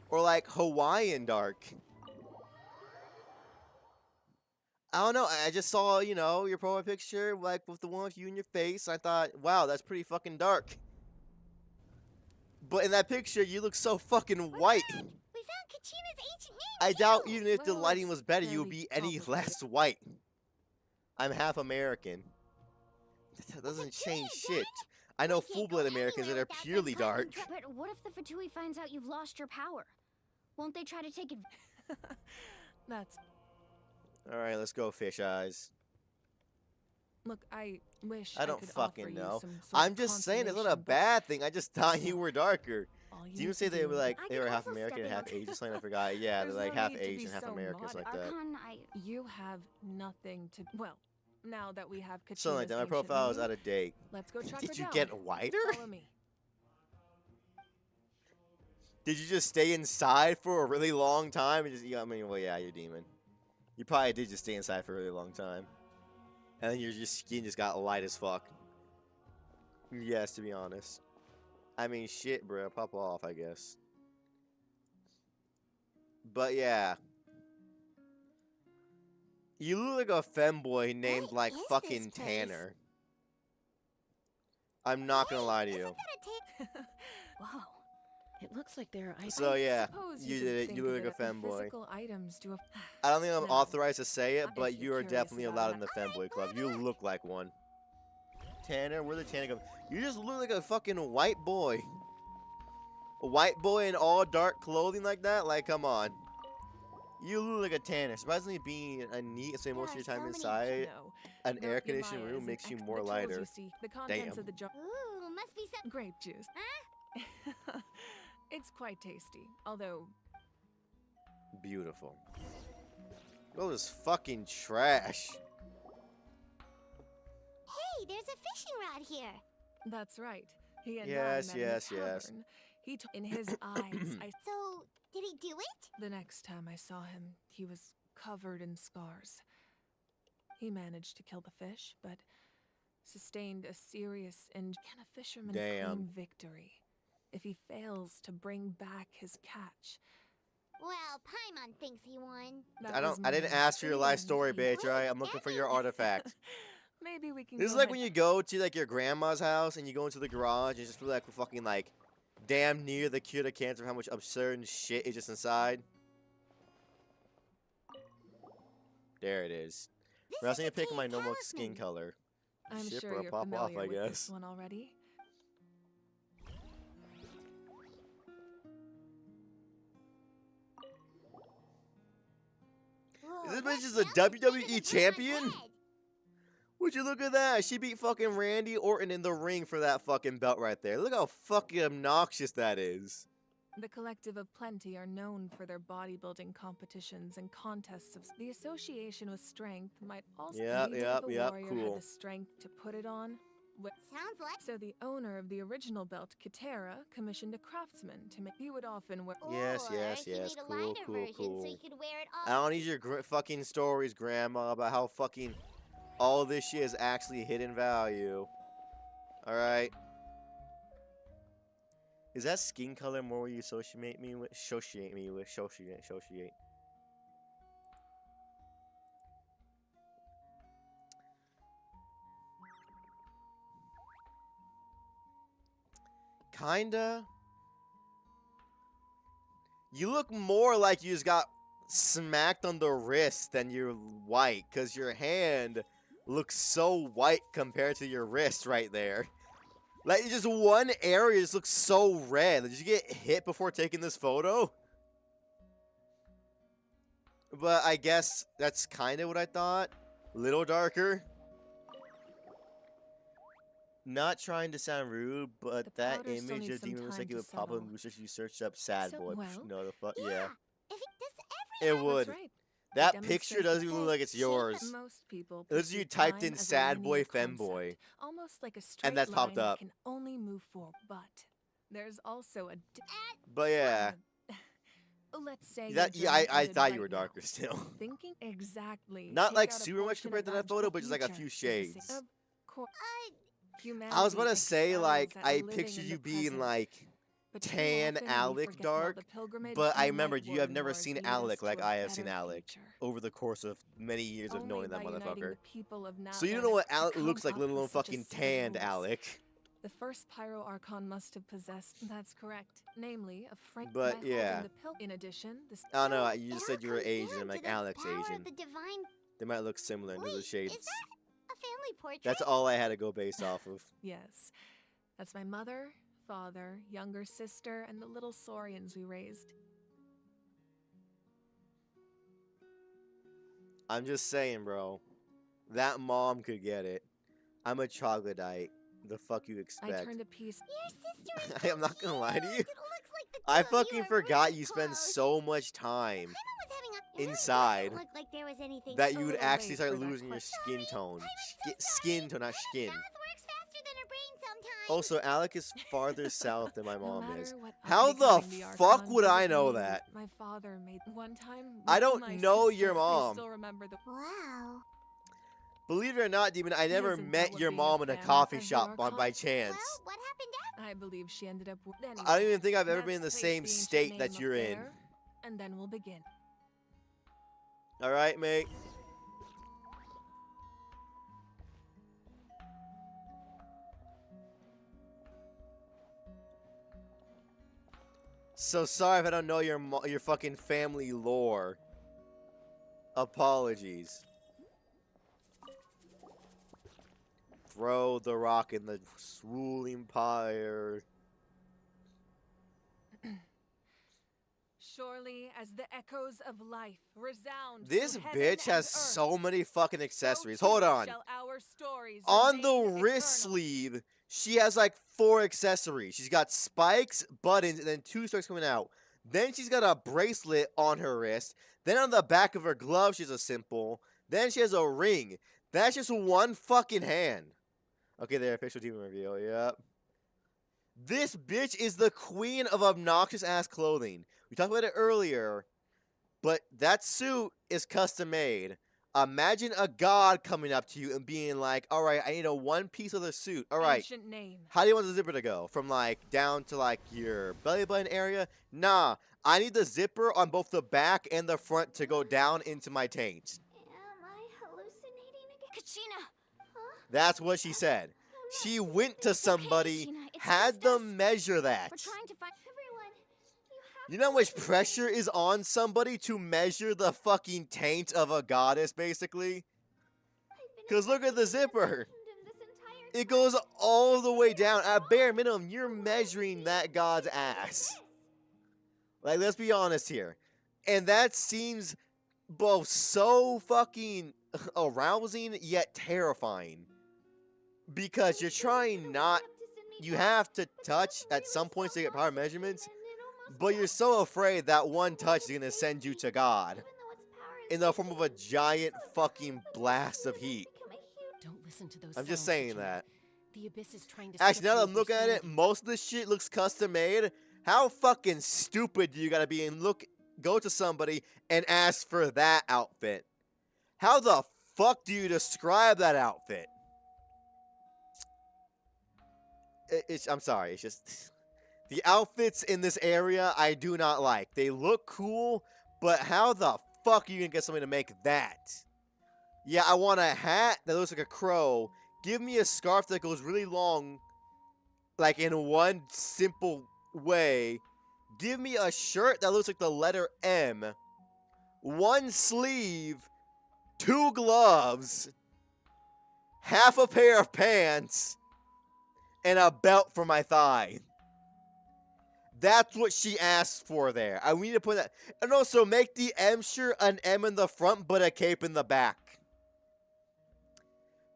Or like Hawaiian dark. I don't know. I just saw, you know, your profile picture like with the one with you in your face. I thought, wow, that's pretty fucking dark. But in that picture, you look so fucking white. We found Kachina's ancient name. I doubt even if the lighting was better, you would be any less white. I'm half American. That doesn't change shit. I know full-blood Americans that are purely dark. But what if the Fatui finds out you've lost your power? Won't they try to take it? That's... Alright, let's go, fish eyes. Look, I wish I don't could fucking offer you know. some sort I'm of just saying it's not a consolation, but bad thing. I just thought you were darker. all Do you need say to they do- were like I they could were half also American and step half in. Asian? Something I forgot. Yeah, they're There's like no half need to be Asian, half so American, modest. like that. Archon, You have nothing to... Well, now that we have Kachina's Something like that. My ancient profile is name, out of date. let's go track her Did you down. get whiter? Follow me. Did you just stay inside for a really long time and just? Yeah, I mean, well, yeah, you're a demon. You probably did just stay inside for a really long time, and then your skin just got light as fuck. Yes, to be honest. I mean, shit, bro. Pop off, I guess. But yeah, You look like a femboy named like is fucking this place? Tanner. I'm not gonna lie to you. Wow. It looks like there are So yeah, Suppose you could did it. think You of look like it a as femboy. Physical items do a I don't think I'm No. authorized to say it, If but you you're are curious definitely about allowed it, in the femboy club. You look like one. Tanner, where the Tanner go? You just look like a fucking white boy. A white boy in all dark clothing like that? Like, come on. You look like a Tanner. Surprisingly, being a neat, spend most of your time inside an No, air-conditioned Yamaya room is makes an you ex- more the tools lighter. You see, the contents Damn. of the jar. Ooh, must be some Grape juice. Huh? It's quite tasty, although Beautiful. All this fucking trash. Hey, there's a fishing rod here. that's right. He and Yes, I met yes, in a yes. tavern. In his eyes, So, did he do it? the next time I saw him, he was covered in scars. He managed to kill the fish, but sustained a serious injury. Can a fisherman Damn. claim victory if he fails to bring back his catch? Well, Paimon thinks he won. I didn't ask for your life story, bitch, alright? I'm looking for your artifact. Maybe we can This go is like ahead. when you go to like your grandma's house and you go into the garage and just feel like fucking like damn near the cure to cancer how much absurd shit is just inside. There it is. I was gonna pick my normal skin color. I'm Shit, sure bro, you're pop familiar off, I with guess. this one already. Whoa, Is this bitch that just a belt is bigger WWE than champion? Paimon's head. Would you look at that? She beat fucking Randy Orton in the ring for that fucking belt right there. Look how fucking obnoxious that is. The Collective of Plenty are known for their bodybuilding competitions and contests of the association with strength might also Yep, needed yep, the yep, warrior cool. had the strength to put it on. Sounds like. So the owner of the original belt, Kitera, commissioned a craftsman to make. He would often wear. Yes, Or yes, he yes. made a Cool, lighter cool, version cool. so you could wear it I all. don't need your fucking stories, Grandma, about how fucking all this shit is actually hidden value. Alright? Is that skin color more what you associate me with? Associate. Kinda. You look more like you just got smacked on the wrist than you're white, because your hand looks so white compared to your wrist right there. Like, just one area just looks so red. Did you get hit before taking this photo? But I guess that's kind of what I thought. Little darker. Not trying to sound rude, but The that powder still image needs of some Demon looks time like it to would pop up settle. if you searched up sad So, boy. well, No, the fuck, yeah. If it does It would. That's right. That It picture demonstrates doesn't even look like it's that yours. Most people It looks like you perceive typed time in as a sad boy linear femboy. concept, almost like a straight And that's popped line up. that can only move forward. But there's also a. But yeah. Let's say That, you're yeah, I journey-headed thought you right were now. darker still. Thinking exactly. Not take like out a super much portion compared to of that photo, magical but just like a future few is the shades. same- Of course. I was about to say, Humanity like, excels at I living pictured in you the being present. like But too tan often we Alec forget while dark. the pilgrimage But I and remembered you have Nightborn never wars seen lead us Alec to like a I have seen better Alec future. over the course of many years of Only knowing that by uniting motherfucker. the people of So you don't Natlan know what to Alec come looks like, up let alone with such a fucking set of tanned rules. Alec. The first Pyro Archon must have possessed. That's correct. Namely, a friend. But, yeah. In addition, this. I don't know, So you just it said all you were comes Asian. down I'm to like, the Alec's power of Asian. The divine. They might look similar in terms of Wait, shades. is that a family portrait? That's all I had to go based off of. Yes, that's my mother, father, younger sister, and the little Saurians we raised. I'm just saying, bro. That mom could get it. I'm a troglodyte. The fuck you I expect? turned a piece. Your sister is I'm not gonna lie to you. it looks like the two I of you fucking are forgot really you spend close. so much time Paimon was having a. It really inside doesn't look like there was anything. that a you would little actually late start for that losing your question. skin tone. so Skin tone, not skin. Math works faster than her brain sometimes. Also, Alec is farther south than my No mom matter is. what How the becoming fuck Archon would I doesn't know mean that? My father made one time. I with don't my know sister, your I mom. still remember the. Wow. Believe it or not, Demon, I never Isn't that met what your being a mom in a fan coffee of the shop Archon? by chance. Well, what happened after? I believe she ended up. Anyway, I don't even think I've ever let's been in the face same ancient state that name you're up in. there, and then we'll begin. Alright, mate? So sorry if I don't know your fucking family lore. Apologies. Throw the rock in the swooling pyre. Surely as the echoes of life resound This through heaven bitch has and so many fucking accessories. so Hold too on. shall our stories On the remain wrist eternal. sleeve, she has like 4 accessories. She's got spikes, buttons, and then 2 spikes coming out. Then she's got a bracelet on her wrist. Then on the back of her glove, she has a symbol. Then she has a ring. That's just one fucking hand. Okay, the official team reveal. Yep. This bitch is the queen of obnoxious ass clothing. We talked about it earlier, but that suit is custom made. Imagine a god coming up to you and being like, all right, I need a one piece of the suit. All right, Ancient name. how do you want the zipper to go? From like down to like your belly button area? Nah, I need the zipper on both the back and the front to go down into my taint. Am I hallucinating again? Kachina! That's what she said. She went to somebody, Kachina, it's had just them us. measure that. We're trying to find Everyone, You know how much pressure is on somebody to measure the fucking taint of a goddess, basically? Because look at the zipper. It goes all the way down. At bare minimum, you're measuring that god's ass. Like, let's be honest here. And that seems both so fucking arousing yet terrifying. Because you're trying not... You have to touch at some points to get power measurements. But you're so afraid that one touch is going to send you to God. In the form of a giant fucking blast of heat. Don't listen to those I'm just sounds, saying Regina. that. The abyss is trying to Actually, now that set I'm looking at it, most of this shit looks custom made. How fucking stupid do you gotta be and go to somebody and ask for that outfit? How the fuck do you describe that outfit? I'm sorry, it's just... The outfits in this area, I do not like. They look cool, but how the fuck are you gonna get somebody to make that? Yeah, I want a hat that looks like a crow. Give me a scarf that goes really long, like in one simple way. Give me a shirt that looks like the letter M. One sleeve, 2 gloves, half a pair of pants, and a belt for my thigh. That's what she asked for there. I need to put that. And also make the M shirt an M in the front, but a cape in the back.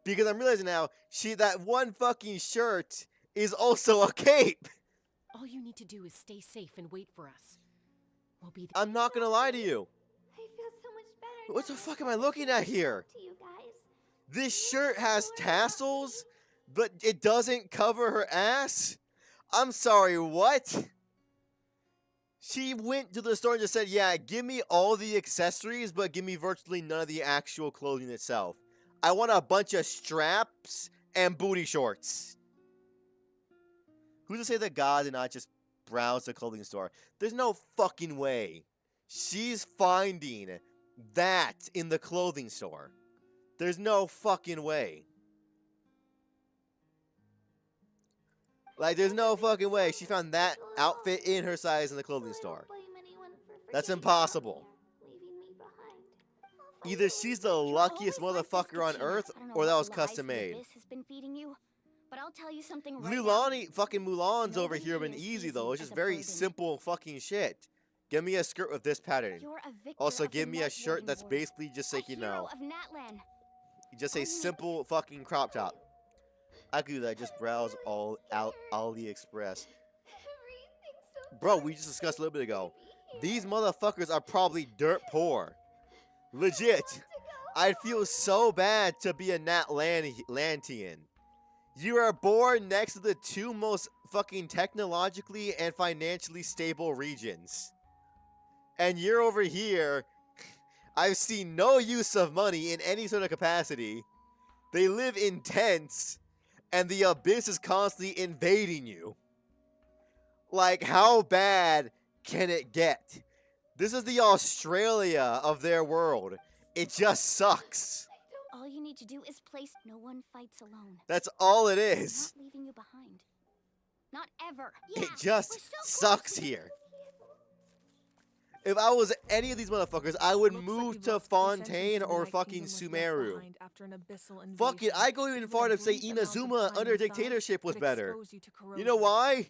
Because I'm realizing now, that one fucking shirt is also a cape. All you need to do is stay safe and wait for us. We'll be there. I'm not gonna lie to you. I feel so much better. What the fuck am I looking at here? To you guys. This shirt has tassels, but it doesn't cover her ass? I'm sorry, what? She went to the store and just said, yeah, give me all the accessories, but give me virtually none of the actual clothing itself. I want a bunch of straps and booty shorts. Who's to say that God did not just browse the clothing store? There's no fucking way. She's finding that in the clothing store. There's no fucking way. Like, there's no fucking way she found that outfit in her size in the clothing store. That's impossible. Either she's the luckiest motherfucker on earth, or that was custom made. Has been feeding you, but I'll tell you something right now. Fucking Mulan's over here have been easy though. It's just very simple fucking shit. Give me a skirt with this pattern. Also, give me a shirt that's basically just like, you know, just a simple fucking crop top. I could do that. Just browse all AliExpress. Bro, we just discussed a little bit ago. These motherfuckers are probably dirt poor. Legit. I'd feel so bad to be a Natlantian. You are born next to the 2 most fucking technologically and financially stable regions. And you're over here. I've seen no use of money in any sort of capacity. They live in tents. And the abyss is constantly invading you. Like, how bad can it get? This is the Australia of their world. It just sucks. All you need to do is place. No one fights alone. That's all it is. Not leaving you behind. Not ever. It just sucks here. If I was any of these motherfuckers, I would Looks like move we've to lost the sentries Fontaine to the or Night fucking Kingdom was left Sumeru. behind after an abyssal Fuck it, invasion. I go even Even a farther to say brief amount of Inazuma time under inside dictatorship was could better. expose you to You know corrosion. why?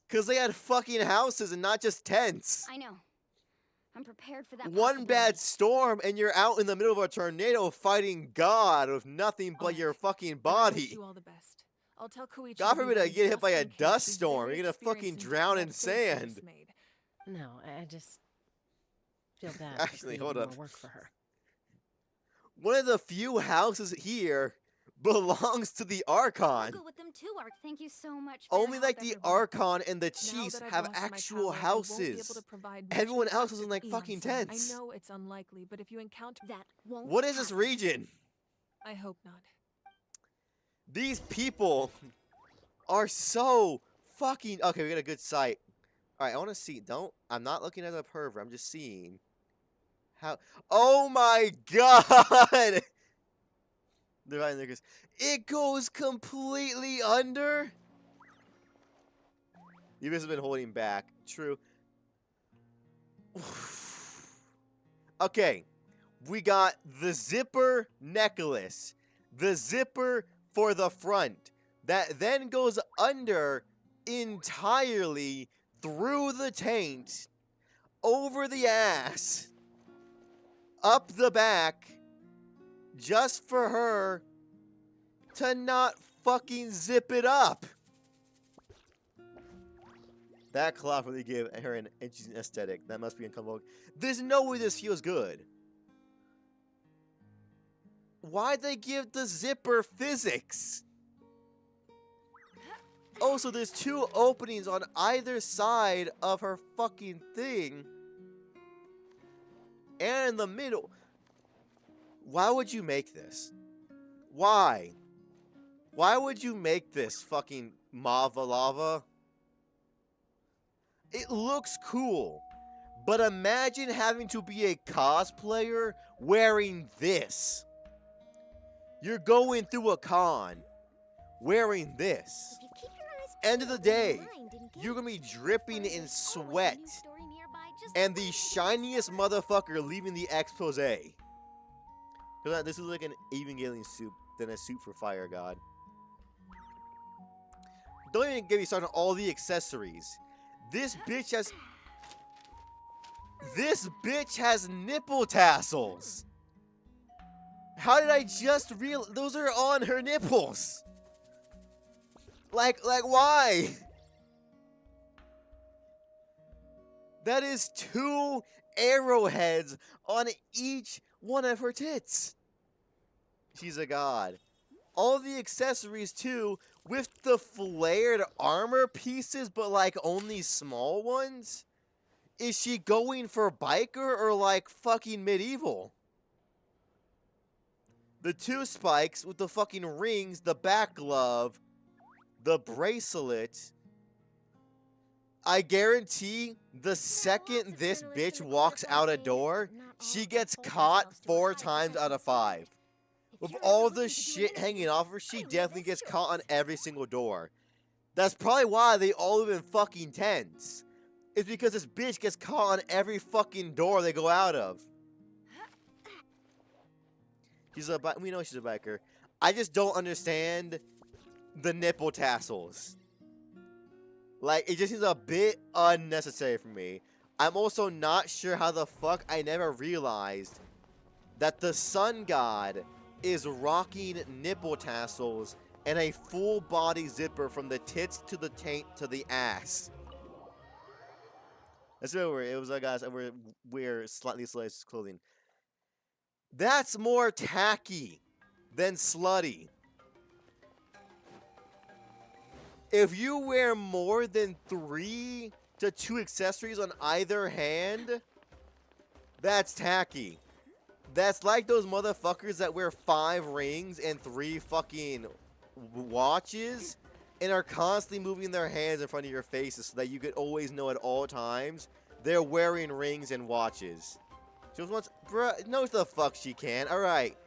Because they had fucking houses and not just tents. I know. I'm prepared for that. One bad storm and you're out in the middle of a tornado fighting God with nothing but your fucking I wish body. you all the best. I'll tell Koichi God to be forbid I ready get hit by just a in case. dust She's storm. very You're gonna fucking experienced drown in what Faith sand. made. No, I just feel bad. Actually, for hold creating up. more work for her. One of the few houses here belongs to the Archon. Go with them too, Ark. Thank you so much. For Only your like help, the everyone. Archon and the Now Chiefs that I've have lost my actual power, I won't be able houses. to provide Everyone much else is help in to like fucking Eon-san. tents. I know it's unlikely, but if you encounter that, won't What is this happen. region? I hope not. These people are so fucking... Okay, we got a good sight. Alright, I want to see... I'm not looking at a pervert. I'm just seeing... How... Oh my god! It goes completely under? You guys have been holding back. True. Okay. We got the zipper necklace. The zipper for the front. That then goes under entirely through the taint, over the ass, up the back, just for her to not fucking zip it up. That cloth really gave her an interesting aesthetic. That must be uncomfortable. There's no way this feels good. Why'd they give the zipper physics? Oh, so there's two openings on either side of her fucking thing. And in the middle. Why would you make this? Why? Why would you make this fucking Mava Lava? It looks cool. But imagine having to be a cosplayer wearing this. You're going through a con wearing this. End of the day, you're gonna be dripping in sweat. And the shiniest motherfucker leaving the expose. This is like an Evangelion suit than a suit for Fire God. Don't even get me started on all the accessories. This bitch has nipple tassels. How did I just realize those are on her nipples? Like why? That is 2 arrowheads on each one of her tits. She's a god. All the accessories too, with the flared armor pieces, but like only small ones. Is she going for biker or like fucking medieval? The 2 spikes with the fucking rings, the back glove, the bracelet. I guarantee the second this bitch walks out a door, she gets caught 4 times out of 5. With all the shit hanging off her, she definitely gets caught on every single door. That's probably why they all live in fucking tents. It's because this bitch gets caught on every fucking door they go out of. We know she's a biker. I just don't understand the nipple tassels. Like, it just seems a bit unnecessary for me. I'm also not sure how the fuck I never realized that the sun god is rocking nipple tassels and a full body zipper from the tits to the taint to the ass. That's what it was like, guys. Wear slightly sliced clothing. That's more tacky than slutty. If you wear more than 3 to 2 accessories on either hand, that's tacky. That's like those motherfuckers that wear 5 rings and 3 fucking watches and are constantly moving their hands in front of your faces so that you could always know at all times they're wearing rings and watches. She just wants, bruh, knows the fuck she can. Alright.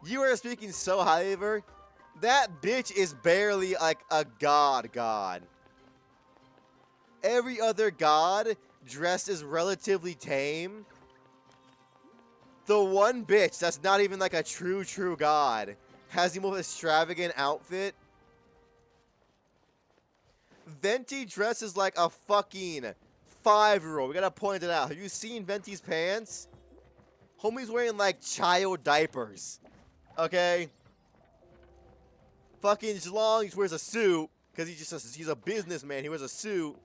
You are speaking so highly of her. That bitch is barely like a god. every other god dressed is relatively tame. The one bitch that's not even like a true god has the most extravagant outfit. Venti dresses like a fucking 5-year-old. We gotta point it out. Have you seen Venti's pants? Homie's wearing like child diapers. Okay? Fucking Zlong, he wears a suit. Because he's a businessman. He wears a suit.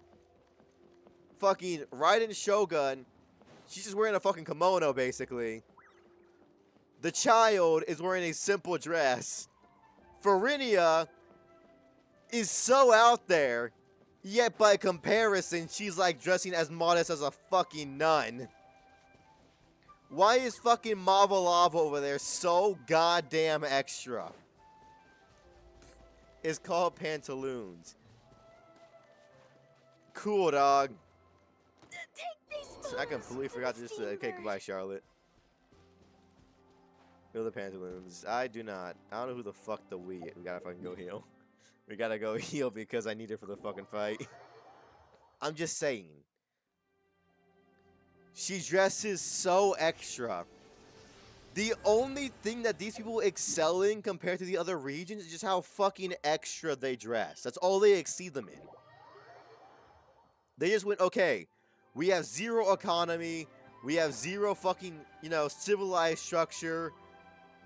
Fucking Raiden Shogun. She's just wearing a fucking kimono, basically. The child is wearing a simple dress. Farinia is so out there. Yet by comparison, she's like dressing as modest as a fucking nun. Why is fucking Mavalava over there so goddamn extra? It's called Pantaloons. Cool, dog. I completely forgot to just say, okay, goodbye, Charlotte. Feel the Pantaloons. I do not. I don't know who the fuck the we gotta fucking go heal. We gotta go heal because I need it for the fucking fight. I'm just saying. She dresses so extra. The only thing that these people excel in compared to the other regions is just how fucking extra they dress. That's all they exceed them in. They just went, okay, we have 0 economy. We have 0 fucking, you know, civilized structure.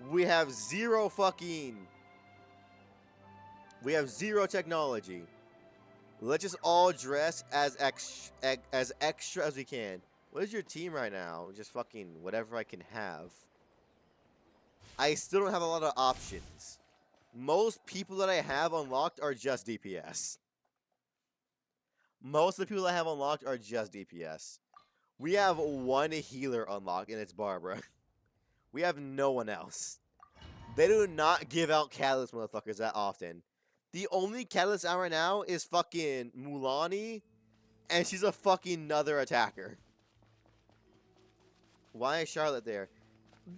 We have 0 fucking... We have 0 technology. Let's just all dress as extra as we can. What is your team right now? Just fucking whatever I can have. I still don't have a lot of options. Most people that I have unlocked are just DPS. Most of the people I have unlocked are just DPS. We have 1 healer unlocked, and it's Barbara. We have no one else. They do not give out catalyst motherfuckers that often. The only catalyst out right now is fucking Mulani, and she's a fucking another attacker. Why is Charlotte there?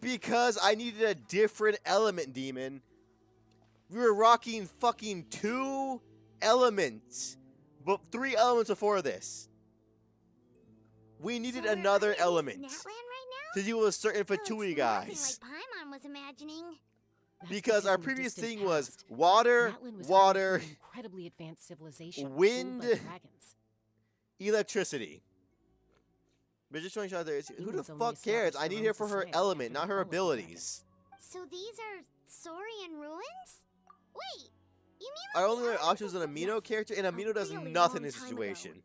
Because I needed a different element, demon. We were rocking fucking 2 elements, but 3 elements before this. We needed another element to deal with certain Fatui guys. Like Paimon was imagining. Because our previous thing was water, incredibly advanced civilization, wind, ruled by dragons. electricity. We're just showing Charlotte there. Who the fuck cares? I need her for her element, not her abilities. So these are Saurian ruins? Wait, you mean Our only other option is an amino character, and amino does nothing in this situation.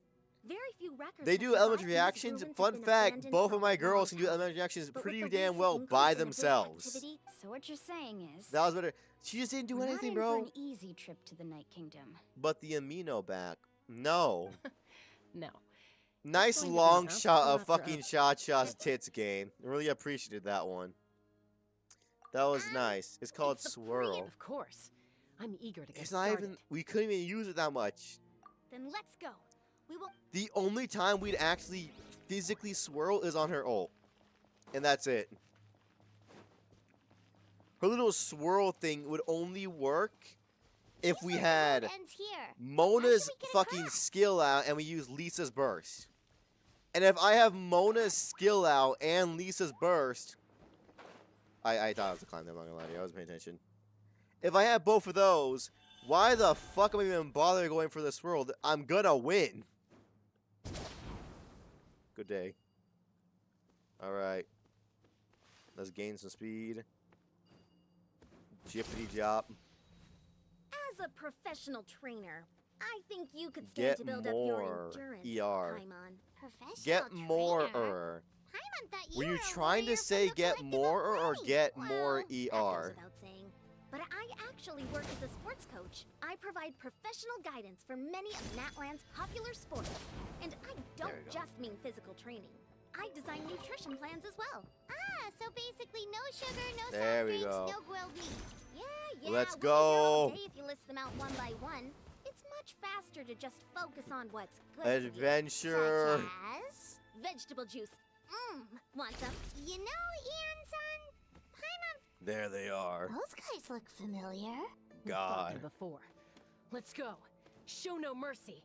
Very few records They do elementary reactions. Fun fact, both of my girls can do elementary reactions pretty damn well by themselves. So what you're saying is That was better. She just didn't do we're anything, not in bro. for an easy trip to the Night Kingdom. But the amino back. No. No. Nice going to be long an shot of obstacle after fucking Cha-Cha's tits game. I really appreciated that one. That was nice. It's called It's the Swirl. plan, of course. I'm eager to get It's not started. even... We couldn't even use it that much. Then let's go. We will. The only time we'd actually physically swirl is on her ult. And that's it. Her little swirl thing would only work if we had Mona's fucking skill out and we use Lisa's burst. And if I have Mona's skill out and Lisa's burst... I thought it was a climb, I'm not gonna lie to you. I wasn't paying attention. If I have both of those, why the fuck am I even bothering going for this swirl? I'm gonna win. Good day. Alright. Let's gain some speed. Jippity jop. As a professional trainer, I think you could stand Get to build up more your endurance, ER. Paimon. Professional Get more trainer? Paimon thought you Were you a trying to warrior say from the get collective more of or Flame. get Well, more that goes ER? without saying. But I actually work as a sports coach. I provide professional guidance for many of Natland's popular sports. And I don't There we go. just mean physical training. I design nutrition plans as well. Ah, so basically no sugar, no There soft we drinks, go. no grilled meat. Yeah, Let's we'll be here all go. day if you list them out one by one. It's much faster to just focus on what's good Adventure. for you. Such as vegetable juice. Want some? You know, Ian-san, Paimon, There they are. those guys look familiar. God. Before. Let's go. Show no mercy.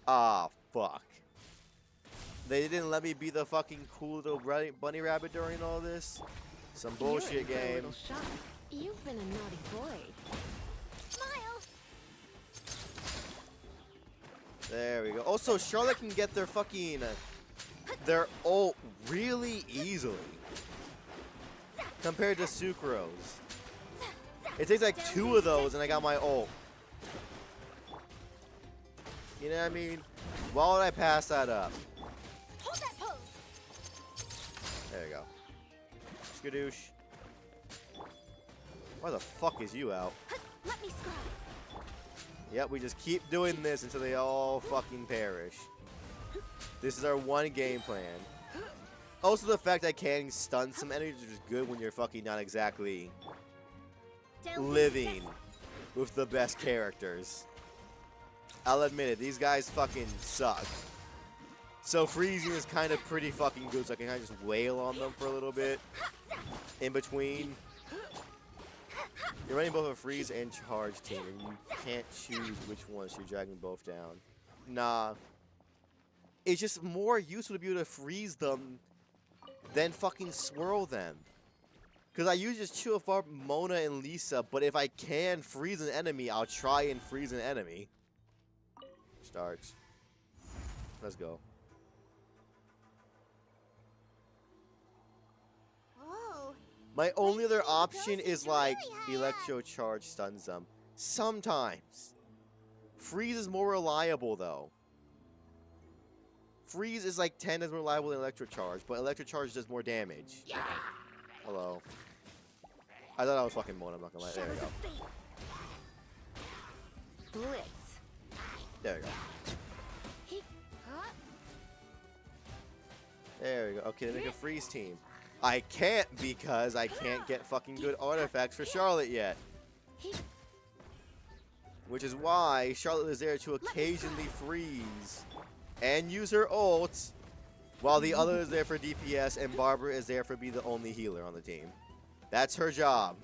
Ah, fuck. They didn't let me be the fucking cool little bunny rabbit during all this? Some bullshit game. You've been a naughty boy. Smile! There we go. Also, Charlotte can get their fucking... their ult really easily. Compared to Sucrose. It takes like 2 of those and I got my ult. You know what I mean? Why would I pass that up? Hold that pose! There you go. Skadoosh. Why the fuck is you out? Let me scrub. Yep, we just keep doing this until they all fucking perish. This is our one game plan. Also, the fact I can stun some enemies is good when you're fucking not exactly living with the best characters. I'll admit it, these guys fucking suck. So freezing is kind of pretty fucking good, so I can kind of just wail on them for a little bit. In between. You're running both a freeze and charge team, and you can't choose which one, so you're dragging both down. Nah. It's just more useful to be able to freeze them than fucking swirl them. Because I usually just chill for Mona and Lisa, but if I can freeze an enemy, I'll try and freeze an enemy. Starts. Let's go. Oh. My only other option is like Electro Charge stuns them. Sometimes. Freeze is more reliable though. Freeze is like 10 times more reliable than Electro Charge, but Electro Charge does more damage. Yeah. Hello. I thought I was fucking Mona, I'm not gonna lie. There we go. Blitz. There we go. There we go. Okay, make a freeze team. I can't because I can't get fucking good artifacts for Charlotte yet. Which is why Charlotte is there to occasionally freeze and use her ult, while the other is there for DPS and Barbara is there for be the only healer on the team. That's her job.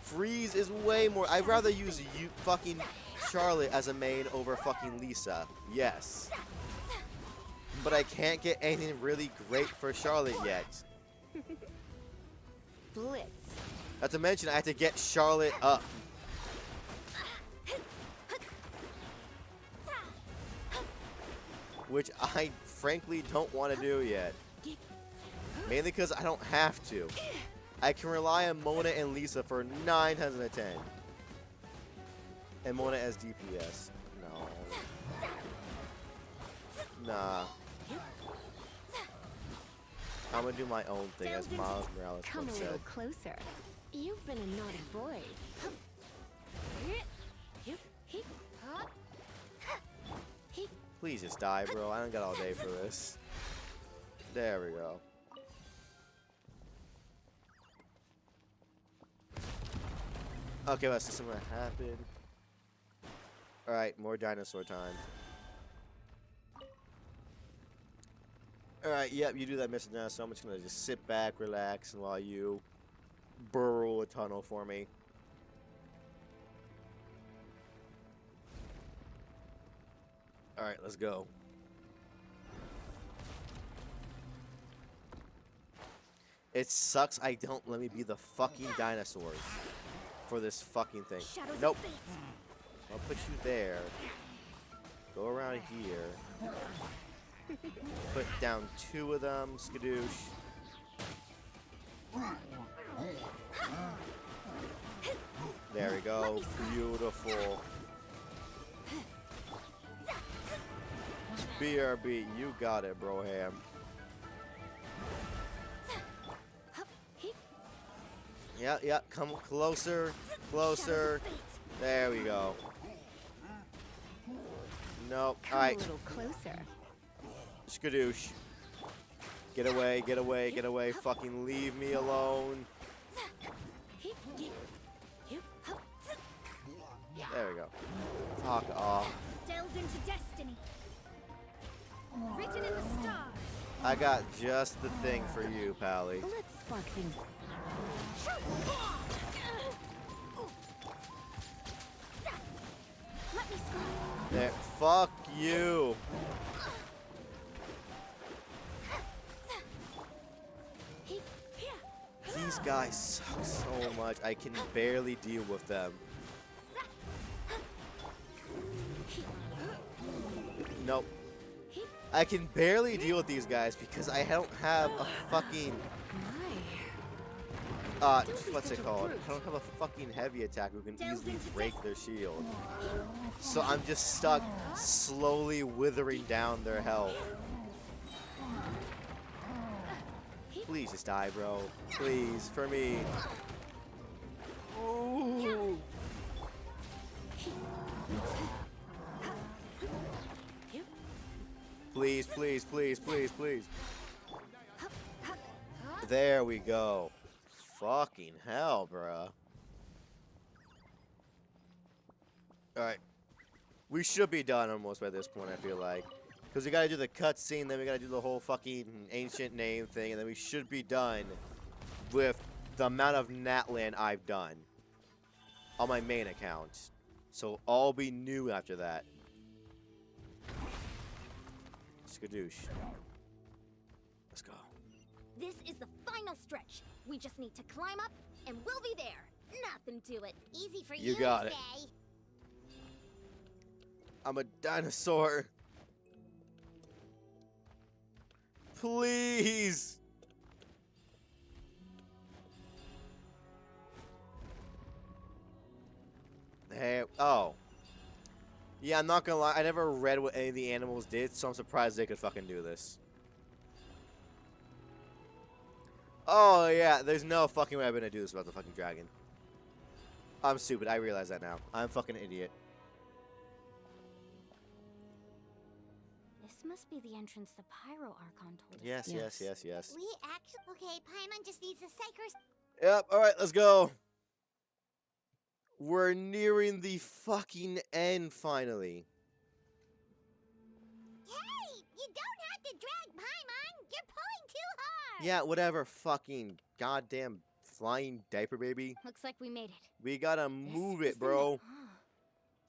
Freeze is way more. I'd rather use you fucking Charlotte as a main over fucking Lisa. Yes. But I can't get anything really great for Charlotte yet. Blitz. Not to mention I have to get Charlotte up. Which I frankly don't want to do yet. Mainly because I don't have to. I can rely on Mona and Lisa for 9 times out of 10. And Mona as DPS. No. Nah. I'm gonna do my own thing, as Miles Morales Come a said. little closer. You've been a naughty boy. Please just die, bro. I don't got all day for this. There we go. Okay, let's see something happen. Alright, more dinosaur time. Alright, yep, you do that, Mr. Dinosaur. I'm just gonna just sit back, relax, and while you burrow a tunnel for me. Alright, let's go. It sucks I don't let me be the fucking dinosaurs for this fucking thing. Nope. I'll put you there. Go around here. Put down 2 of them. Skadoosh. There we go. Beautiful. BRB, you got it, Broham. Yep, come closer, closer. There we go. Nope. Alright. A little closer. Skadoosh. Get away, get away, get away. Fucking leave me alone. There we go. Fuck off. Delved into destiny. Written in the stars. I got just the thing for you, Pally. Let's spark things. There. Fuck you. These guys suck so much. I can barely deal with them. Nope. I can barely deal with these guys because I don't have a fucking what's it called? I don't have a fucking heavy attack who can easily break their shield. So I'm just stuck slowly withering down their health. Please just die, bro. Please, for me. Ooh. Please, please, please, please, please. There we go. Fucking hell, bruh. Alright. We should be done almost by this point, I feel like. Because we gotta do the cutscene, then we gotta do the whole fucking ancient name thing, and then we should be done with the amount of Natland I've done on my main account. So all be new after that. Skadoosh. Let's go. This is the final stretch. We just need to climb up, and we'll be there. Nothing to it. Easy for you You got to it. say. I'm a dinosaur. Please. Hey, oh. Yeah, I'm not gonna lie. I never read what any of the animals did, so I'm surprised they could fucking do this. Oh, yeah. There's no fucking way I'm gonna do this about the fucking dragon. I'm stupid. I realize that now. I'm fucking an idiot. This must be the entrance the Pyro Archon told us. Yes. We actually... Okay, Paimon just needs a sacred... Yep, alright, let's go. We're nearing the fucking end, finally. Hey! You don't have to drag Paimon! You're pulling too hard! Yeah, whatever, fucking goddamn flying diaper baby. Looks like we made it. We gotta move it, bro.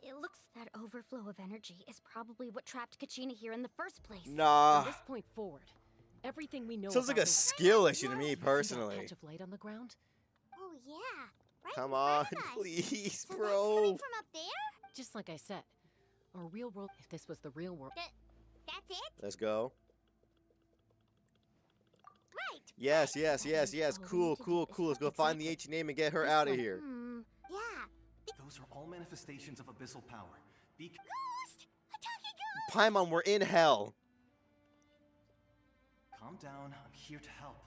It looks that overflow of energy is probably what trapped Kachina here in the first place. Nah. From this point forward, everything we know Sounds like about a the- skill issue to me, See that personally. patch of light on the ground? Oh, yeah. Right Come in on, front of us. please, So bro. that's coming from up there? Just like I said, our real world, if this was the real world. That's it? Let's go. Right. Yes. Cool. Let's go find the ancient name and get her out of here. Yeah. Those are all manifestations of abyssal power. Ghost! Attacking ghost! Paimon, we're in hell. Calm down. I'm here to help.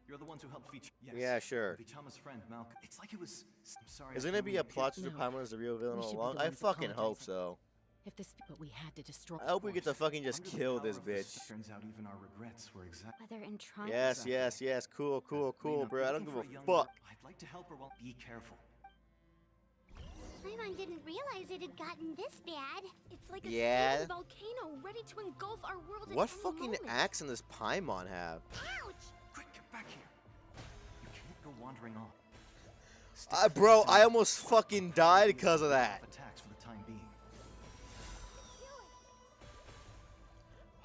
You're the ones who helped feature. Yes. Yeah, sure. Vichama's friend, Malcolm. It's like it was. I'm sorry. Is I there gonna can't be a really plot appear- twist of Paimon as the real villain We all should be along? the I ones fucking hope apologizing. so. If this, but we had to destroy. I hope we get to fucking just Under the kill power this of the bitch. Turns out even our regrets were exact. Whether in trying... Yes. Cool, Lena, bro. I don't looking give for a young fuck. I'd like to help her. Well, be careful. Paimon didn't realize it had gotten this bad. It's like a Yeah. seething volcano ready to engulf our world at What any fucking moment. accent does Paimon have? Ouch! Quick, get back here. You can't go wandering on. Bro, I almost fucking died because of that. Attacks for the time being.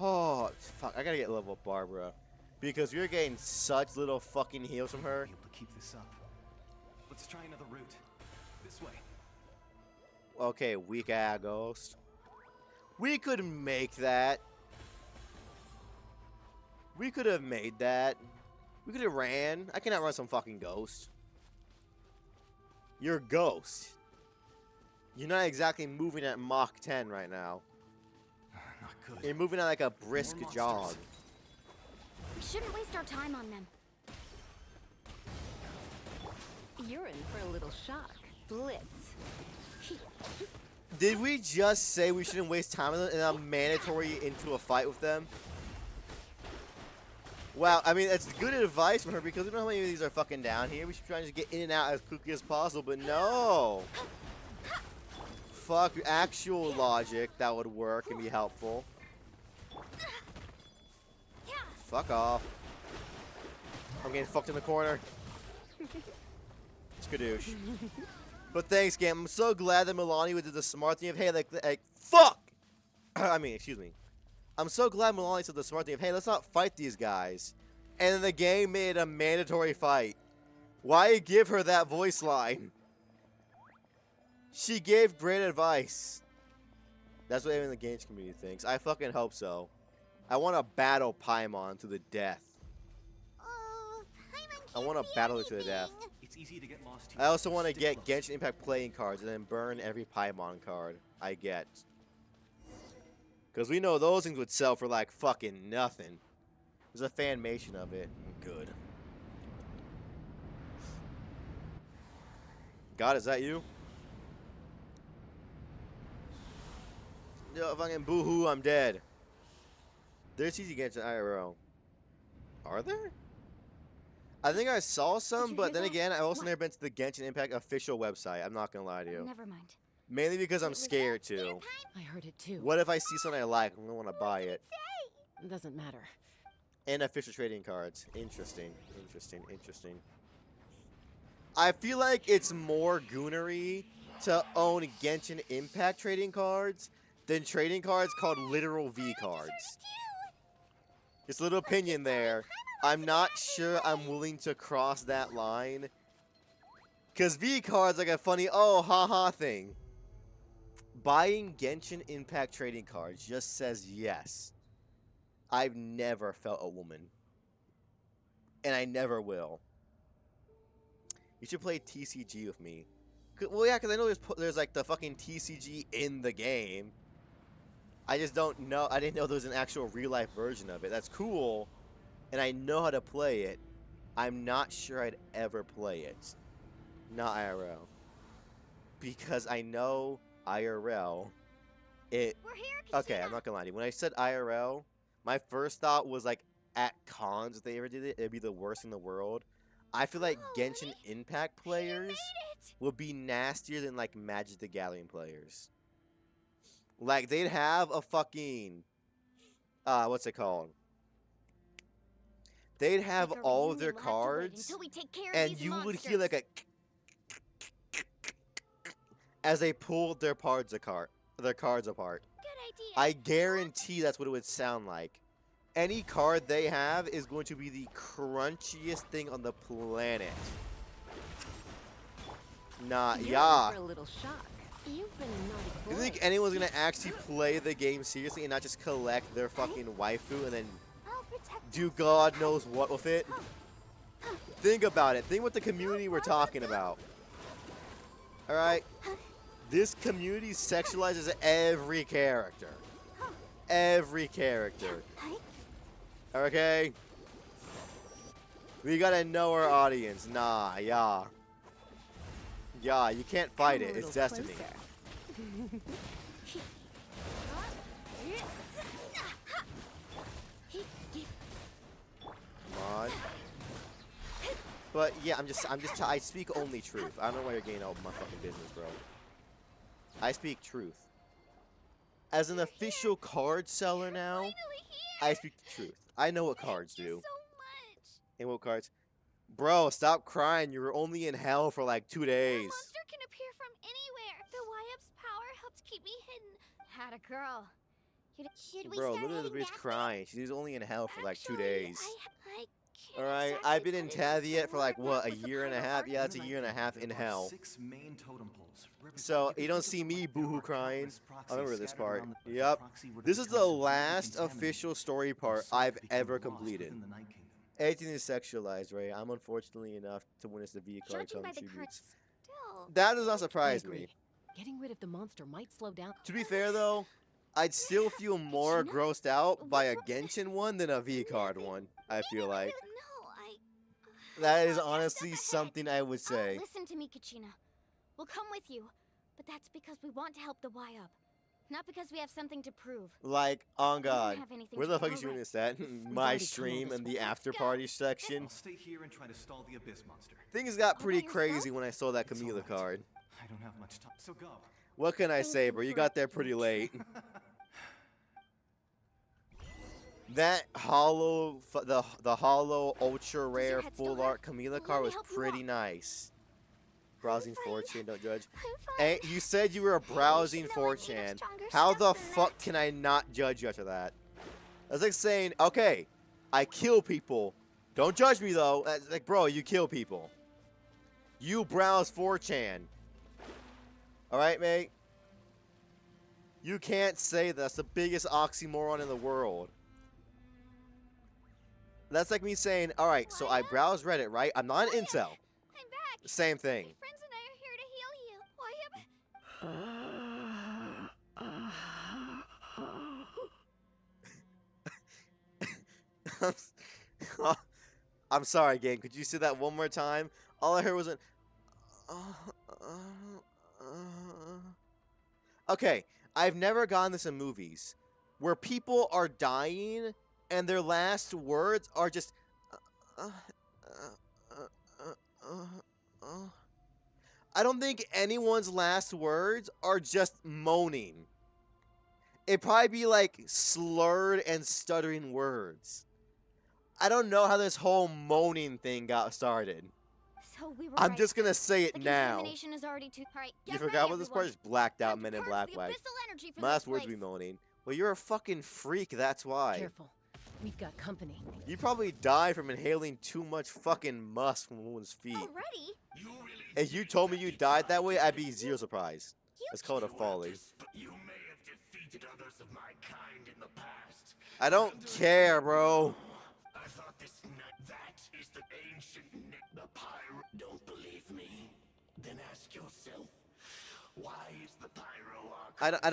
Oh, fuck. I gotta get level up Barbara. Because we're getting such little fucking heals from her. Able to keep this up. Let's try another route. This way. Okay, weak ass ghost. We could make that. We could have made that. We could have ran. I cannot run some fucking ghost. You're a ghost. You're not exactly moving at Mach 10 right now. Not good. You're moving at like a brisk More jog. monsters. We shouldn't waste our time on them. You're in for a little shock. Blitz. Did we just say we shouldn't waste time with them and I'm mandatory into a fight with them? Wow, I mean, that's good advice from her because we don't know how many of these are fucking down here. We should try and just get in and out as quickly as possible, but no! Fuck, actual logic that would work and be helpful. Fuck off. I'm getting fucked in the corner. Skadoosh. But thanks, game. I'm so glad that Milani did the smart thing of, hey, like fuck! I mean, excuse me. I'm so glad Milani said the smart thing of, hey, let's not fight these guys. And then the game made a mandatory fight. Why give her that voice line? She gave great advice. That's what everyone in the games community thinks. I fucking hope so. I want to battle Paimon to the death. I want to battle it to the death. It's easy to get lost here. I also want to Stick get close. Genshin Impact playing cards and then burn every Paimon card I get. Because we know those things would sell for like fucking nothing. There's a fanmation of it. Good. God, is that you? Yo, fucking boo-hoo, I'm dead. There's easy Genshin IRL. Are there? I think I saw some, but then again, I've also never been to the Genshin Impact official website. I'm not gonna lie to you. Never mind. Mainly because I'm scared too. I heard it too. What if I see something I like? I'm gonna want to buy it. Doesn't matter. And official trading cards. Interesting. Interesting. Interesting. I feel like it's more goonery to own Genshin Impact trading cards than trading cards called literal V cards. Just a little opinion there. I'm not sure I'm willing to cross that line. Because V cards like a funny, oh, haha thing. Buying Genshin Impact trading cards just says yes. I've never felt a woman. And I never will. You should play TCG with me. Well, yeah, because I know there's like the fucking TCG in the game. I just don't know. I didn't know there was an actual real-life version of it. That's cool. And I know how to play it. I'm not sure I'd ever play it. Not IRL. Because I know IRL. Okay, I'm not gonna lie to you. When I said IRL, my first thought was like at cons, if they ever did it, it'd be the worst in the world. I feel like Genshin Impact players would be nastier than like Magic the Gathering players. Like they'd have a fucking what's it called? They'd have all of their cards, and you would hear like a as they pulled their cards apart. I guarantee that's what it would sound like. Any card they have is going to be the crunchiest thing on the planet. Nah, yeah. For a little shock. You've been a naughty boy. You think anyone's gonna actually play the game seriously and not just collect their fucking waifu and then do God knows what with it? Think about it. Think what the community we're talking about. Alright? This community sexualizes every character. Every character. Okay? We gotta know our audience. Nah, yeah. Yeah, you can't fight it. It's destiny. Come on. But yeah, I speak only truth. I don't know why you're getting all my fucking business, bro. I speak truth. As an official card seller now, I speak the truth. I know what cards do. And what cards? Bro, stop crying. You were only in hell for like 2 days. The monster can appear from anywhere. The YF's power helps keep me hidden. Had a girl. Should we Bro, start literally the heading bitch back crying. She's only in hell for like 2 days. I Alright, exactly I've been in put it into Taviet for like, what, a words. year and a half? Yeah, that's a year and a half in hell. 6 main totem poles. So, you don't see me boohoo crying. I remember this part. Yep. This is the last official story part I've ever completed. Everything is sexualized, right? I'm unfortunately enough to witness the V card Judging by the contributes. cards, still. That does not I surprise agree. me. Getting rid of the monster might slow down. To be fair though, I'd still feel more grossed out by a Genshin one than a V card one, I feel like. That is honestly something I would say. Listen to me, Kachina. We'll come with you, but that's because we want to help the Y-Up. Not because we have something to prove. Like, on God. have anything Where to the fuck prove. is you doing this at? My stream and the after party section. I'll stay here and try to stall the Abyss monster. Things got pretty crazy when I saw that Camila card. I don't have much time, so go. What can I say, bro? You got there pretty late. That hollow, the hollow ultra rare full art Camila card was pretty nice. Browsing 4chan, don't judge. And you said you were browsing 4chan. How the fuck can I not judge you after that? That's like saying, okay, I kill people. Don't judge me though. That's like, bro, you kill people. You browse 4chan. Alright, mate? You can't say that. That's the biggest oxymoron in the world. That's like me saying, alright, so I browse Reddit, right? I'm not an incel. I'm back. Same thing. My friends and I are here to heal you. I'm sorry, gang. Could you say that one more time? All I heard was an... Okay, I've never gotten this in movies where people are dying and their last words are just I don't think anyone's last words are just moaning. It'd probably be like slurred and stuttering words. I don't know how this whole moaning thing got started. So we were I'm right. just gonna say it The now. contamination is already too. All right, You get forgot ready, about this part? everyone. Just blacked out Time to Men in purge Black the Wax. abyssal energy from My this last words place. be moaning. Well, you're a fucking freak, that's why. Careful. We've got company. You probably died from inhaling too much fucking musk from a woman's feet. Already? If you told me you died that way, I'd be zero surprised. Let's call it a folly. You may have defeated others of my kind in the past. I don't care, bro. I thought this that is the ancient the pyro. Don't believe me? Then ask yourself, why is the pyro arc I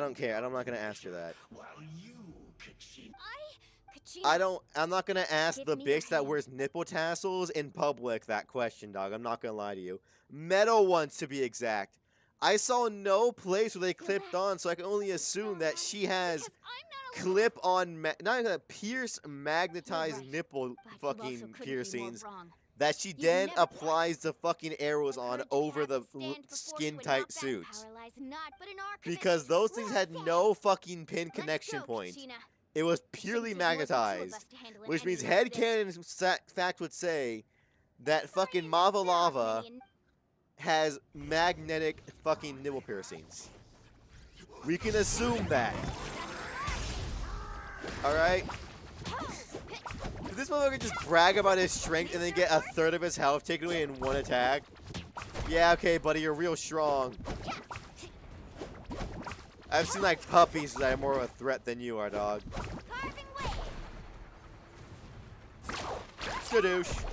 don't care. I'm not gonna ask her that. while you, Kachina, I'm not gonna ask Give the me your bitch that hand. wears nipple tassels in public that question, dog. I'm not gonna lie to you. Metal ones, to be exact. I saw no place where they clipped on, so I can only assume that she has clip-on, not even pierce magnetized nipple fucking piercings that she then applies the fucking arrows on over the skin-tight suits. Because those things had no fucking pin connection point. It was purely magnetized, which means headcanon fact would say that fucking Mava Lava has magnetic fucking nipple piercings. We can assume that. Alright? Did this motherfucker just brag about his strength and then get a third of his health taken away in one attack? Yeah, okay, buddy, you're real strong. I've seen like puppies that are more of a threat than you are, dog. Skadoosh.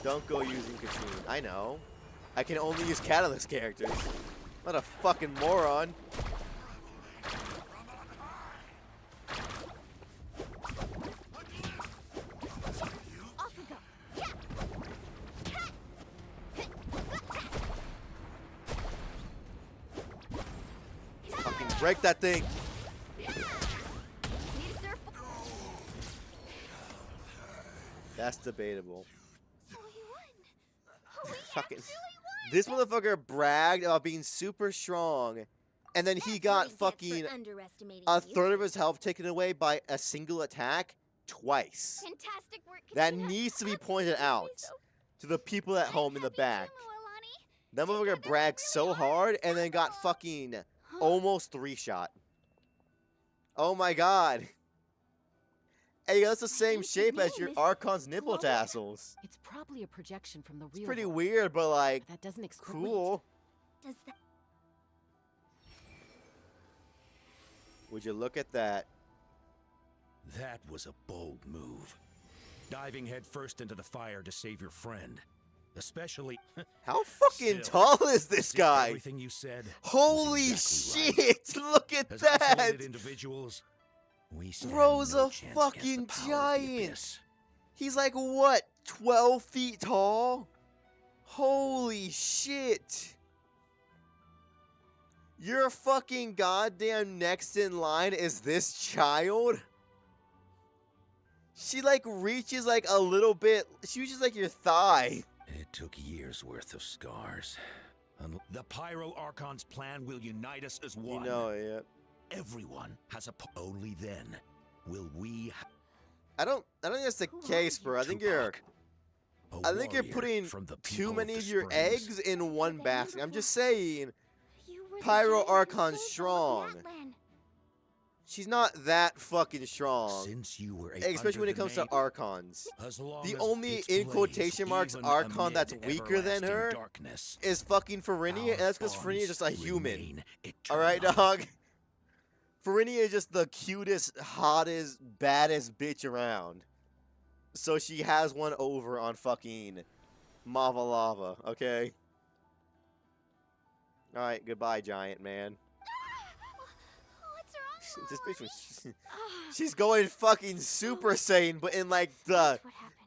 Don't go using Kachina. I know. I can only use Catalyst characters. Not a fucking moron. Fucking break that thing. That's debatable. Fucking. This motherfucker bragged about being super strong, and then he got fucking a third of his health taken away by a single attack twice. Fantastic work, That Kachina. needs to be pointed out to the people at home in the back. That motherfucker bragged so hard and then got fucking almost 3-shot. Oh my god. Hey, that's the same shape as your Archon's nipple tassels. It's probably a projection from the real It's pretty world. weird, but like, That doesn't explain. cool. Does that Would you look at that? That was a bold move. Diving headfirst into the fire to save your friend. Especially... How fucking Still, tall is this guy? Everything you said Holy exactly shit! Look at As that! isolated individuals, we stand Bro's no a chance fucking against the power of the giant. abyss. He's like, what, 12 feet tall? Holy shit. Your fucking goddamn next in line is this child? She like reaches like a little bit, she reaches like your thigh. It took years worth of scars. The Pyro Archon's plan will unite us as one. You know it, yeah. Everyone has a only then will we I don't think that's the case, bro. I think you're I think you're putting too many of your eggs in one basket. I'm just saying, Pyro Archon's strong. She's not that fucking strong. Since you were Especially when it comes to Archons. The only, in quotation marks, Archon that's weaker than her is fucking Farinia, and that's because Farinia is just a human. Alright, dog? Farinia is just the cutest, hottest, baddest bitch around. So she has one over on fucking Mava Lava, okay? Alright, goodbye, giant man. This bitch was, she's going fucking Super Saiyan, but in like the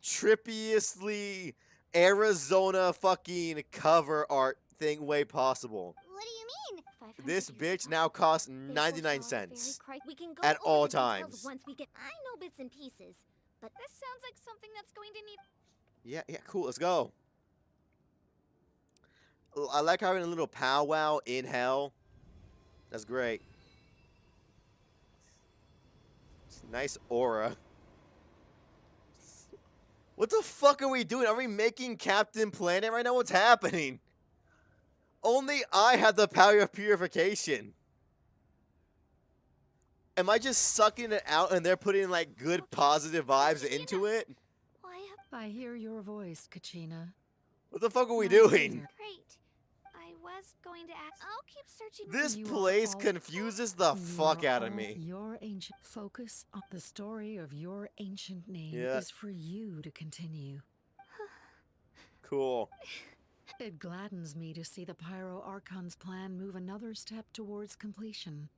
trippiestly Arizona fucking cover art thing way possible. What do you mean? This bitch now costs 99 cents We can go at over all the details times. Once we get, I know bits and pieces, but this sounds like something that's going to need. Yeah, cool, let's go. I like having a little powwow in hell. That's great. Nice aura. What the fuck are we doing? Are we making Captain Planet right now? What's happening? Only I have the power of purification. Am I just sucking it out and they're putting like good positive vibes into it? I hear your voice, Kachina. What the fuck are we doing? Great. I was going to ask. I'll keep searching. This place confuses the fuck out of me. Your ancient focus on the story of your ancient name Yeah. is for you to continue. Cool. It gladdens me to see the Pyro Archon's plan move another step towards completion.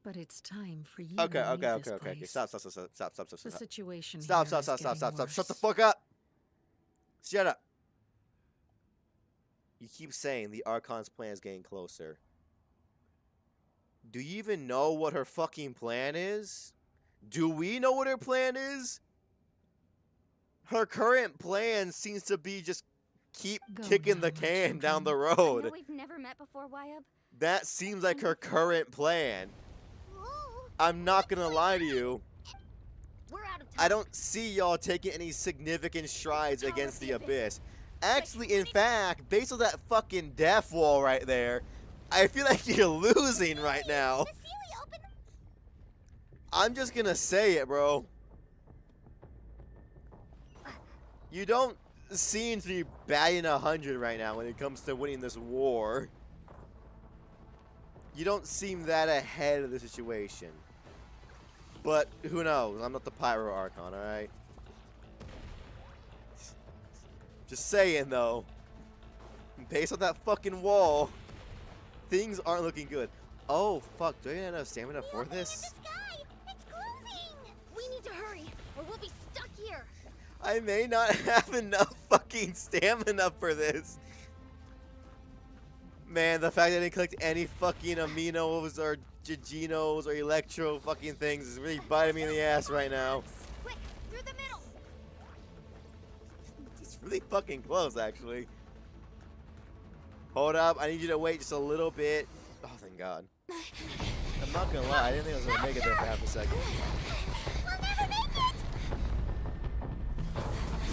But it's time for you Okay. to leave this Okay. place. Stop. The situation Stop. here is getting Shut the worse. fuck up. Shut up. You keep saying the Archon's plan is getting closer. Do you even know what her fucking plan is? Do we know what her plan is? Her current plan seems to be just keep kicking the can down the I road. know we've never met before, Wyub. That seems like her current plan. I'm not gonna lie to you. I don't see y'all taking any significant strides against the Abyss. Actually, in fact, based on that fucking death wall right there, I feel like you're losing right now. I'm just gonna say it, bro. You don't seem to be batting 100 right now when it comes to winning this war. You don't seem that ahead of the situation. But who knows? I'm not the Pyro Archon, alright? Just saying, though. Based on that fucking wall, things aren't looking good. Oh, fuck. Do I have enough stamina for this? It's closing. We need to hurry, or we'll be stuck here. I may not have enough fucking stamina for this. Man, the fact that I didn't collect any fucking aminos or Giginos or electro fucking things is really biting me in the ass right now. Quick, through the middle. It's really fucking close, actually. Hold up, I need you to wait just a little bit. Oh, thank God. I'm not gonna lie, I didn't think I was gonna make it there for half a second. We'll never make it.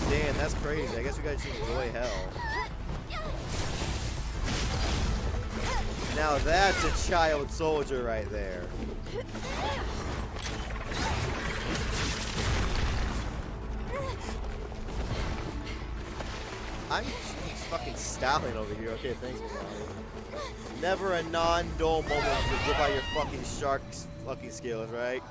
Damn, that's crazy. I guess we gotta enjoy hell. Now that's a child soldier right there. I'm just fucking styling over here. Okay, thanks, man. Never a non-dull moment to whip out your fucking shark's fucking skills, right?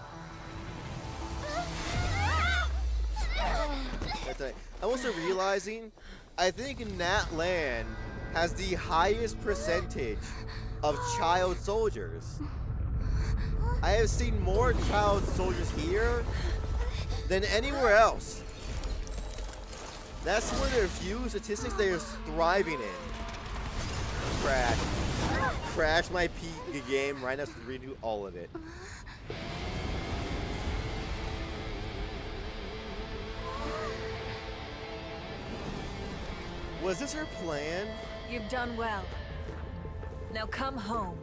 That's right. I'm also realizing, I think Nat Land has the highest percentage of child soldiers. I have seen more child soldiers here than anywhere else. That's one of their few statistics they are thriving in. Crash. Crash my game right now to redo all of it. Was this her plan? You've done well. Now come home.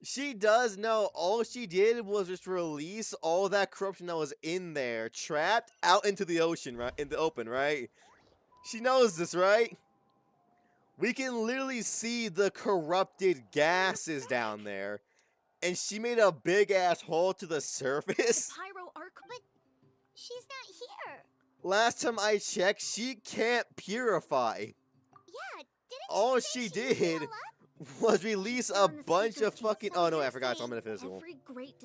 She does know. All she did was just release all that corruption that was in there, trapped out into the ocean, right? In the open, right? She knows this, right? We can literally see the corrupted gases down there. And she made a big ass hole to the surface. Pyro Arc, but she's not here. Last time I checked, she can't purify. Yeah, didn't All you say she she used it did all up? was release a bunch of fucking. Oh no, I forgot it's all metaphysical. Every great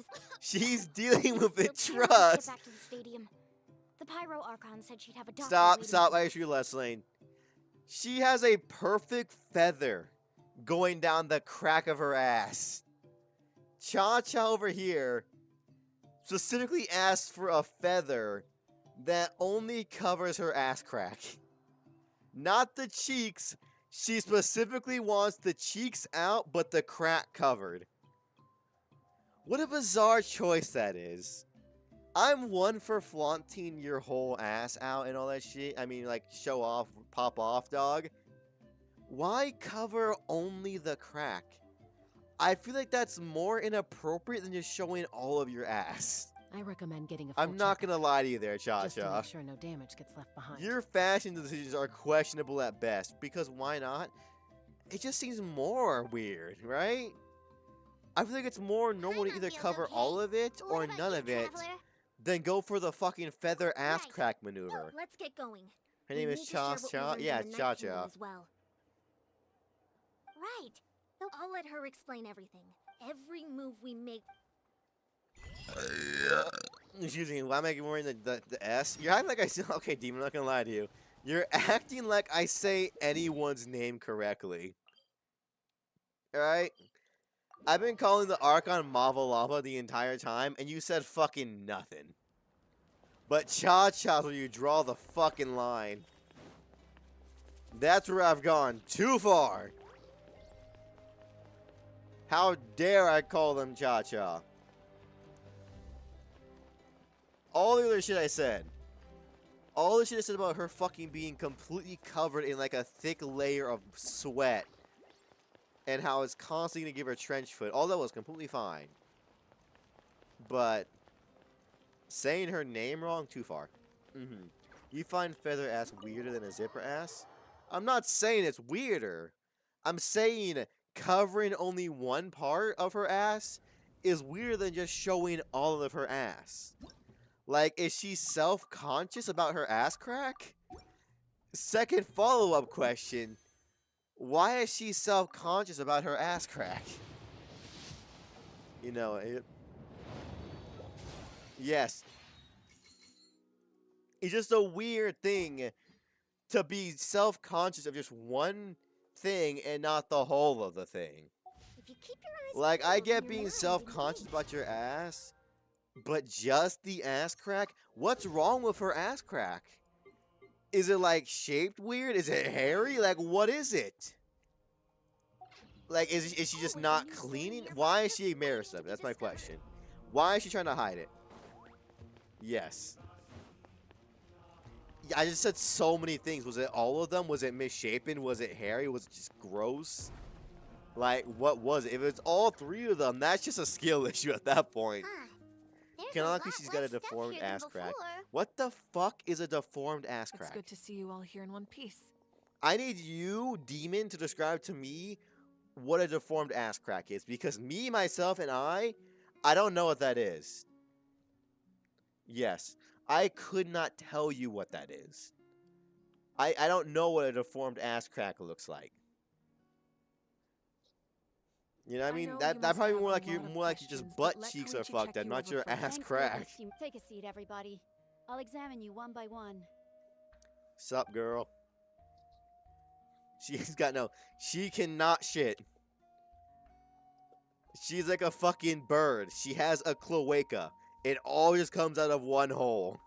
She's dealing with it. Still can't get Trust. back to the stadium. The Pyro Archon said she'd have a doctor Stop, waiting stop. for I us. just realized, Lane. She has a perfect feather going down the crack of her ass. Cha-Cha over here specifically asked for a feather that only covers her ass crack. Not the cheeks. She specifically wants the cheeks out, but the crack covered. What a bizarre choice that is. I'm one for flaunting your whole ass out and all that shit. I mean, like, show off, pop off, dog. Why cover only the crack? I feel like that's more inappropriate than just showing all of your ass. I recommend getting a full I'm not checkup, gonna lie to you there, just to Cha-Cha. make sure no damage gets left behind. Your fashion decisions are questionable at best, because why not? It just seems more weird, right? I feel like it's more normal to either cover all of it or none of it than go for the fucking feather ass crack maneuver. Let's get going. Her name is Cha-Cha? Yeah, Cha-Cha. As well. Right. I'll let her explain everything. Every move we make. Excuse me, why am I wearing the S? You're acting like I say. Okay, Demon, I'm not gonna lie to you. You're acting like I say anyone's name correctly. Alright? I've been calling the Archon Mava Lava the entire time, and you said fucking nothing. But Cha-Cha's where you draw the fucking line. That's where I've gone too far. How dare I call them Cha-Cha? All the other shit I said. All the shit I said about her fucking being completely covered in like a thick layer of sweat. And how it's constantly gonna give her trench foot. All that was completely fine. But saying her name wrong, too far. You find feather ass weirder than a zipper ass? I'm not saying it's weirder. I'm saying covering only one part of her ass is weirder than just showing all of her ass. Like, is she self-conscious about her ass crack? Second follow-up question. Why is she self-conscious about her ass crack? You know, yes. It's just a weird thing to be self-conscious of just one thing and not the whole of the thing. If you keep your eyes Like, I peeled get and your being mind self-conscious about your ass, but just the ass crack? What's wrong with her ass crack? Is it, like, shaped weird? Is it hairy? Like, what is it? Like, is she just not cleaning? Why is she embarrassed of it? That's my question. Why is she trying to hide it? Yes. Yeah, I just said so many things. Was it all of them? Was it misshapen? Was it hairy? Was it just gross? Like, what was it? If it's all three of them, that's just a skill issue at that point. Canonically, she's got a deformed ass crack. What the fuck is a deformed ass crack? It's good to see you all here in one piece. I need you, Demon, to describe to me what a deformed ass crack is. Because me, myself, and I don't know what that is. Yes, I could not tell you what that is. I don't know what a deformed ass crack looks like. You know what I mean? That probably more like you just butt cheeks are fucked up, not your ass crack. Take a seat, everybody. I'll examine you one by one. Sup, girl? She cannot shit. She's like a fucking bird. She has a cloaca. It all just comes out of one hole.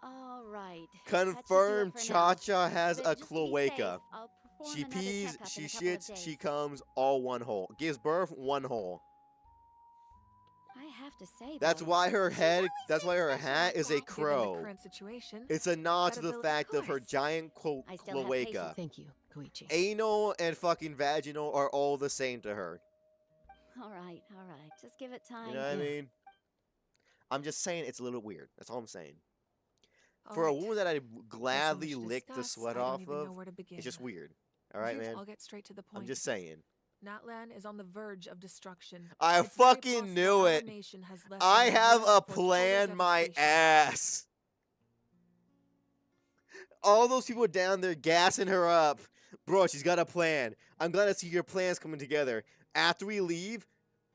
All right. Confirmed, Cha-Cha has a cloaca. She pees, she shits, she comes, all one hole. Gives birth, one hole. I have to say, That's why her hat is a crow. Current situation, It's a nod to the fact of her giant cloaca. Thank you, Koichi. Anal and fucking vaginal are all the same to her. All right. Just give it time. You know what I mean? I'm just saying it's a little weird. That's all I'm saying. All For a right. woman that I There's so gladly much to lick the discuss, sweat I don't off even of, know where to begin. it's just weird. All right, Here, man? I'll get straight to the point. I'm just saying. Natlan is on the verge of destruction. I It's very fucking possible knew our it. nation has less I than a have year a before total plan, my devastation. ass. All those people down there gassing her up. Bro, she's got a plan. I'm glad to see your plans coming together. After we leave,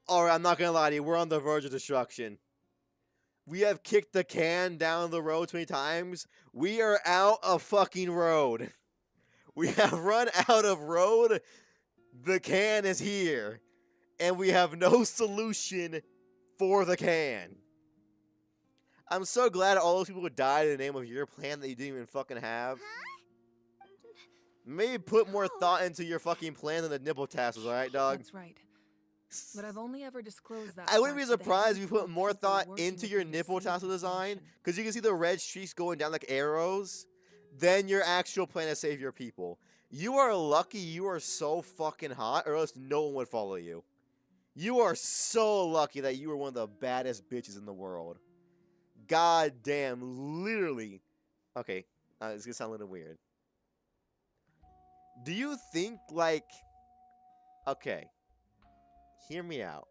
or I'm not gonna lie to you, we're on the verge of destruction. We have kicked the can down the road 20 times. We are out of fucking road. We have run out of road. The can is here. And we have no solution for the can. I'm so glad all those people died in the name of your plan that you didn't even fucking have. Maybe put more thought into your fucking plan than the nipple tassels, alright, dog? That's right. But I've only ever disclosed that. I wouldn't be fact to the surprised if you handful put of more people thought working into with your me to nipple save tassel this design, nation. because you can see the red streaks going down like arrows, then your actual plan to save your people. You are lucky you are so fucking hot, or else no one would follow you. You are so lucky that you are one of the baddest bitches in the world. God damn, literally. Okay, it's gonna sound a little weird. Do you think, like... Okay, hear me out.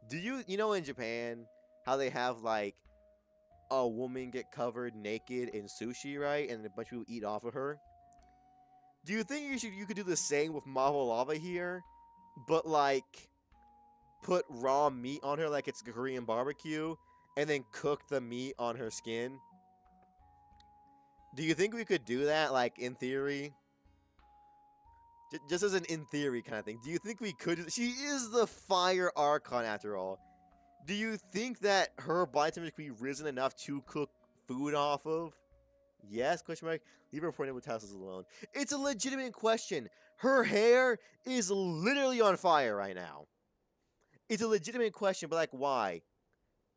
Do you know in Japan how they have like a woman get covered naked in sushi, right? And a bunch of people eat off of her? Do you think you could do the same with Marvel Lava here, but like put raw meat on her like it's Korean barbecue and then cook the meat on her skin? Do you think we could do that, like, in theory? Just as an in theory kind of thing. Do you think we could? She is the Fire Archon after all. Do you think that her body temperature could be risen enough to cook food off of? Yes? Question mark. Leave her pointing with tassels alone. It's a legitimate question. Her hair is literally on fire right now. It's a legitimate question, but like, why?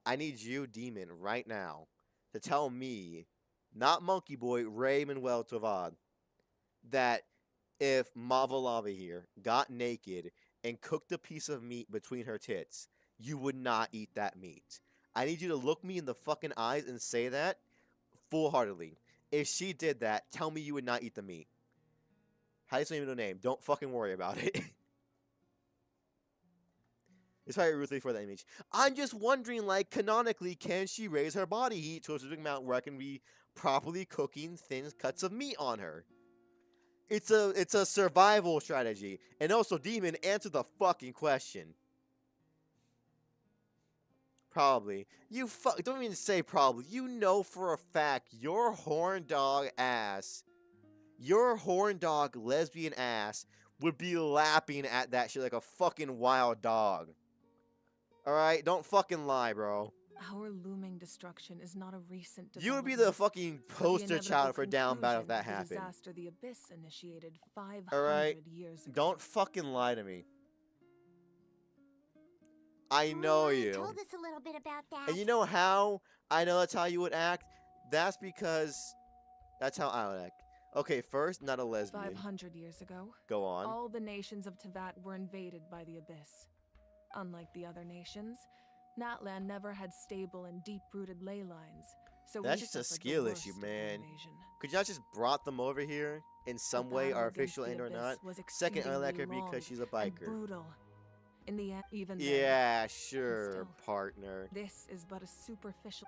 I need you, Demon, right now, to tell me, not Monkey Boy, Ray Manuel Tovad, that if Mavalava here got naked and cooked a piece of meat between her tits, you would not eat that meat. I need you to look me in the fucking eyes and say that full-heartedly. If she did that, tell me you would not eat the meat. How do you say your middle name? Don't fucking worry about it. It's probably ruthless for that image. I'm just wondering, like, canonically, can she raise her body heat to a specific amount where I can be properly cooking thin cuts of meat on her? It's a survival strategy. And also, Demon, answer the fucking question. Probably. Don't even say probably. You know for a fact your horn dog ass, your horn dog lesbian ass would be lapping at that shit like a fucking wild dog. Alright? Don't fucking lie, bro. Our looming destruction is not a recent You would be development, the fucking but the poster child for inevitable down bad if that conclusion of the happened. disaster the Abyss initiated 500 Alright? years ago. Don't fucking lie to me. I know you. Told us a little bit about that. And you know how I know that's how you would act? That's because that's how I would act. Okay, first, not a lesbian. 500 years ago, Go on. all the nations of Teyvat were invaded by the Abyss. Unlike the other nations, Natlan never had stable and deep-rooted ley lines, so That's we just a suffered the skill worst issue, of the man. invasion. Could you not just brought them over here in some The way, battle artificial against the and or Abyss not? was Second, I like her exceedingly because she's a and biker. brutal. In the end, even then, Yeah, sure, still, partner. this is but a superficial.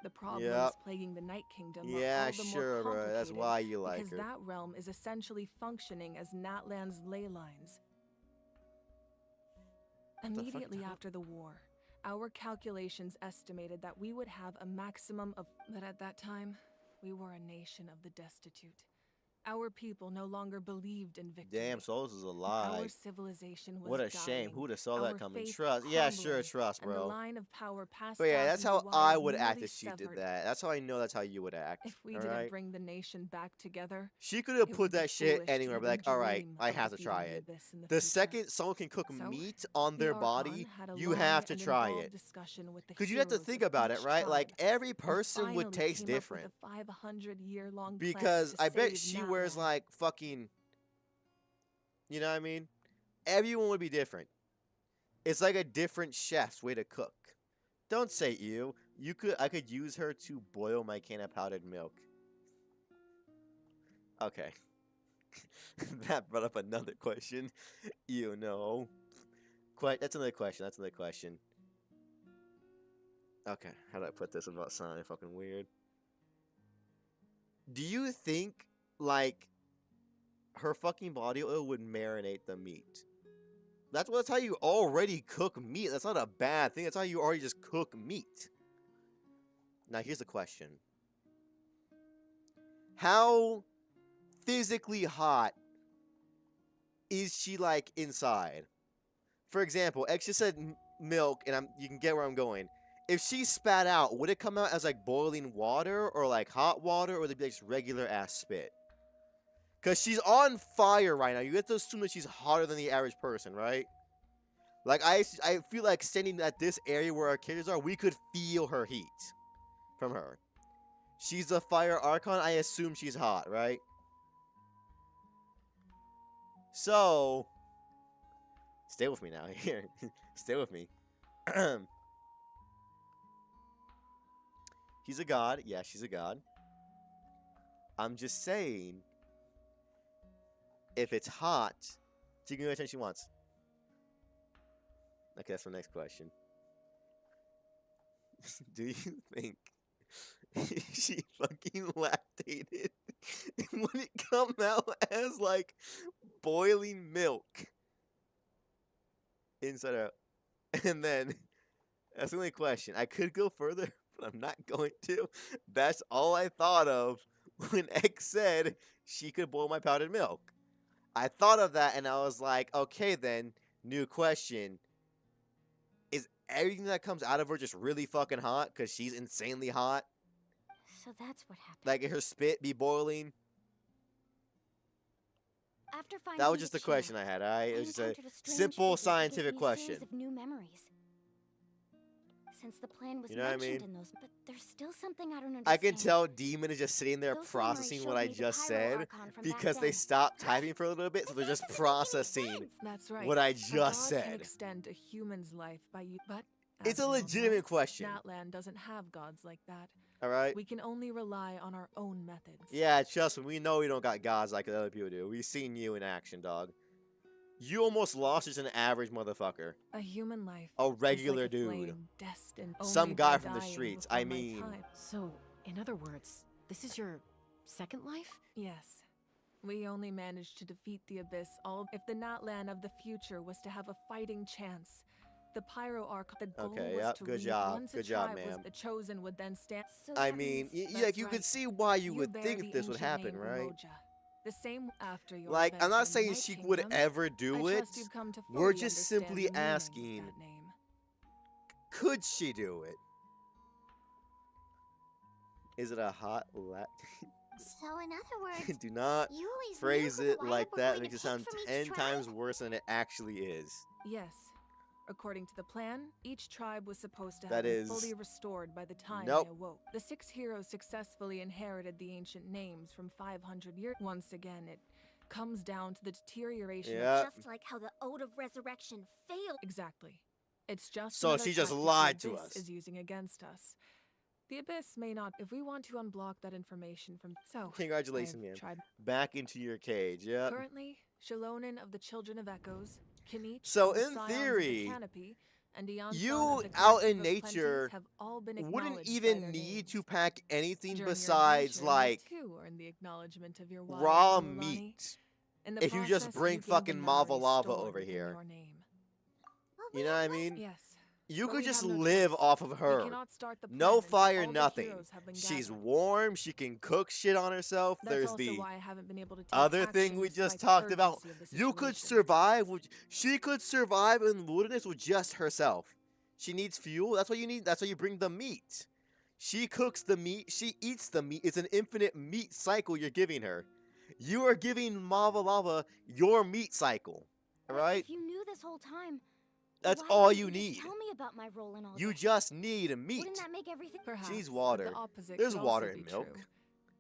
The problems Yep. plaguing the Night Kingdom Yeah, are all the sure, more bro. That's why you like because her. that realm is essentially functioning as Natlan's ley lines. Immediately after the war, our calculations estimated that we would have a maximum of. But at that time, we were a nation of the destitute. Our people no longer believed in victory. Damn, Souls is a lie. Our civilization was What a dying, shame. Who'd have saw that our coming? faith Trust. Yeah, sure, crumbling, trust, and the bro. line of power passed But yeah, down that's from how the I wire would act nearly if she did severed. that. That's how I know that's how you would act. If we alright? didn't bring the nation back together, She could have it put would be that shit foolish to anywhere, but even like, alright, dream I of have to defeating try the it. Abyss in the The future. second someone can cook So, meat on the their Archon body, had a you long have to and try involved it. discussion with the Because you have to heroes think of about it, each right? Like, tribe, every and person would finally taste came up different. with a 500-year-long Because plan I to bet save she wears, Natlan. like, fucking... You know what I mean? everyone would be different. It's like a different chef's way to cook. Don't say ew. I could use her to boil my can of powdered milk. Okay. That brought up another question. You know. That's another question. That's another question. Okay, how do I put this without sounding fucking weird? Do you think, like, her fucking body oil would marinate the meat? That's how you already cook meat. That's not a bad thing. That's how you already just cook meat. Now, here's the question. How physically hot is she, like, inside? For example, X just said milk, and you can get where I'm going. If she spat out, would it come out as, like, boiling water, or, like, hot water, or would it be, like, just regular-ass spit? Because she's on fire right now. You have to assume that she's hotter than the average person, right? Like, I feel like standing at this area where our characters are, we could feel her heat from her. She's a fire archon. I assume she's hot, right? So, stay with me now. Here. Stay with me. She's a god. Yeah, she's a god. I'm just saying, if it's hot, she can get the attention she wants. Okay, that's my next question. Do you think she fucking lactated? Would it come out as, like, boiling milk? Inside out. And then, that's the only question. I could go further, but I'm not going to. That's all I thought of when X said she could boil my powdered milk. I thought of that, and I was like, okay then, new question. Is everything that comes out of her just really fucking hot because she's insanely hot? So that's what happened. Like, her spit be boiling? After finding That was just the Kachina, question I had, alright? It was just a encountered strange simple figure that gave scientific me a question. series of new memories. Since the plan was You know what I mentioned mean? in those, but there's still something I don't understand. I can tell Demon is just sitting there Those processing memories what showed I me the just Pyro said Archon from back because they then. stopped typing for a little bit, so they're just processing That's right. what I A just god said. can extend a human's life by you, but It's as a we all legitimate know, question. Natlan doesn't have gods like that. Alright? We can only rely on our own methods. Yeah, trust me, we know we don't got gods like the other people do. We've seen you in action, dog. You almost lost as an average motherfucker. A human life. A is regular like a dude. flame destined Some only guy by from the dying streets. before I my mean. time. So, in other words, this is your second life? Yes. We only managed to defeat the Abyss all if the Natlan of the future was to have a fighting chance. The Pyro Arc, the goal Okay, was yep, to good read job. once a Good job, tribe was ma'am. the chosen would then stand. So I that mean, means- like, That's you could right. see why you would bear think the this would ancient happen, name right? Umoja. The same after your Like, I'm adventure not in the saying Night she Kingdom, would ever do I it. trust you've come to We're fully just understand simply the meaning of asking, that name. could she do it? Is it a hot lact? So in other words, Do not you always phrase knew who it the like Wire that. were It makes it going sound to pick from 10 each times tribe? worse than it actually is. Yes. According to the plan, each tribe was supposed to That have been is- fully restored by the time Nope. they awoke. The 6 heroes successfully inherited the ancient names from 500 years. Once again, it comes down to the deterioration Yeah. of Just like how the Ode of Resurrection failed. Exactly. It's just So another she just tactic lied the to Abyss us. is using against us. The Abyss may not if we want to unblock that information from Congratulations, I've man. tried. Back into your cage, yep. Currently, Shalonen of the Children of Echoes, Kinich So of the in Scions of the theory, Canopy, and Dion you of the out Collective in of Plenty nature have all been wouldn't acknowledged by even their need names. to pack anything During your besides, adventure, like, you too earned the acknowledgement of your wild raw Mulani. meat. In the If you just process, bring you gained the fucking Mava memories Lava stored over within here. your name. You know what I mean? Yes. You but could we just have no live choice. off of We her. cannot start the No plan until fire, all the nothing. heroes have been She's gathered. warm. She can cook shit on herself. That's There's also the why I haven't been able to take other action thing we just despite the talked about. urgency of the You could situation. survive. She could survive in the wilderness with just herself. She needs fuel. That's what you need. That's why you bring the meat. She cooks the meat. She eats the meat. It's an infinite meat cycle you're giving her. You are giving Mava Lava your meat cycle. All right? If you knew this whole time, That's why all didn't you just need. Tell me about my role in all You this. just need a meat. Wouldn't that make everything? Perhaps, She's but water. the opposite There's could water also in be milk. true.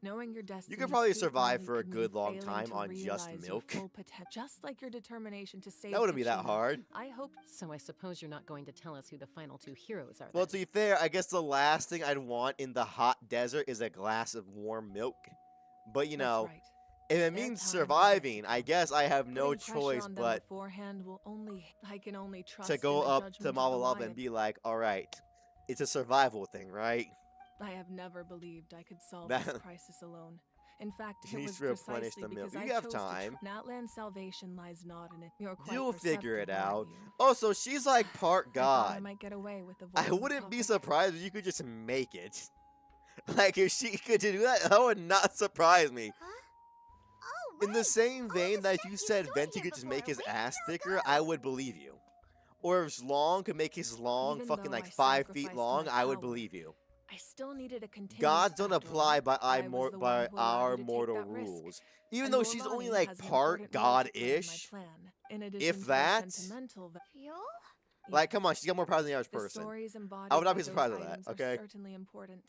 Knowing your destiny You could probably too survive early for a could good mean long failing time to on just realize your milk. full just like your determination to save That wouldn't be that Kachina. hard. I hope. So I suppose you're not going to tell us who the final two heroes are. Well, to be fair, I guess the last thing I'd want in the hot desert is a glass of warm milk. But you know, right. if it Their means time is surviving, I guess I have no Putting pressure choice on them but beforehand will only. I can only trust to go in the up to judgment of Mama the Love and lion. be like, all right, it's a survival thing, right? I have never believed I could solve That- this crisis alone. In fact, You it need was to replenish precisely the milk. because You I have chose time. to Natlan's salvation lies not in it. You're quite You'll figure it perceptive, aren't out. you? Also, she's like part I thought I god. might get away with I avoiding the wouldn't be topic. surprised if you could just make it. Like, if she could do that, that would not surprise me. In the same vein that you said Venti could just make his ass thicker, I would believe you. Or if Long could make his long Even fucking though like I 5 feet sacrificed long, my I would power, believe you. I still needed a continuous Gods don't factor. apply by I was the one who allowed our you to take mortal that risk. rules. Even And though she's only Lorelani like has an part important role to play in my god-ish. plan, in addition If to the that, sentimental like, come on, she's got more power than the average The person. stories embodied I would not by be those surprised at that, items are okay? certainly important.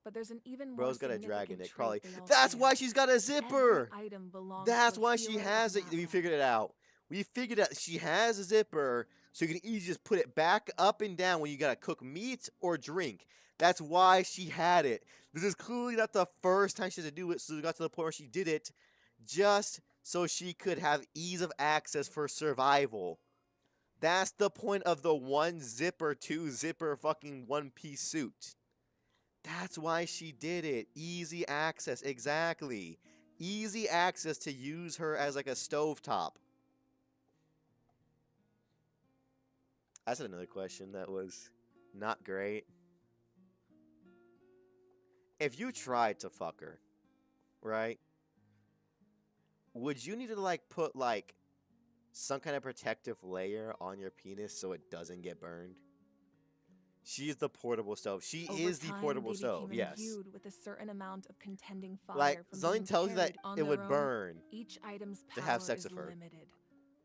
But there's an even more Bro's got a significant dragon, Nick, trait probably. they all That's share. why she's got a zipper! Every item belongs That's to a why she healer of has it. We figured it out. We figured out she has a zipper, so you can easily just put it back up and down when you gotta cook meat or drink. That's why she had it. This is clearly not the first time she had to do it, so we got to the point where she did it just so she could have ease of access for survival. That's the point of the 1 zipper, 2 zipper fucking one-piece suit. That's why she did it. Easy access, exactly. Easy access to use her as like a stovetop. I said another question that was not great. If you tried to fuck her, right? Would you need to like put like some kind of protective layer on your penis so it doesn't get burned? She is the portable stove. She Over is the time, portable they stove, became yes. imbued with a certain amount of contending fire Like, from something being tells you that carried on it their would own. burn Each item's to power have sex is with her. limited.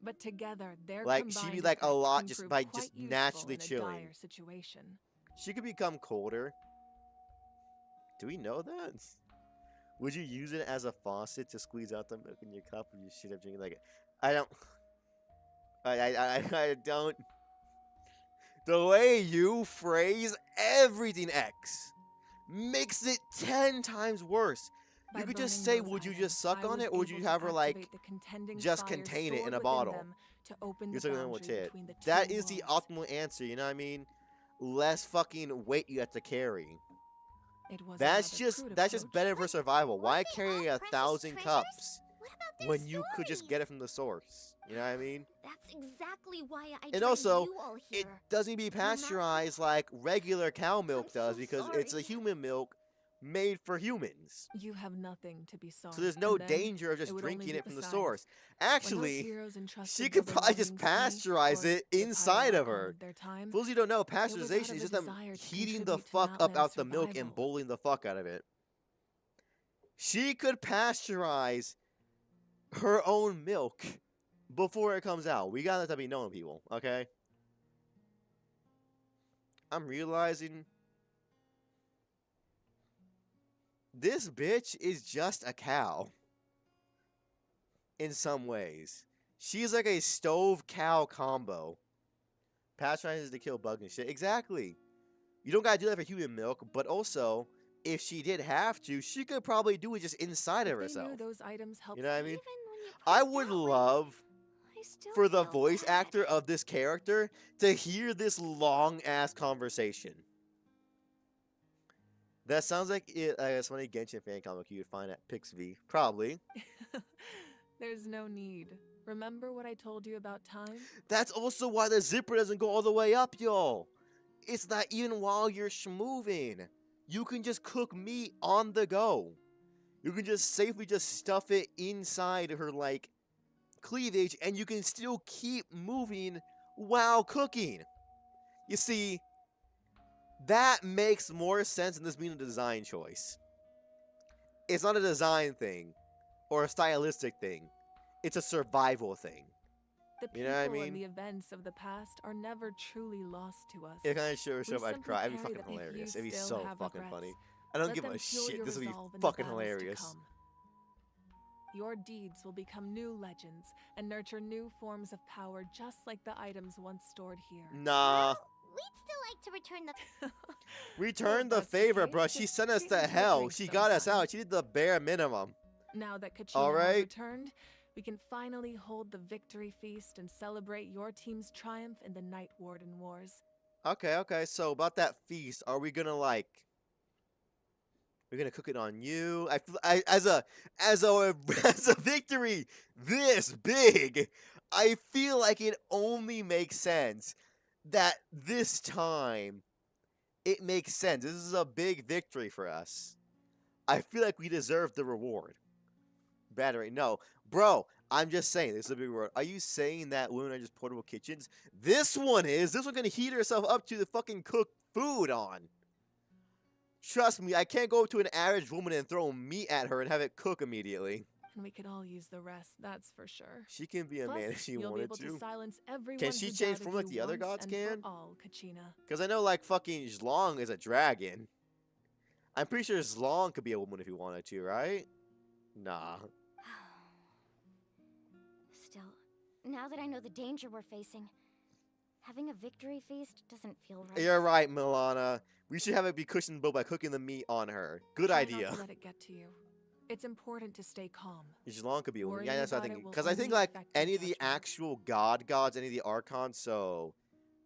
But together, their Like, she'd be combined like a effect lot can just prove by quite just useful naturally in a chilling. dire situation. She could become colder. Do we know that? Would you use it as a faucet to squeeze out the milk in your cup when you should have drinking like it? I don't. I don't. The way you phrase everything X makes it 10 times worse. By You could just burning say, those would you items, just suck I on was it, or would you able to have her like activate the contending just fire contain it stored in a within bottle? them to open You're the sucking on boundary with it. between the That two is the worlds. optimal answer. You know what I mean? Less fucking weight you have to carry. It was That's another just crude better for survival. Why carry 1,000 cups when you could just get it from the source? You know what I mean? That's exactly why I And tried also, you all here. it doesn't be pasteurized like regular cow milk does because it's a human milk made for humans. You have nothing to be sorry. So there's no And then danger of just it would only drinking be it from the besides. source. When those Actually, heroes she entrusted could their probably just belongings to me, pasteurize or it the inside of Pyro her. of their time, Fools you don't know, out pasteurization of is a just them desire to heating the contribute to fuck up Natlan's out the milk and survival. boiling the fuck out of it. She could pasteurize her own milk before it comes out. We gotta let that be known, people, okay? I'm realizing this bitch is just a cow. In some ways. She's like a stove cow combo. Pasteurizes to kill bugs and shit. Exactly. You don't gotta do that for human milk, but also, if she did have to, she could probably do it just inside of They herself. knew those items helped You know what I mean? even I would love for the voice actor of this character to hear this long ass conversation. That sounds like it. It's funny Genshin fan comic you would find at PixV. Probably. There's no need. Remember what I told you about time? That's also why the zipper doesn't go all the way up, y'all. It's not even while you're schmoving. You can just cook meat on the go. You can just safely just stuff it inside her, like, cleavage, and you can still keep moving while cooking. You see, that makes more sense than this being a design choice. It's not a design thing or a stylistic thing. It's a survival thing. The You people know what I mean? and the events of the past are never truly lost to us. If I showed We up, I'd simply cry. It'd be carry fucking them. If you hilarious. It'd be still so have fucking regrets, funny. I don't Let give them a fuel shit. your This will be resolve in the fucking battles to hilarious. come. Your deeds will become new legends and nurture new forms of power just like the items once stored here. Nah. We'd still like to return the. Return the that's the favor, case, bruh. She just sent us treat me to to a hell. drink She got us sometime. out. She did the bare minimum. Now that Kachina All has right. returned, we can finally hold the victory feast and celebrate your team's triumph in the Night Warden Wars. Okay. So about that feast, are we gonna like? We're gonna cook it on you. As a as a victory this big, I feel like it only makes sense that this time it makes sense. This is a big victory for us. I feel like we deserve the reward. Battery, no, bro. I'm just saying this is a big reward. Are you saying that women are just portable kitchens? This one is. This one can heat herself up to the fucking cooked food on. Trust me, I can't go up to an average woman and throw meat at her and have it cook immediately. And we could all use the rest, that's for sure. She can be a Plus, man if she you'll be wanted able to silence everyone Can she who change doubted form like you the other once gods and can? For all, Kachina. Because I know like fucking Zlong is a dragon. I'm pretty sure Zlong could be a woman if he wanted to, right? Nah. Still, now that I know the danger we're facing, having a victory feast doesn't feel right. You're right, Milana. We should have it be cushioned both by cooking the meat on her. Good Try idea. Not to let it get to you. It's important to stay calm. Zlong could be a woman. Worrying Yeah, that's what I about think. it will Because I think only like affect your any of the actual gods, any of the archons, so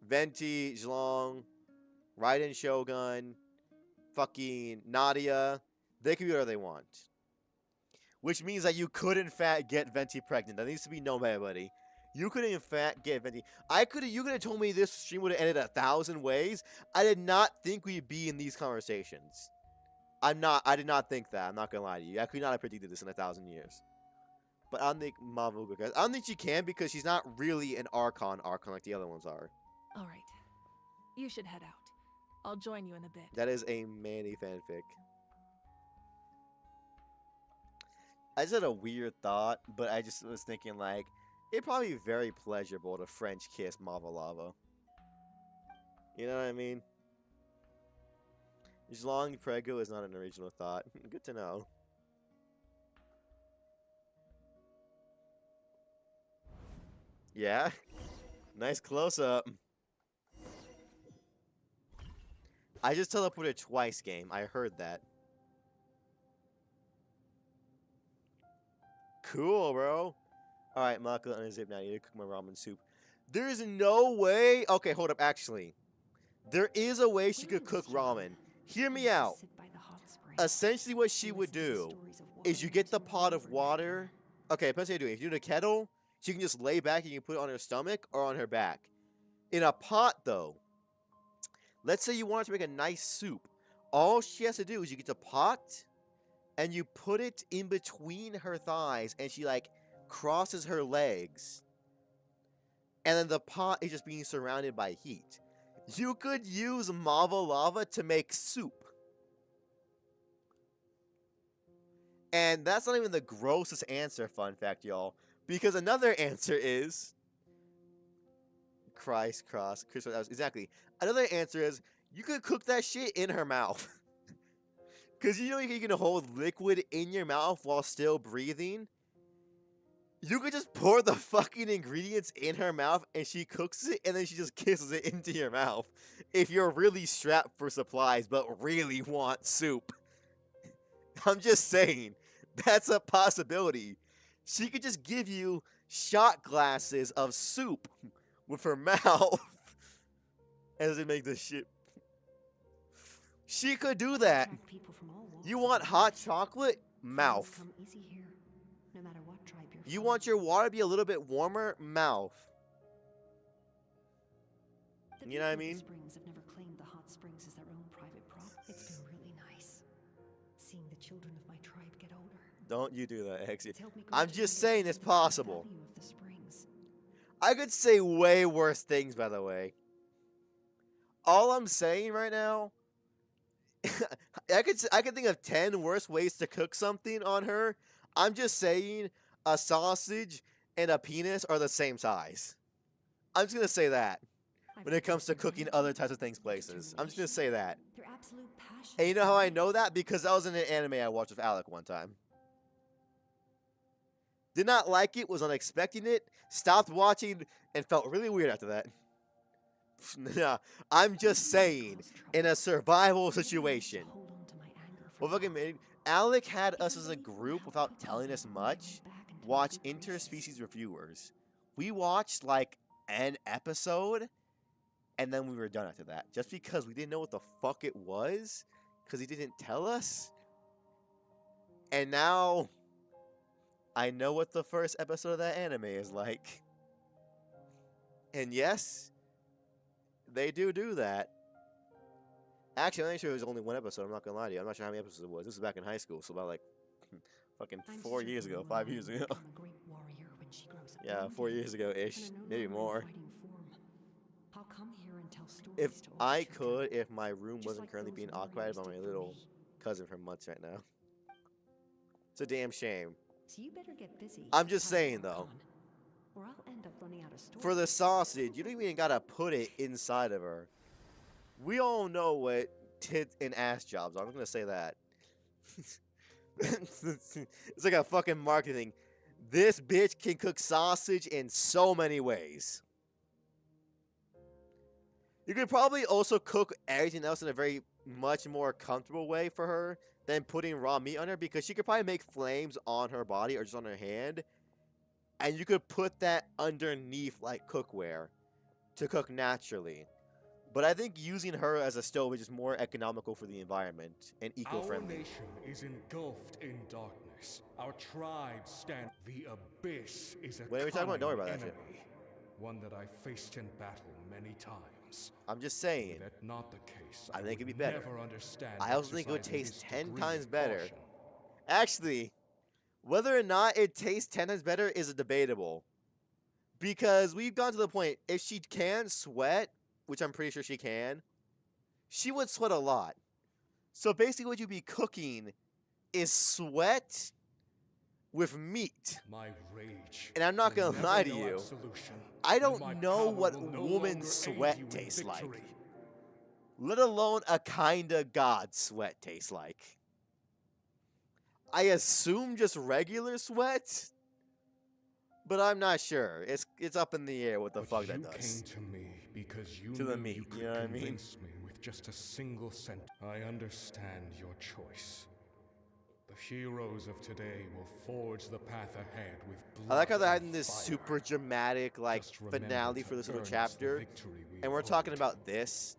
Venti, Zlong, Raiden Shogun, fucking Nadia, they can be whatever they want. Which means that you could in fact get Venti pregnant. That needs to be known by everybody. You could in fact get Venti. You could have told me this stream would have ended 1,000 ways. I did not think we'd be in these conversations. I did not think that. I'm not gonna lie to you. I could not have predicted this in 1,000 years. But I don't think Marvel guys. I don't think she can because she's not really an Archon like the other ones are. All right. You should head out. I'll join you in a bit. That is a Manny fanfic. I just had a weird thought, but I just was thinking like it'd probably be very pleasurable to French kiss Mava Lava. You know what I mean? Zlong Prego is not an original thought. Good to know. Yeah? Nice close-up. I just teleported twice, game. I heard that. Cool, bro. Alright, Maka, unzip now. I need to cook my ramen soup. There's no way... Okay, hold up, actually. There is a way she could cook ramen. Hear me out. Essentially what she would do is you get the pot of water. Okay, depends how you do it. If you do the kettle, she can just lay back and you can put it on her stomach or on her back. In a pot, though, let's say you want to make a nice soup. All she has to do is you get the pot and you put it in between her thighs and she like crosses her legs. And then the pot is just being surrounded by heat. You could use Mava Lava to make soup. And that's not even the grossest answer, fun fact, y'all. Because another answer is... Exactly. Another answer is, you could cook that shit in her mouth. Because you know you can hold liquid in your mouth while still breathing? You could just pour the fucking ingredients in her mouth and she cooks it and then she just kisses it into your mouth. If you're really strapped for supplies but really want soup. I'm just saying, that's a possibility. She could just give you shot glasses of soup with her mouth. As it make this shit. She could do that. You want hot chocolate? Mouth. You want your water to be a little bit warmer? Mouth. You know what I mean? Springs have never claimed the hot springs as their own private prop. It's been really nice seeing the children of my tribe get older. Don't you do that, Hexy. I'm just saying it's possible. I could say way worse things, by the way. All I'm saying right now, I could think of 10 worse ways to cook something on her. I'm just saying a sausage and a penis are the same size. I'm just gonna say that. when it comes to cooking other types of things places. I'm just gonna say that. Their absolute passion. And you know how I know that? Because that was in an anime I watched with Alec one time. Did not like it, was unexpecting it, stopped watching, and felt really weird after that. Nah, I'm just saying, in a survival situation. Well, fucking Alec had us as a group, without telling us much, watch interspecies reviewers. We watched like an episode, and then we were done after that. Just because we didn't know what the fuck it was, because he didn't tell us. And now I know what the first episode of that anime is like. And yes, they do that. Actually, I'm not sure it was only one episode. I'm not gonna lie to you. I'm not sure how many episodes it was. This was back in high school, so about like fucking 4 years ago, 5 years ago. Yeah, 4 years ago ish, maybe more. If I could, if my room wasn't currently being occupied by my little cousin from months right now. It's a damn shame. So you better get busy. I'm just saying though. Or I'll end up running out of storage. For the sausage, you don't even gotta put it inside of her. We all know what tit and ass jobs are. I'm gonna say that. It's like a fucking marketing. This bitch can cook sausage in so many ways. You could probably also cook everything else in a very much more comfortable way for her than putting raw meat on her, because she could probably make flames on her body or just on her hand, and you could put that underneath like cookware to cook naturally. But I think using her as a stove is just more economical for the environment and eco-friendly. Our nation is engulfed in darkness. Our tribes stand. The abyss is a What are we talking about? Don't worry about that shit. enemy, one that I faced in battle many times. I'm just saying. Were that not the case, I think it'd be would better. never understand I also think it would exercising taste this 10 degree times of better. caution. Actually, whether or not it tastes 10 times better is debatable. Because we've gone to the point, if she can sweat, which I'm pretty sure she can, she would sweat a lot. So basically what you'd be cooking is sweat with meat. My rage And I'm not will gonna never lie to know you, absolution, I and my don't know power what will no woman's longer sweat aid you in tastes like. victory. Let alone a kinda god sweat tastes like. I assume just regular sweat? But I'm not sure. It's up in the air what the fuck that does. You came to me because you To the knew meat, you could you know what I mean? convince me with just a single sentence. I understand your choice. The heroes of today will forge the path ahead with blood. I like how they're and having this fire. super dramatic like Just remember finale to for this little earn us the chapter. victory we And we're owed. talking about this.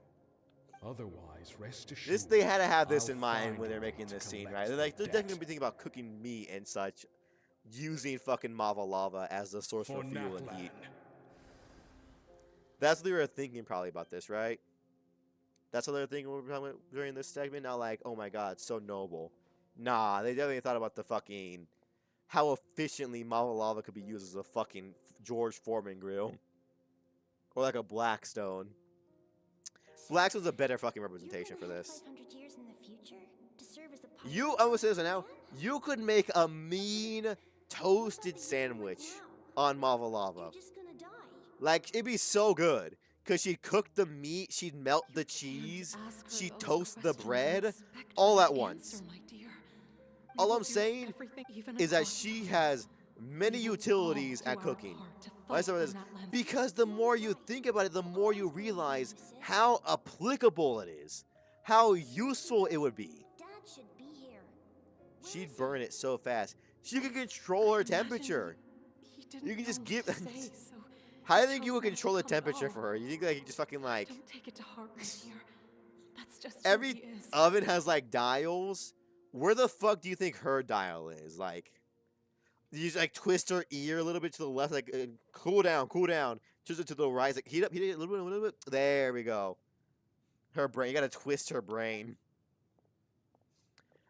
Otherwise, rest assured. This they had to have this I'll in mind find when a they're way making to this scene, collect right? They're the like they're debt. definitely gonna be thinking about cooking meat and such, using fucking lava as the source for fuel and heat. That's what they were thinking probably about this, right? That's what they were thinking during this segment. Not like, oh my god, so noble. Nah, they definitely thought about the fucking how efficiently lava could be used as a fucking George Foreman grill, or like a Blackstone. Blackstone's a better fucking representation for this. 500 years in the future to serve as a You, I'm gonna say this right now. You could make a mean toasted sandwich on lava. Like, it'd be so good. Because she'd cook the meat, she'd melt the cheese, she'd toast the bread, all at once. All I'm saying is that she has many utilities at cooking. Why is this? Because the more you think about it, the more you realize how applicable it is. How useful it would be. Dad should be here. She'd burn it so fast. She could control her temperature. You can just give... How do you think you would control the temperature for her? You think like you just fucking like... Don't take it to heart, my dear. That's just Every who he is. oven has like dials. Where the fuck do you think her dial is? Like, you just like twist her ear a little bit to the left, like cool down. Twist it to the right, like heat it a little bit. There we go. Her brain. You gotta twist her brain.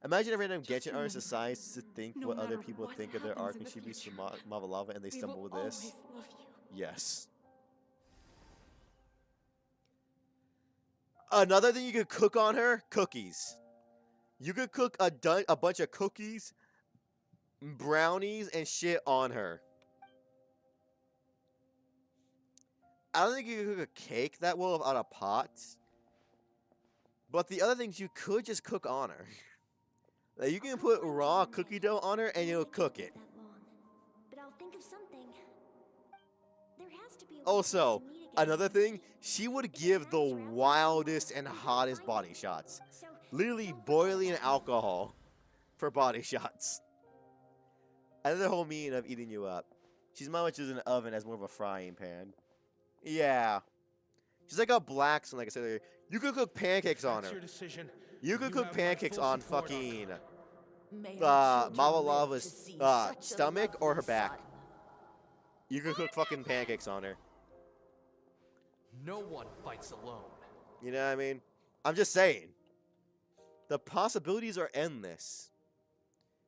Imagine a random Genshin artist decides to think what other people think of their art when she beats the lava and they stumble with this. Yes. Another thing you could cook on her, cookies. You could cook a bunch of cookies, brownies, and shit on her. I don't think you can cook a cake that well out of pot. But the other things you could just cook on her. Like, you can put raw cookie dough on her and you'll cook it. But I'll think of something. There has to be a way Also, for us to meet again. another thing, she would give the wildest and hottest body shots. Literally boiling alcohol for body shots. Another whole meaning of eating you up. She's not much as an oven as more of a frying pan. Yeah. She's like a black one, like I said earlier. You could cook pancakes on her. Your decision. You could cook have my pancakes full on support on fucking May Mama Lava's stomach or her back. You could cook fucking pancakes on her. No one fights alone. You know what I mean? I'm just saying. The possibilities are endless.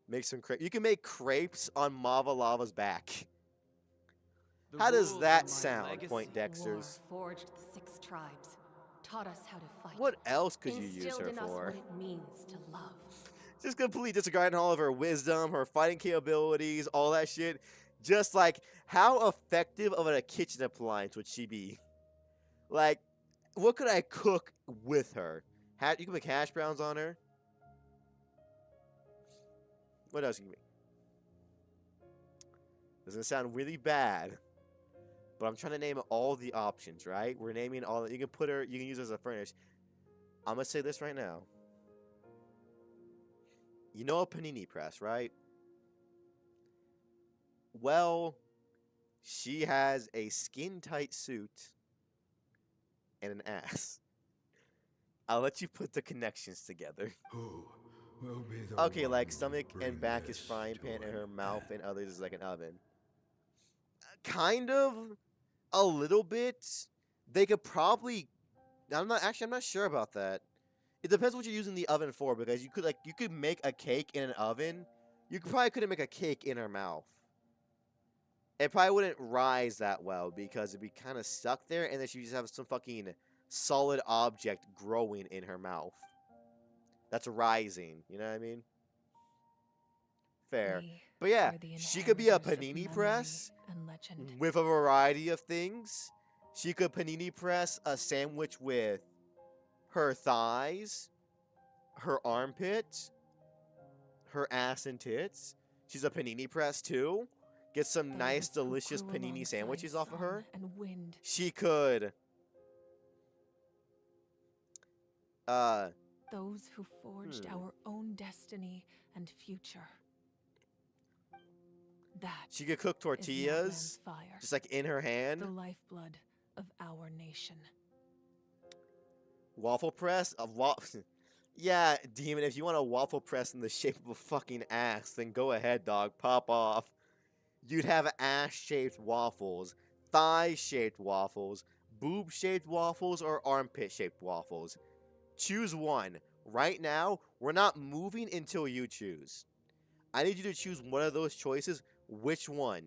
Make some crepes. You can make crepes on Mava Lava's back. How does that sound, Point Dexters? War forged the 6 tribes, taught us how to fight. What else could you use Instilled her in us for? what it means to love. Just completely disregarding all of her wisdom, her fighting capabilities, all that shit. Just like, how effective of a kitchen appliance would she be? Like, what could I cook with her? You can make hash browns on her. What else can you make? Doesn't sound really bad. But I'm trying to name all the options, right? We're naming all. You can put her. You can use her as a furnish. I'm gonna say this right now. You know a panini press, right? Well, she has a skin-tight suit and an ass. I'll let you put the connections together. Okay, like stomach and back is frying pan, and her mouth and others is like an oven. Kind of. A little bit. They could probably. I'm not sure about that. It depends what you're using the oven for, because you could make a cake in an oven. You probably couldn't make a cake in her mouth. It probably wouldn't rise that well because it'd be kind of stuck there, and then she would just have some fucking solid object growing in her mouth. That's rising. You know what I mean? Fair. But yeah, she could be a panini press with a variety of things. She could panini press a sandwich with her thighs, her armpits, her ass and tits. She's a panini press too. Get some nice, delicious panini sandwiches off of her. She could. Those who forged our own destiny and future. That she could cook tortillas, just like in her hand. The lifeblood of our nation. Waffle press? Yeah, Demon, if you want a waffle press in the shape of a fucking ass, then go ahead, dog. Pop off. You'd have ass-shaped waffles, thigh-shaped waffles, boob-shaped waffles, or armpit-shaped waffles. Choose one. Right now, we're not moving until you choose. I need you to choose one of those choices. Which one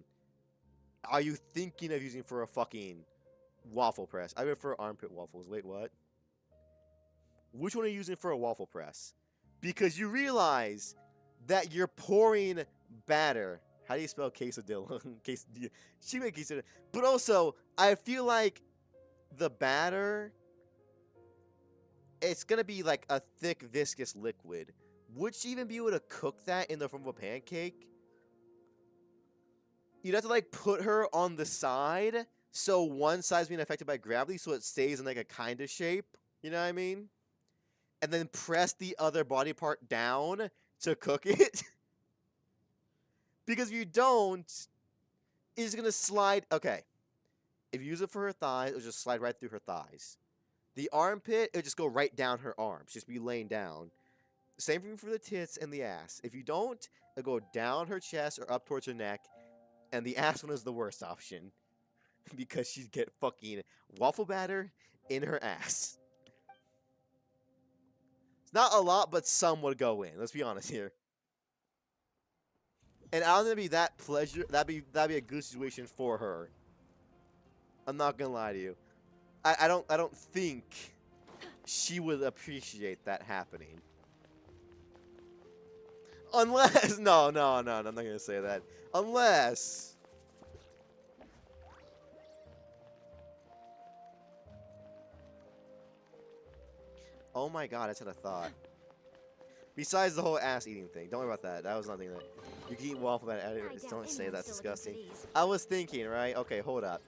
are you thinking of using for a fucking waffle press? I prefer armpit waffles. Wait, what? Which one are you using for a waffle press? Because you realize that you're pouring batter. How do you spell quesadilla? She made quesadilla. But also, I feel like the batter, it's going to be like a thick, viscous liquid. Would she even be able to cook that in the form of a pancake? You'd have to like put her on the side, so one side's being affected by gravity, so it stays in like a kind of shape. You know what I mean? And then press the other body part down to cook it. Because if you don't, it's gonna slide. Okay, if you use it for her thighs, it'll just slide right through her thighs. The armpit, it'll just go right down her arms, just be laying down. Same thing for the tits and the ass. If you don't, it'll go down her chest or up towards her neck. And the ass one is the worst option. Because she'd get fucking waffle batter in her ass. It's not a lot, but some would go in. Let's be honest here. And I don't think it'd be that pleasure. That'd be a good situation for her. I'm not gonna lie to you. I don't think she would appreciate that happening. Unless no, I'm not gonna say that. Unless Oh my god, I just had a thought. Besides the whole ass eating thing, don't worry about that. That was nothing that you can eat waffle man. Don't say that's disgusting. I was thinking, right? Okay, hold up.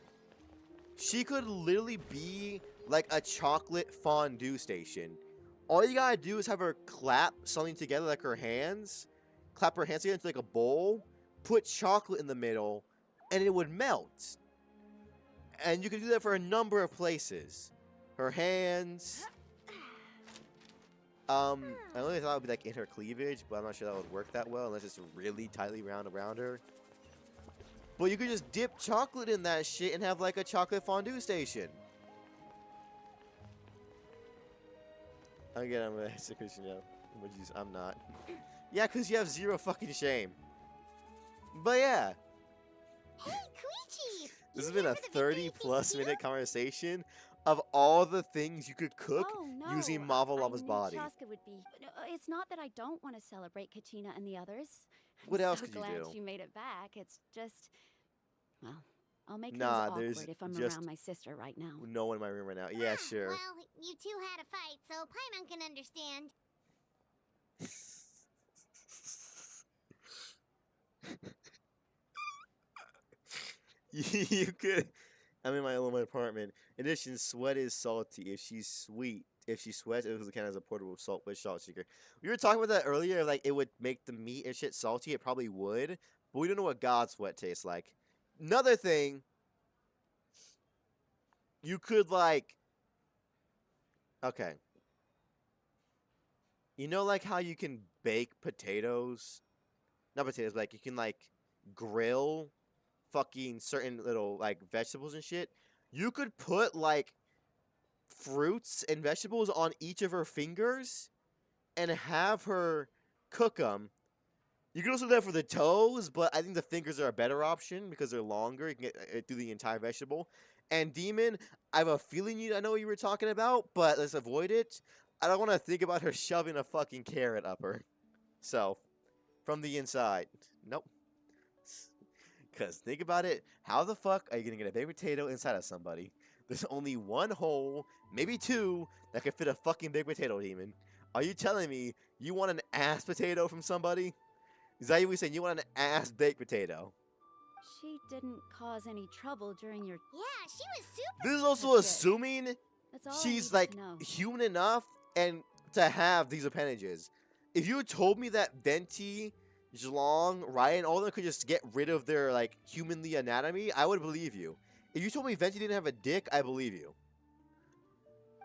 She could literally be like a chocolate fondue station. All you gotta do is have her clap something together, like her hands. Clap her hands together into like a bowl. Put chocolate in the middle, and it would melt. And you can do that for a number of places. Her hands. I only thought it would be like in her cleavage, but I'm not sure that would work that well unless it's really tightly wound around her. But you could just dip chocolate in that shit and have like a chocolate fondue station. Again, I'm a Christian, I'm not. Yeah, because you have zero fucking shame. But yeah. Hey, Koichi! This has been a 30+ minute conversation of all the things you could cook using Mava Lava's body. Chaska would be. It's not that I don't want to celebrate Katina and the others. What I'm else so could you glad do? she made it back. It's just, well, I'll make Nah, things there's awkward if I'm just around my sister right now. No one in my room right now. Yeah, sure. Well, you two had a fight, so Paimon can understand. You could. I'm in my own apartment. In addition, sweat is salty. If she's sweet, if she sweats, it was kind of as a portable salt shaker. We were talking about that earlier. Like it would make the meat and shit salty. It probably would, but we don't know what God's sweat tastes like. Another thing, you could like. Okay. You know, like how you can bake potatoes? Not potatoes, but like you can like grill fucking certain little like vegetables and shit. You could put like fruits and vegetables on each of her fingers and have her cook them. You can also do that for the toes, but I think the fingers are a better option because they're longer. You can get it through the entire vegetable. And Demon, I have a feeling I know what you were talking about, but let's avoid it. I don't want to think about her shoving a fucking carrot up her. So, from the inside. Nope. Because think about it. How the fuck are you going to get a baked potato inside of somebody? There's only one hole, maybe two, that could fit a fucking baked potato, Demon. Are you telling me you want an ass potato from somebody? Is that what you're saying? You want an ass baked potato? She didn't cause any trouble during your. Yeah, she was super. This is also assuming she's like human enough and to have these appendages. If you told me that Venti, Zhlong, Ryan, all of them could just get rid of their like humanly anatomy, I would believe you. If you told me Venti didn't have a dick, I believe you.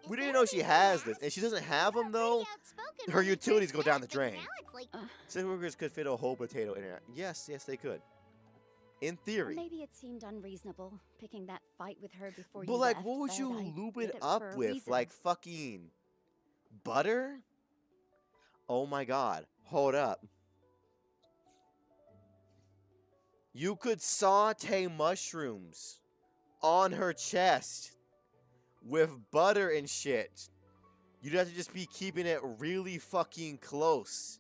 We didn't know she has this, and she doesn't have them though. Her utilities go down the drain. Sex workers could fit a whole potato in her. Yes, they could. In theory. Maybe it seemed unreasonable picking that fight with her before you But like, left, what would but you I lube did it for up a with? reason. Like fucking butter? Oh my god. Hold up. You could saute mushrooms on her chest with butter and shit. You'd have to just be keeping it really fucking close.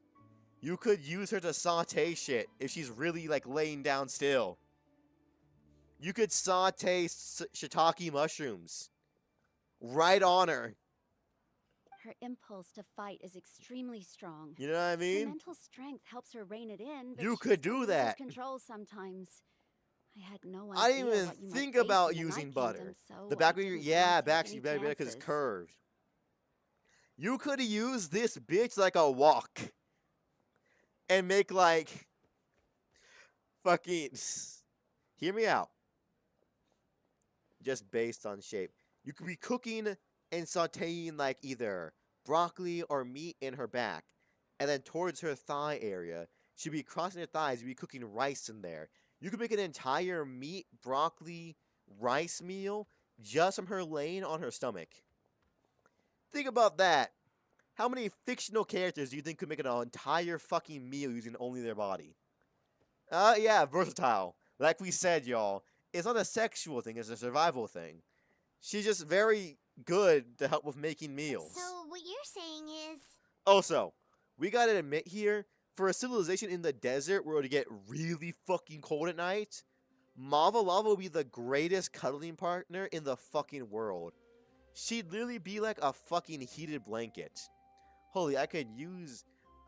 You could use her to saute shit if she's really like laying down still. You could saute shiitake mushrooms right on her. Her impulse to fight is extremely strong. You know what I mean? Her mental strength helps her rein it in. But You she could still do loses that. Control sometimes. I had no idea. I didn't even what you might think face about in the using Night butter. Kingdom, so The I back of your didn't yeah, take back any better because it's chances. curved. You could have used this bitch like a walk and make like fucking hear me out. Just based on shape. You could be cooking and sauteing like either broccoli or meat in her back. And then towards her thigh area, she'd be crossing her thighs, you'd be cooking rice in there. You could make an entire meat, broccoli, rice meal just from her laying on her stomach. Think about that. How many fictional characters do you think could make an entire fucking meal using only their body? Yeah, versatile. Like we said, y'all. It's not a sexual thing, it's a survival thing. She's just very good to help with making meals. So what you're saying is. Also, we gotta admit here, for a civilization in the desert where it would get really fucking cold at night, Mava Lava would be the greatest cuddling partner in the fucking world. She'd literally be like a fucking heated blanket. Holy, I could use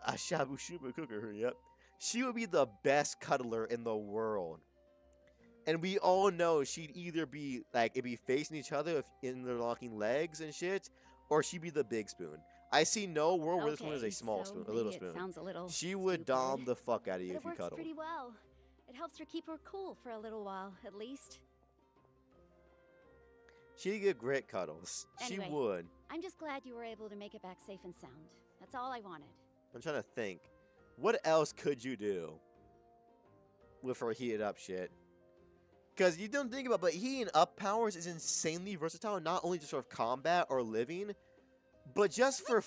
a shabu shubu cooker. Yep. She would be the best cuddler in the world. And we all know she'd either be like, it'd be facing each other if interlocking legs and shit, or she'd be the big spoon. I see no world where this one is a small spoon, a little maybe spoon. It sounds a little She would stupid, dom the fuck out of you but if you it works cuddled. pretty well. It helps her keep her cool for a little while, at least. She'd get great cuddles. Anyway, She would. I'm just glad you were able to make it back safe and sound. That's all I wanted. I'm trying to think. What else could you do with her heated up shit? Because you don't think about it, but heating up powers is insanely versatile, not only just for combat or living, but just for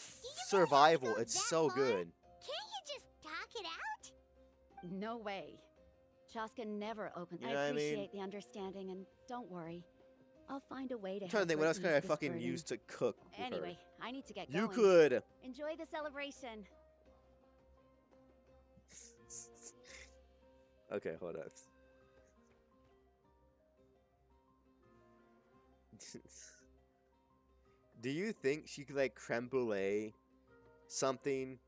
survival. It's so good. Can't you just talk it out? No way. Chaska never opened. You know what I I mean? appreciate the understanding, and don't worry. I'll find a way to I'm trying to think, what else can I fucking use to cook with her? Anyway, I need to get You going. could. Enjoy the celebration. Okay, hold up. Do you think she could like creme brulee something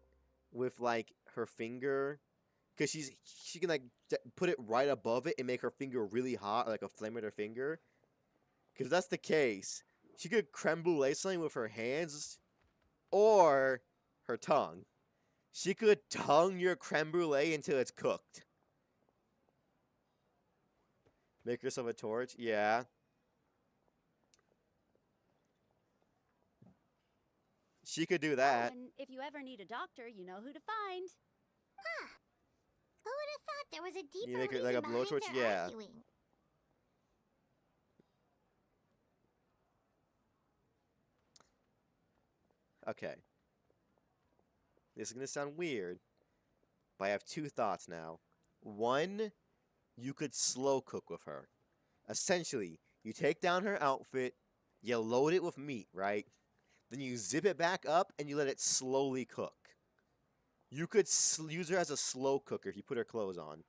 with like her finger? Cause she can like put it right above it and make her finger really hot, like a flame at her finger. Cause if that's the case, she could creme brulee something with her hands or her tongue. She could tongue your creme brulee until it's cooked. Make yourself a torch? Yeah. She could do that. Oh, and if you ever need a doctor, you know who to find. Huh. Who would have thought there was a deeper make it reason like a behind blowtorch? their Yeah. arguing? Okay. This is going to sound weird, but I have two thoughts now. One, you could slow cook with her. Essentially, you take down her outfit, you load it with meat, right? Then you zip it back up and you let it slowly cook. You could use her as a slow cooker if you put her clothes on.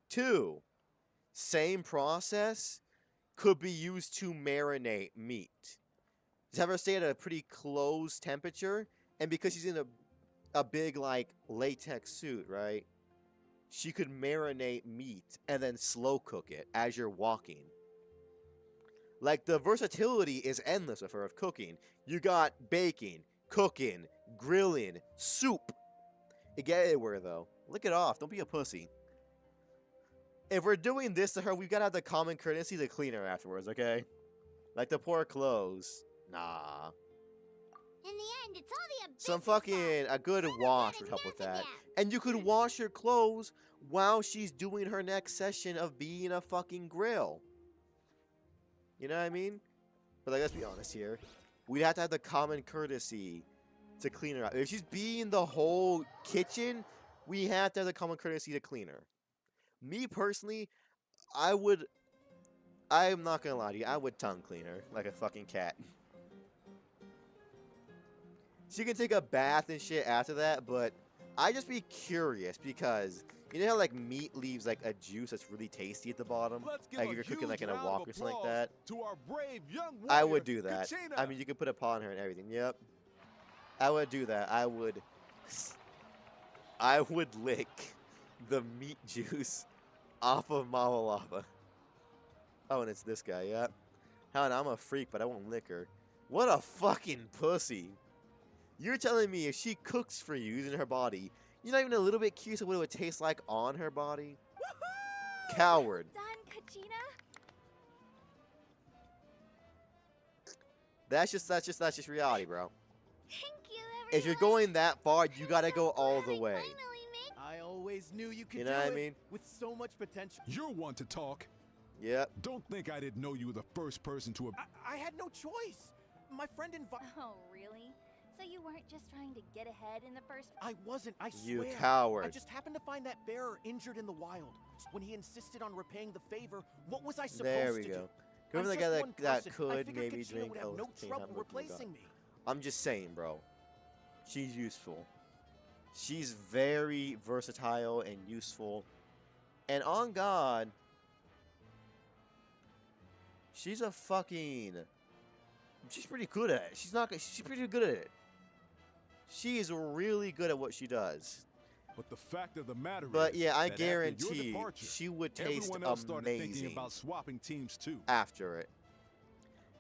Two, same process could be used to marinate meat. Just have her stay at a pretty close temperature, and because she's in a big like latex suit, right? She could marinate meat and then slow cook it as you're walking. Like, the versatility is endless with her of cooking. You got baking, cooking, grilling, soup. It get everywhere though. Lick it off. Don't be a pussy. If we're doing this to her, we've got to have the common courtesy to clean her afterwards, okay? Like the poor clothes. Nah. In the end, it's all the Some fucking, a good wash would help with that. And you could wash your clothes while she's doing her next session of being a fucking grill. You know what I mean? But like, let's be honest here. We'd have to have the common courtesy to clean her out. If she's being the whole kitchen, we have to have the common courtesy to clean her. Me personally, I'm not gonna lie to you, I would tongue clean her like a fucking cat. She can take a bath and shit after that, but I'd just be curious because you know how like meat leaves like a juice that's really tasty at the bottom? Like if you're cooking like in a wok or something like that. To our brave young I warrior, would do that. Kachina. I mean, you could put a paw on her and everything. Yep. I would do that. I would lick the meat juice off of Mama Lava. Oh, and it's this guy, yep. Hell, I'm a freak, but I won't lick her. What a fucking pussy. You're telling me if she cooks for you using her body, you're not even a little bit curious of what it would taste like on her body? Coward. Done, Kachina. That's just reality, bro. Thank you, If you're going that far, you gotta go all the way. I always knew you could You know do what I it mean? with so much potential. You're one to talk. Yep. Don't think I didn't know you were the first person to. I had no choice. My friend invited. Oh, really? So you weren't just trying to get ahead in the first. I wasn't. I You swear. coward. I just happened to find that bearer injured in the wild. When he insisted on repaying the favor, what was I supposed There we to go. do? Remember the I'm guy just that, one that person. I could figured maybe Kachina drink? would have Oh, no King trouble Hamlet, oh my God. replacing me. I'm just saying, bro. She's useful. She's very versatile and useful. And on God, she's a fucking She's pretty good at it. She's pretty good at it. She is really good at what she does. But the fact of the matter But is yeah, I that after your guarantee departure, she would taste everyone else started thinking amazing about swapping teams too. after it.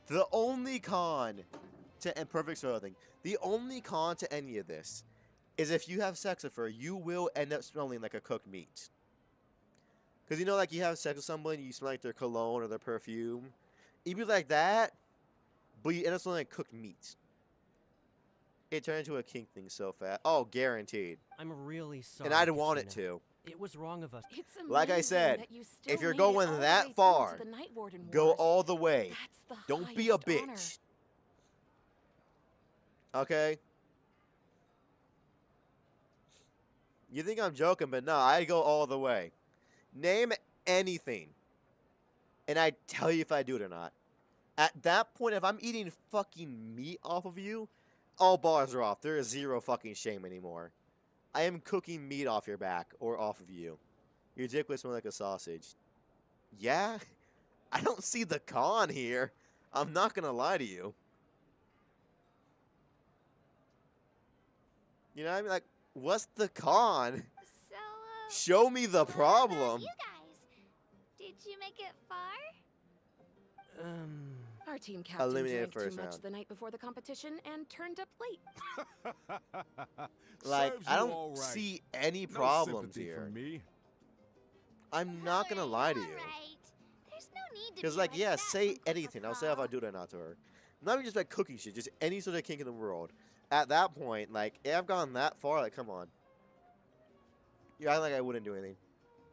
The only con to, and perfect spoiler thing, the only con to any of this is if you have sex with her, you will end up smelling like a cooked meat. Because you know, like you have sex with someone, you smell like their cologne or their perfume. It'd be like that, but you end up smelling like cooked meat. It turned into a kink thing so fast. Oh, guaranteed. I'm really sorry. And I'd want it Katrina. to. It was wrong of us. It's Like I amazing said, that you still if you're made it going all the way that through far, to the Night Warden go Wars. all the way. That's the Don't be a highest bitch. honor. Okay? You think I'm joking, but no, I go all the way. Name anything, and I tell you if I do it or not. At that point, if I'm eating fucking meat off of you, all bars are off. There is zero fucking shame anymore. I am cooking meat off your back or off of you. Your dick would smell like a sausage. Yeah? I don't see the con here. I'm not gonna lie to you. You know what I mean? Like, what's the con? So, Show me the problem. you guys, did you make it far? Our team captain Eliminated drank too first much round. the night before the competition and turned up late. Like, Serves I you don't all right. see any No problems sympathy here. from me. I'm not gonna lie to you. There's no need to Because, be like, like yeah, that, say Uncle anything. I'll say if I Papa. do it or not to her. Not even just like cooking shit, just any sort of kink in the world. At that point, like, if I've gone that far, like, come on. You act like I wouldn't do anything.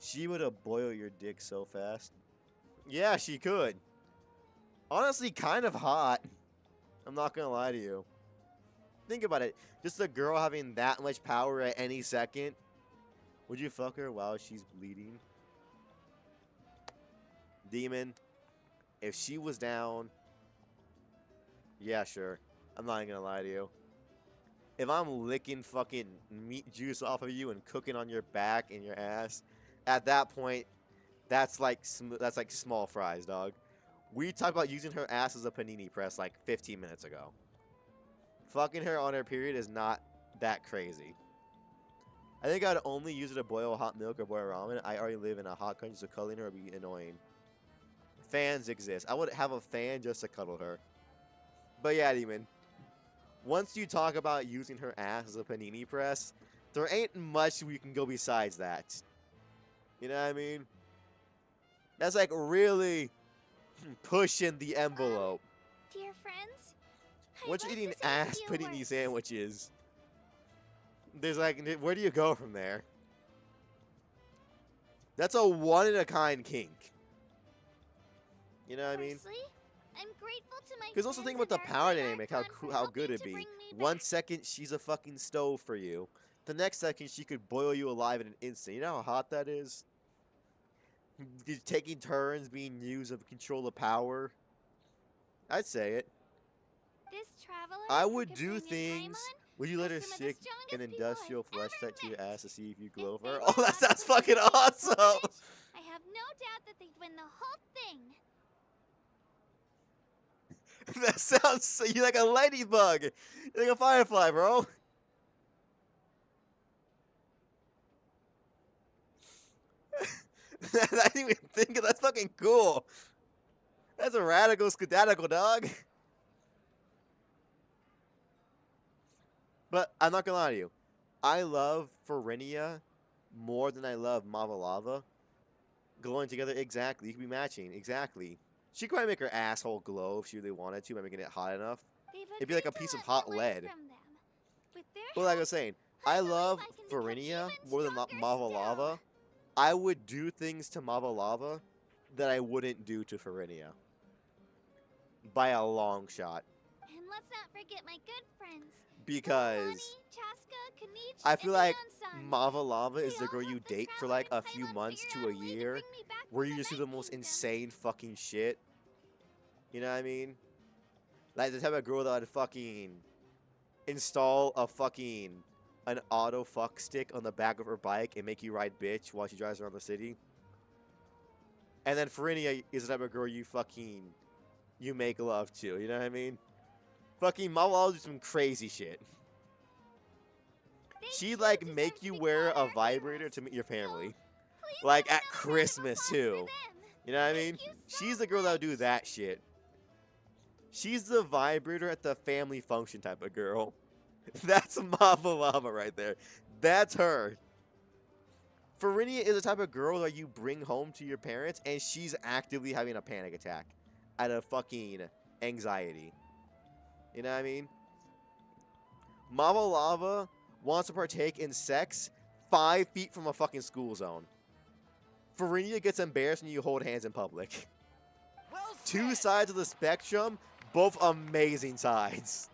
She would have boiled your dick so fast. Yeah, she could. Honestly, kind of hot. I'm not gonna lie to you. Think about it. Just a girl having that much power at any second. Would you fuck her while she's bleeding? Demon, if she was down, yeah, sure. I'm not even gonna lie to you. If I'm licking fucking meat juice off of you and cooking on your back and your ass, at that point, that's like small fries, dog. We talked about using her ass as a panini press like 15 minutes ago. Fucking her on her period is not that crazy. I think I'd only use it to boil hot milk or boil ramen. I already live in a hot country, so cuddling her would be annoying. Fans exist. I would have a fan just to cuddle her. But yeah, Demon. Once you talk about using her ass as a panini press, there ain't much we can go besides that. You know what I mean? That's like really pushing the envelope. Dear friends, Once you're like eating to say a ass few panini words. sandwiches, there's like, where do you go from there? That's a one-in-a-kind kink. You know what I mean? Firstly, I'm grateful to my Because also think about the power dynamic, how good it'd be. 1 second she's a fucking stove for you. The next second she could boil you alive in an instant. You know how hot that is? Just taking turns being used to control the power. I'd say it. This traveler I who would could do bring in things. Paimon Would you let her has some of the stick an strongest people industrial I've flesh ever cut to your met. ass to see if you glow If for they her? were Oh, that sounds fucking awesome! I have no doubt that they'd win the whole thing. That sounds so, you're like a ladybug. You're like a firefly, bro. I didn't even think of that's fucking cool. That's a radical skedaddle, dog. But I'm not gonna lie to you. I love Ferenia more than I love Mava Lava. Glowing together, exactly. You could be matching, exactly. She could probably make her asshole glow if she really wanted to by making it hot enough. It'd be like a piece of hot lead. But like I was saying, I love Ferenia more than Mava Lava. I would do things to Mava Lava that I wouldn't do to Ferenia. By a long shot. And let's not forget my good friends. Because Chaska, Kanich, I feel and like Leon-san. Mava Lava is the girl you date for like a few months to a year, where you just do the most insane fucking shit. You know what I mean? Like the type of girl that would fucking install an auto fuck stick on the back of her bike and make you ride bitch while she drives around the city. And then Ferenia is the type of girl you make love to. You know what I mean? Fucking Mama Lava do some crazy shit. She like make you wear a vibrator to meet your family. Like at Christmas too. You know what I mean? She's the girl that'll do that shit. She's the vibrator at the family function type of girl. That's Mama Lava right there. That's her. Farinia is the type of girl that you bring home to your parents and she's actively having a panic attack out of fucking anxiety. You know what I mean? Mama Lava wants to partake in sex 5 feet from a fucking school zone. Farinia gets embarrassed when you hold hands in public. Two sides of the spectrum, both amazing sides.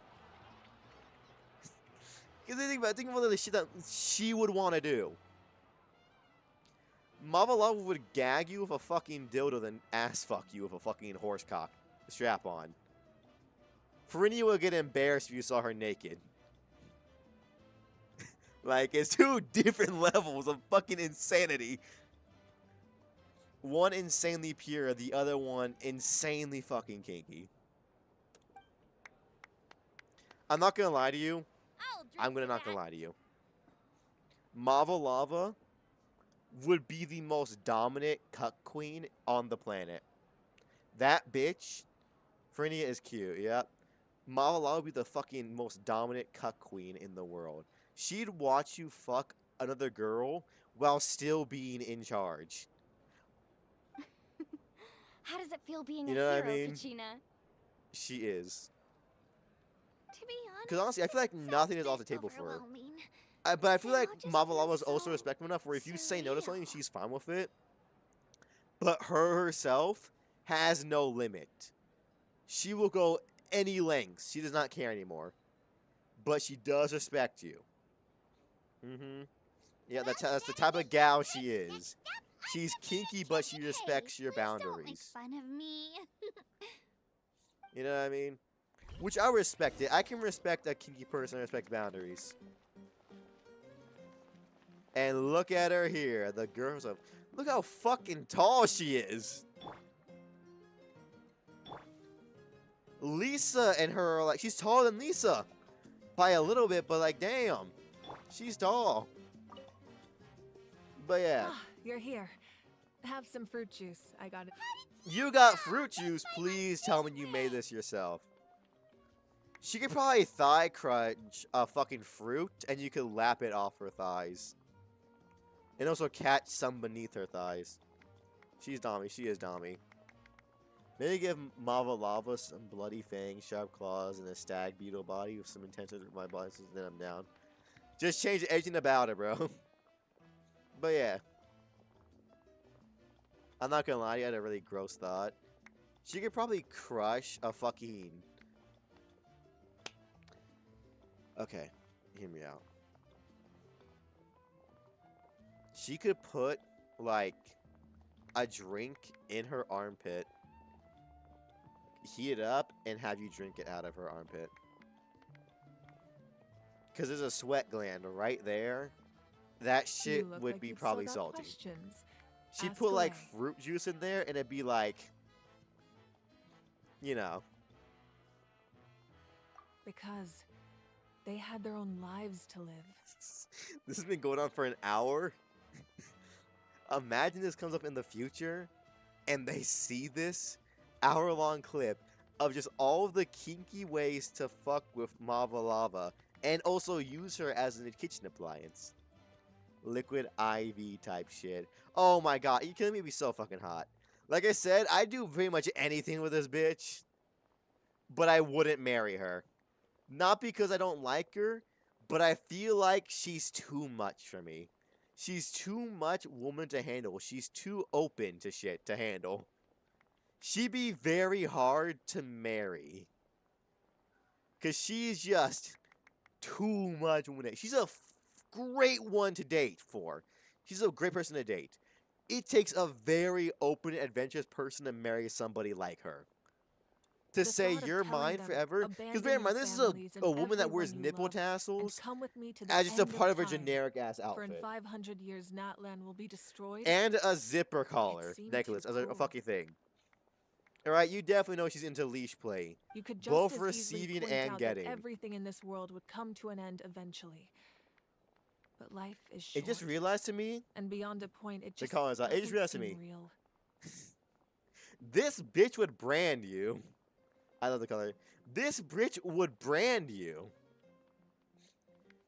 Because think about the shit that she would want to do. Mama Lava would gag you with a fucking dildo, then ass fuck you with a fucking horse cock strap on. Farinia would get embarrassed if you saw her naked. Like, it's 2 different levels of fucking insanity. One insanely pure, the other one insanely fucking kinky. I'm not gonna lie to you. I'm not gonna lie to you. Mava Lava would be the most dominant cuck queen on the planet. That bitch, Farinia is cute, yep. Mava Lava would be the fucking most dominant cuck queen in the world. She'd watch you fuck another girl while still being in charge. How does it feel being You a know hero, what I mean? Kachina? She is. To be honest, Because honestly, I feel like nothing is off the table for her. But I feel like Mava Lava is also respectful enough where if you say no to something, she's fine with it. But her herself has no limit. She will go any lengths. She does not care anymore. But she does respect you. Yeah, that's the type of gal she is. She's kinky, but she respects your boundaries. Don't make fun of me. You know what I mean? Which I respect it. I can respect a kinky person and respect boundaries. And look at her here. The girls of... Look how fucking tall she is. Lisa and her are like... She's taller than Lisa. By a little bit, but like, damn. She's tall. But yeah. You're here. Have some fruit juice. I got it. You got fruit juice. Please tell me you made this yourself. She could probably thigh crunch a fucking fruit, and you could lap it off her thighs. And also catch some beneath her thighs. She's Dami. She is Dami. Maybe give Mava Lava some bloody fangs, sharp claws, and a stag beetle body with some intense my body, then I'm down. Just change everything about it, bro. But yeah. I'm not gonna lie, I had a really gross thought. She could probably crush a fucking... Okay, hear me out. She could put, like, a drink in her armpit, heat it up, and have you drink it out of her armpit. Because there's a sweat gland right there. That shit would be probably salty. She'd put, like, fruit juice in there, and it'd be like, you know. Because they had their own lives to live. This has been going on for an hour. Imagine this comes up in the future, and they see this hour-long clip of just all of the kinky ways to fuck with Mava Lava, and also use her as a kitchen appliance. Liquid IV type shit. Oh my god, you killing me be so fucking hot. Like I said, I'd do pretty much anything with this bitch, but I wouldn't marry her. Not because I don't like her, but I feel like she's too much for me. She's too much woman to handle. She's too open to shit to handle. She'd be very hard to marry. Because she's just too much woman. She's a great one to date for. She's a great person to date. It takes a very open, adventurous person to marry somebody like her. To say you're mine forever. Because bear in mind, this is a woman that wears nipple tassels as just a part of her generic ass outfit. For in 500 years, Natlan will be destroyed. And a zipper collar necklace as a fucking thing. Alright, you definitely know she's into leash play. You could just Both as receiving easily point and out getting. that everything in this world would come to an end eventually. But life is short. It just realized to me. And beyond a point, it The just comments it just doesn't realized to seem me. real. This bitch would brand you. I love the color. This bitch would brand you.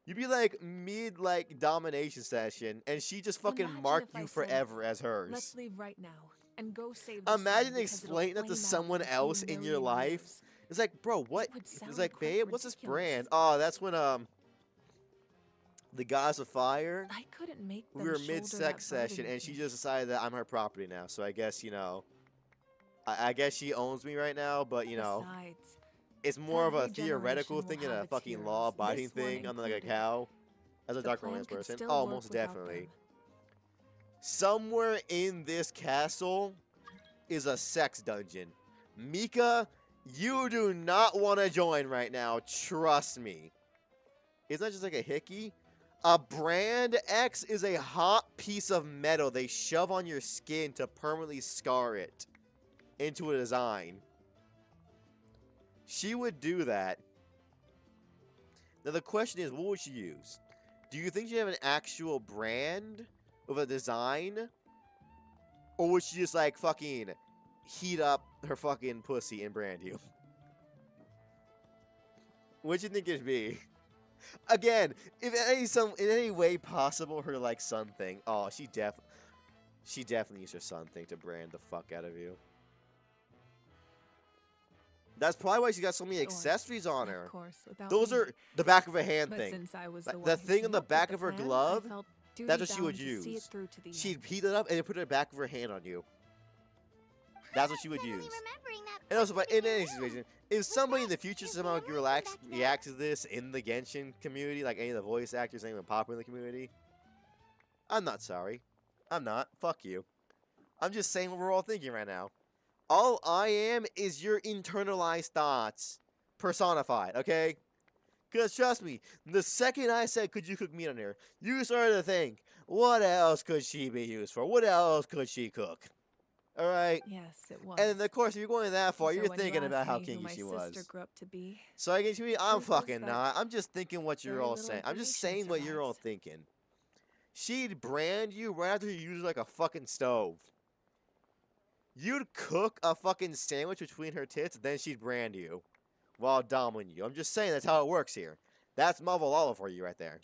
You'd be like mid domination session, and she just fucking Imagine mark if I you said, forever as hers. Let's leave right now and go save the Imagine sun because it'll explaining that to flame out someone in a few else in your million life. years. It's like, bro, what? would It's sound like, quite babe, what's this ridiculous. brand? Oh, that's when the Goddess of Fire. I couldn't make them We were shoulder mid-sex that burden session, with and she me. just decided that I'm her property now. So I guess I guess she owns me right now. But Besides, it's more of a every theoretical generation thing will and a have its fucking heroes, law-abiding this one thing. I'm like a included. cow, as a The dark plan romance could person. still Oh, work most without definitely. them. Somewhere in this castle is a sex dungeon. Mika, you do not want to join right now. Trust me. It's not just like a hickey. A brand X is a hot piece of metal they shove on your skin to permanently scar it into a design. She would do that. Now the question is, what would she use? Do you think she'd have an actual brand with a design? Or would she just like fucking heat up her fucking pussy and brand you? What do you think it'd be? Again, if in any way possible, her like sun thing. Oh, she definitely used her sun thing to brand the fuck out of you. That's probably why she got so many accessories on her. Of course, without Those me. are the back of her hand But thing. since I was Like, the the one who thing came on the up with back the of her plan, I glove, felt that's what she duty-bound would to see it use. through to the She'd heat it up and then put it in the back of her hand on you. That's what she would use. And also, but in any situation, if somebody in the future somehow reacts to this in the Genshin community, like any of the voice actors, anyone popular in the community, I'm not sorry. I'm not. Fuck you. I'm just saying what we're all thinking right now. All I am is your internalized thoughts personified, okay? Because trust me, the second I said, could you cook meat on here, you started to think, what else could she be used for? What else could she cook? Alright? Yes, it was. And of course, if you're going that far, So you're when you thinking asked about how me who kinky my she sister was. grew up to be, So I guess I'm truth is fucking that not. I'm just thinking what you're very all little saying. I'm just information saying what you're all thinking. She'd brand you right after you use like a fucking stove. You'd cook a fucking sandwich between her tits, then she'd brand you while doming you. I'm just saying that's how it works here. That's Marvel Lava for you right there.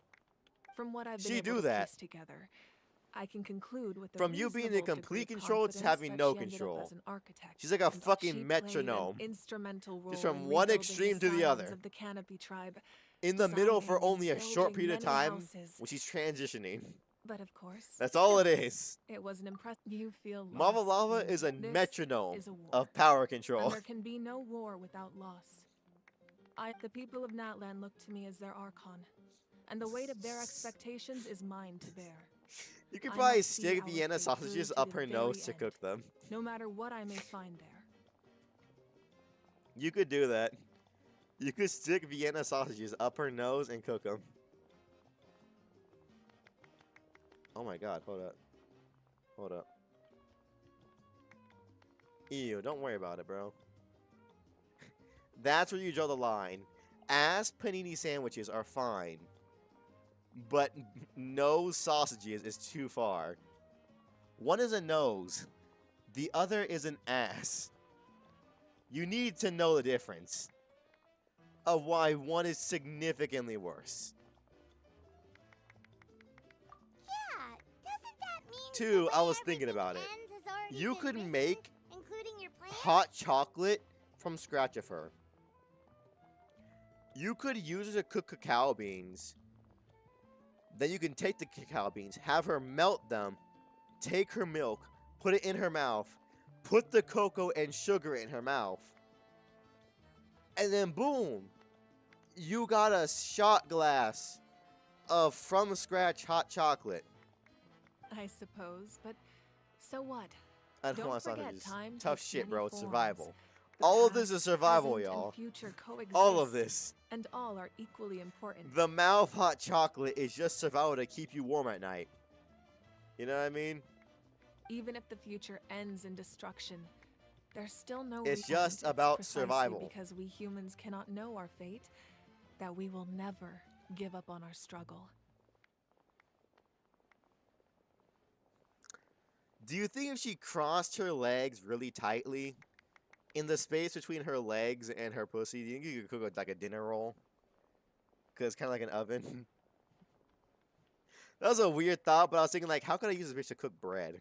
from what I've been She able do to that. piece together, I can conclude with a From you being in reasonable complete degree of control to confidence having that no she ended up control. as an architect, She's like a and that she fucking played an metronome. instrumental role Just from in one rebuilding extreme the to the scions other. of the Canopy tribe, In the middle for designing only and a short building period of many time houses. when she's transitioning. But of course, That's all it still, is. It was an impressive. You feel lost. Marvel Lava is a This metronome is a war, of power control. and there can be no war without loss. The people of Natlan look to me as their archon, and the weight of their expectations is mine to bear. You could I probably must see stick our Vienna fate sausages through to up the her very nose to end, cook them. no matter what I may find there. You could do that. You could stick Vienna sausages up her nose and cook them. Oh my god, hold up. Hold up. Ew, don't worry about it, bro. That's where you draw the line. Ass panini sandwiches are fine, but nose sausages is too far. One is a nose, the other is an ass. You need to know the difference of why one is significantly worse. Yeah, doesn't that mean Two, I was thinking about it. ends has already You been could written, make including your plan? hot chocolate from scratch of her. You could use it to cook cacao beans. Then you can take the cacao beans, have her melt them, take her milk, put it in her mouth, put the cocoa and sugar in her mouth, and then boom, you got a shot glass of from scratch hot chocolate. I suppose, but so what? I don't want forget, sausages. time Tough takes shit, many bro. It's forms. survival. The All of this past, is survival, present, and y'all. future coexist, All of this. and all are equally important. The mouth hot chocolate is just survival to keep you warm at night. You know what I mean? Even if the future ends in destruction, There's still no It's repent. just about precisely survival. because we humans cannot know our fate, that we will never give up on our struggle. Do you think if she crossed her legs really tightly, in the space between her legs and her pussy, do you think you could cook like a dinner roll? Because it's kind of like an oven. That was a weird thought, but I was thinking, like, how could I use this bitch to cook bread?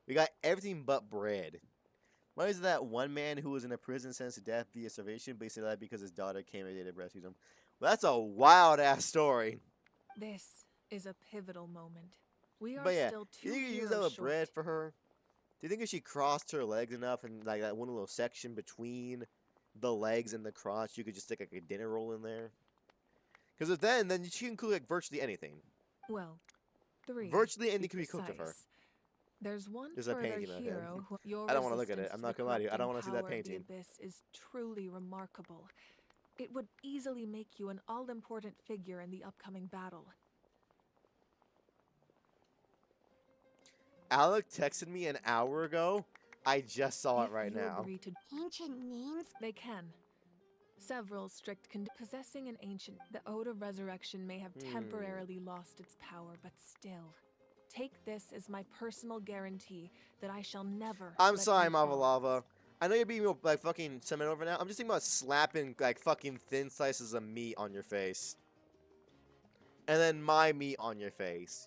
We got everything but bread. Why is that one man who was in a prison sentenced to death via starvation, but he said that because his daughter came and they breastfeed him? Well, that's a wild-ass story. This is a pivotal moment. We are But yeah, still do two you think you use heroes that with short. bread for her? Do you think if she crossed her legs enough and like that one little section between the legs and the crotch, you could just stick like a dinner roll in there? Because if then she can cook like virtually anything. Well, 3. Virtually to anything be can be cooked of her. precise. There's one There's a further painting of him. hero who your I don't wanna look at it. resistance I'm to not the gonna lie to you. I don't corrupting wanna see that power of the painting. Abyss is truly remarkable. It would easily make you an all-important figure in the upcoming battle. Alec texted me an hour ago. I just saw it right You now. agree to Ancient names? They can. Several strict possessing an ancient, the Ode of Resurrection may have temporarily lost its power, but still. Take this as my personal guarantee that I shall never I'm let sorry, you fall. Mavalava. I know you're being like fucking sentiment over now. I'm just thinking about slapping like fucking thin slices of meat on your face. And then my meat on your face.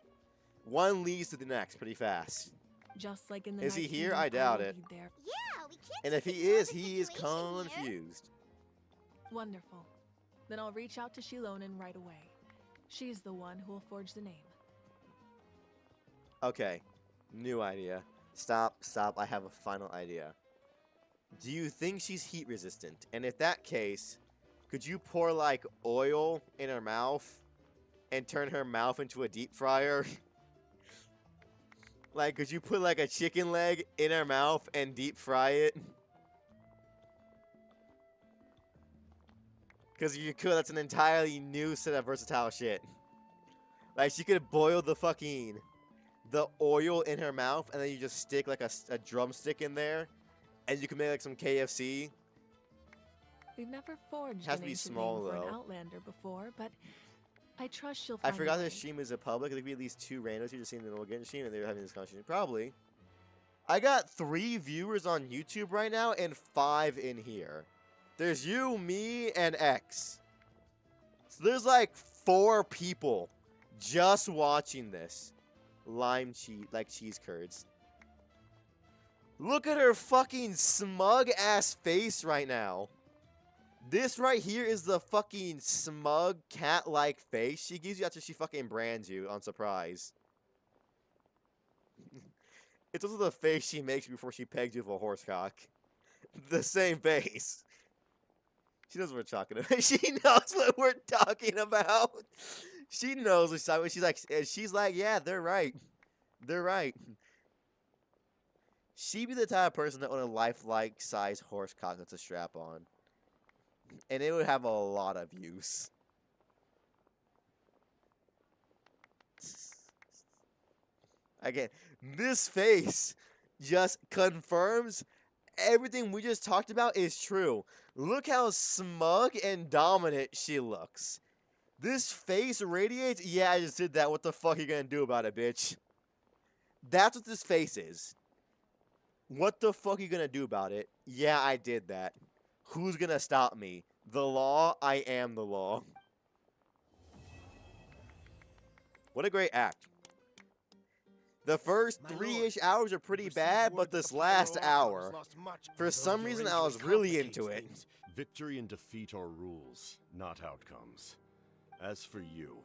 One leads to the next pretty fast. Just like in the Is he Night here? Kingdom, I doubt will it. be there. Yeah, we can't And just if he ignore is, the he is situation here. confused. Wonderful. Then I'll reach out to Shilonen right away. She's the one who will forge the name. Okay. New idea. Stop. I have a final idea. Do you think she's heat resistant? And if that case, could you pour like oil in her mouth and turn her mouth into a deep fryer? Like, could you put like a chicken leg in her mouth and deep fry it? Because if you could, that's an entirely new set of versatile shit. Like, she could boil the oil in her mouth, and then you just stick like a drumstick in there, and you can make like some KFC. We've never forged Has an to be ancient small, name for though. an Outlander before, but I trust she'll I find forgot a way. this stream is a public. There could be at least 2 randos who just seen the normal Genshin, and they were having this conversation. Probably. I got 3 viewers on YouTube right now, and 5 in here. There's you, me, and X. So there's like 4 people just watching this. Lime cheese, like cheese curds. Look at her fucking smug ass face right now. This right here is the fucking smug cat-like face she gives you after she fucking brands you on surprise. It's also the face she makes before she pegs you with a horse cock. The same face. She knows what we're talking about. She knows what we're talking about. She knows what she's talking about. She's like, yeah, they're right. They're right. She'd be the type of person that own a lifelike size horse cock that's a strap on. And it would have a lot of use. Again, this face just confirms everything we just talked about is true. Look how smug and dominant she looks. This face radiates, yeah, I just did that. What the fuck are you gonna do about it, bitch? That's what this face is. What the fuck are you gonna do about it? Yeah, I did that. Who's gonna stop me? The law? I am the law. What a great act. The first 3-ish hours are pretty bad, but this last hour, for some reason, I was really into it. Victory and defeat are rules, not outcomes. As for you,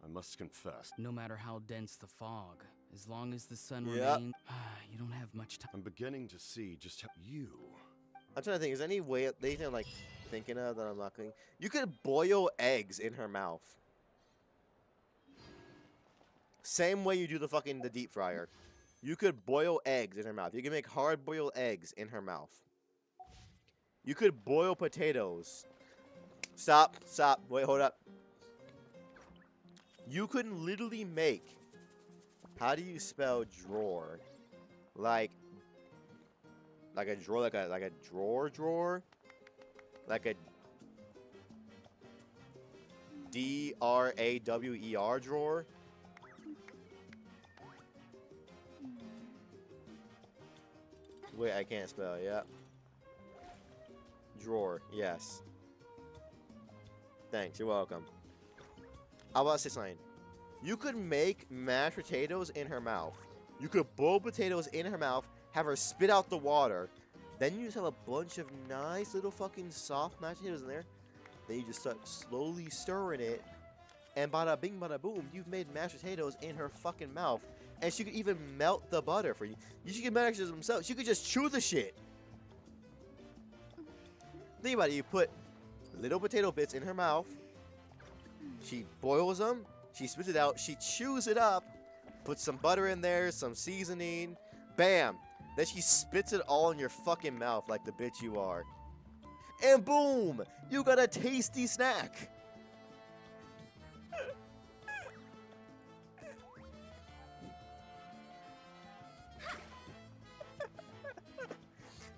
I must confess. No matter how dense the fog, as long as the sun Yep. remains, you don't have much time. I'm beginning to see just how you... I'm trying to think, is there any way they can like thinking of that I'm not thinking? You could boil eggs in her mouth. Same way you do the deep fryer. You could boil eggs in her mouth. You can make hard boiled eggs in her mouth. You could boil potatoes. Stop. Wait, hold up. You could literally make, how do you spell drawer? Like Like a drawer, like a drawer? Like a DRAWER drawer? Wait, I can't spell, yeah. Drawer, yes. Thanks, you're welcome. How about say something? You could make mashed potatoes in her mouth. You could boil potatoes in her mouth, have her spit out the water. Then you just have a bunch of nice little fucking soft mashed potatoes in there. Then you just start slowly stirring it. And bada bing bada boom, you've made mashed potatoes in her fucking mouth. And she could even melt the butter for you. You could make it themselves. She could just chew the shit. Think about it. You put little potato bits in her mouth. She boils them. She spits it out. She chews it up. Puts some butter in there. Some seasoning. Bam. Then she spits it all in your fucking mouth like the bitch you are. And boom. You got a tasty snack.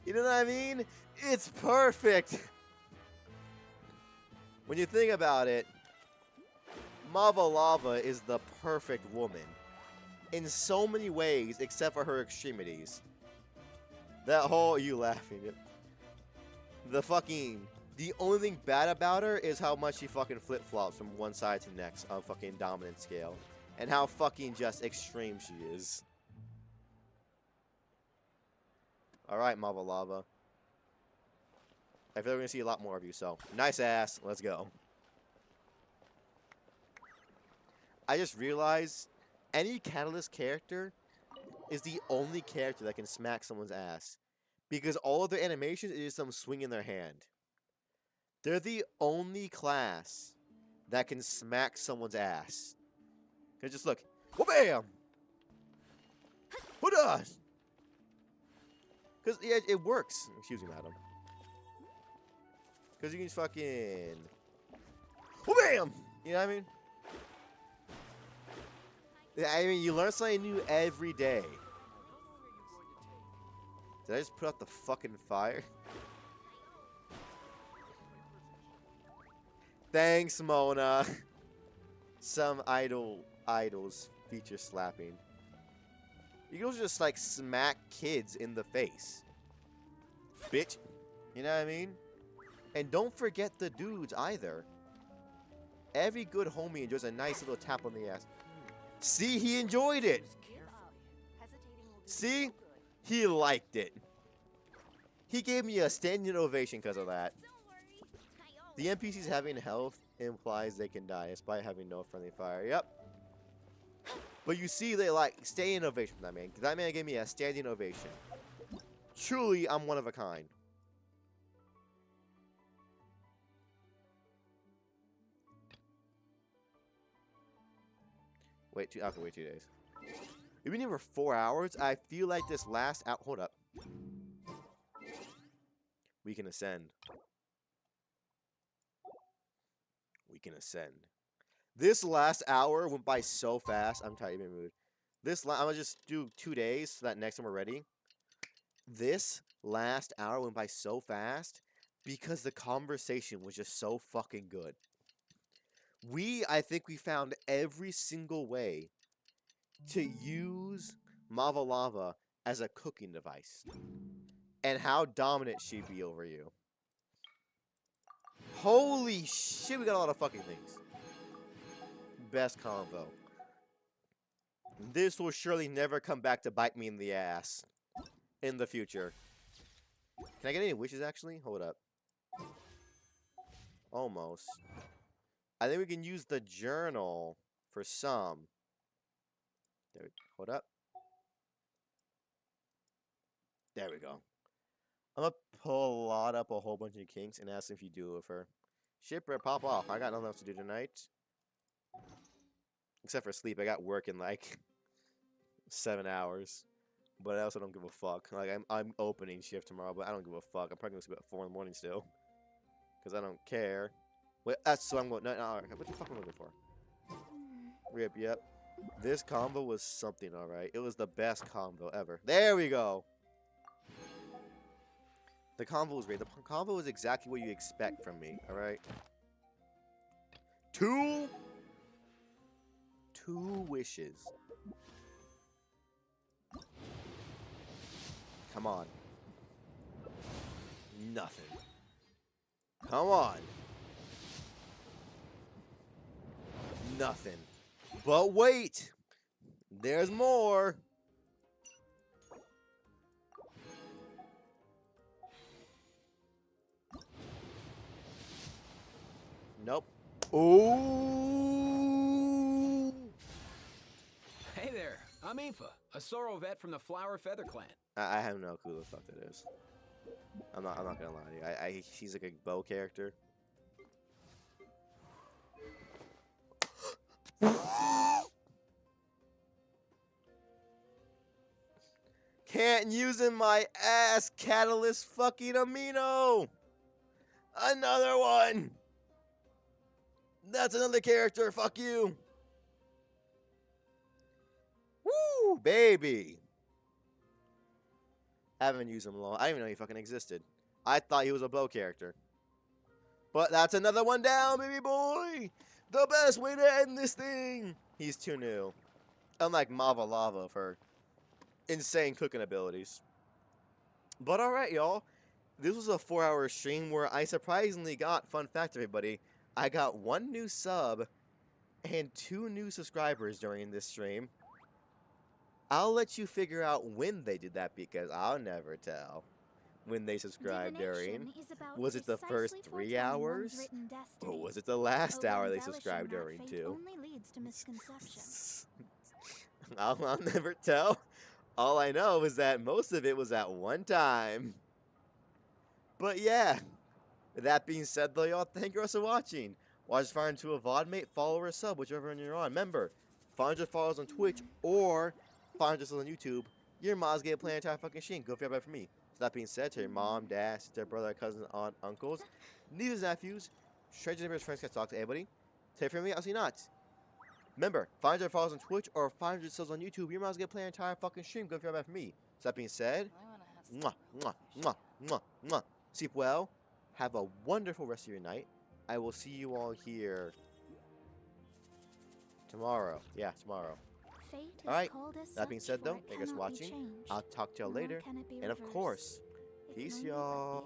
You know what I mean? It's perfect. When you think about it, Mava Lava is the perfect woman. In so many ways, except for her extremities. That whole, you laughing. The only thing bad about her is how much she fucking flip-flops from one side to the next on fucking dominant scale. And how fucking just extreme she is. Alright, Mava Lava. I feel like we're gonna see a lot more of you, so nice ass, let's go. I just realized any Catalyst character is the only character that can smack someone's ass. Because all of their animations is them swinging their hand. They're the only class that can smack someone's ass. Cause just look. Wha-bam! Who does? Because, yeah, it works. Excuse me, madam. Because you can just fucking... Wha-bam! You know what I mean? I mean, you learn something new every day. Did I just put out the fucking fire? Thanks, Mona. Some idols feature slapping. You can also just, like, smack kids in the face. Bitch. You know what I mean? And don't forget the dudes, either. Every good homie enjoys a nice little tap on the ass. See? He enjoyed it! See? He liked it. He gave me a standing ovation because of that. The NPCs having health implies they can die, despite having no friendly fire. Yep. But you see, they like standing ovation from that man. That man gave me a standing ovation. Truly, I'm one of a kind. I can wait 2 days. We've been here for 4 hours. I feel like this last out. Hold up. We can ascend. We can ascend. This last hour went by so fast. I'm tired of being mood. I'm gonna just do 2 days so that next time we're ready. This last hour went by so fast because the conversation was just so fucking good. I think we found every single way to use Mava Lava as a cooking device. And how dominant she'd be over you. Holy shit, we got a lot of fucking things. Best convo. This will surely never come back to bite me in the ass. In the future. Can I get any wishes, actually? Hold up. Almost. I think we can use the journal for some. Hold up. There we go. I'm gonna plot up a whole bunch of kinks and ask if you do it with her. Shipwreck, pop off. I got nothing else to do tonight. Except for sleep. I got work in like 7 hours. But I also don't give a fuck. Like, I'm opening shift tomorrow, but I don't give a fuck. I'm probably gonna sleep at 4 in the morning still. Because I don't care. Wait, that's what I'm going. No, what the fuck am I looking for? Rip, yep. This combo was something, alright. It was the best combo ever. There we go. The convo was great. The convo is exactly what you expect from me, alright? Two wishes. Come on. Nothing. Come on. Nothing. But wait! There's more! Nope. Ooh! Hey there, I'm Aoife, a Sorrow vet from the Flower Feather Clan. I have no clue what the fuck that is. I'm not gonna lie to you. He's like a bow character. Can't use in my ass, Catalyst fucking Amino! Another one! That's another character, fuck you! Woo, baby! Haven't used him long. I didn't even know he fucking existed. I thought he was a bow character. But that's another one down, baby boy! The best way to end this thing! He's too new. Unlike Mava Lava for insane cooking abilities. But alright, y'all. This was a 4-hour stream where I surprisingly got, fun fact everybody, I got 1 new sub and 2 new subscribers during this stream. I'll let you figure out when they did that because I'll never tell when they subscribed during. Was it the first 3 hours? Or was it the last hour they subscribed during too? I'll never tell. All I know is that most of it was at one time. But yeah, with that being said though, y'all, thank you all for watching. Watch us fire into a VOD, mate, follow or sub, whichever one you're on. Remember, 500 followers on Twitch or 500 subs on YouTube. Your mom's getting playing entire fucking shit. Go feel bad for me. So that being said, to your mom, dad, sister, brother, cousin, aunt, uncles, nieces, nephews, strangers, neighbors, friends, cats, dogs, anybody. Take from me, I'll see you not. Remember, 500 followers on Twitch or 500 subs on YouTube. Your mom's getting playing entire fucking stream. Go feel bad for me. So that being said, mwah, mwah, mwah, mwah, mwah. Sleep well. Have a wonderful rest of your night. I will see you all here tomorrow. Yeah, tomorrow. Alright, that being said though, thank you guys for watching. I'll talk to y'all later. And of course, peace y'all.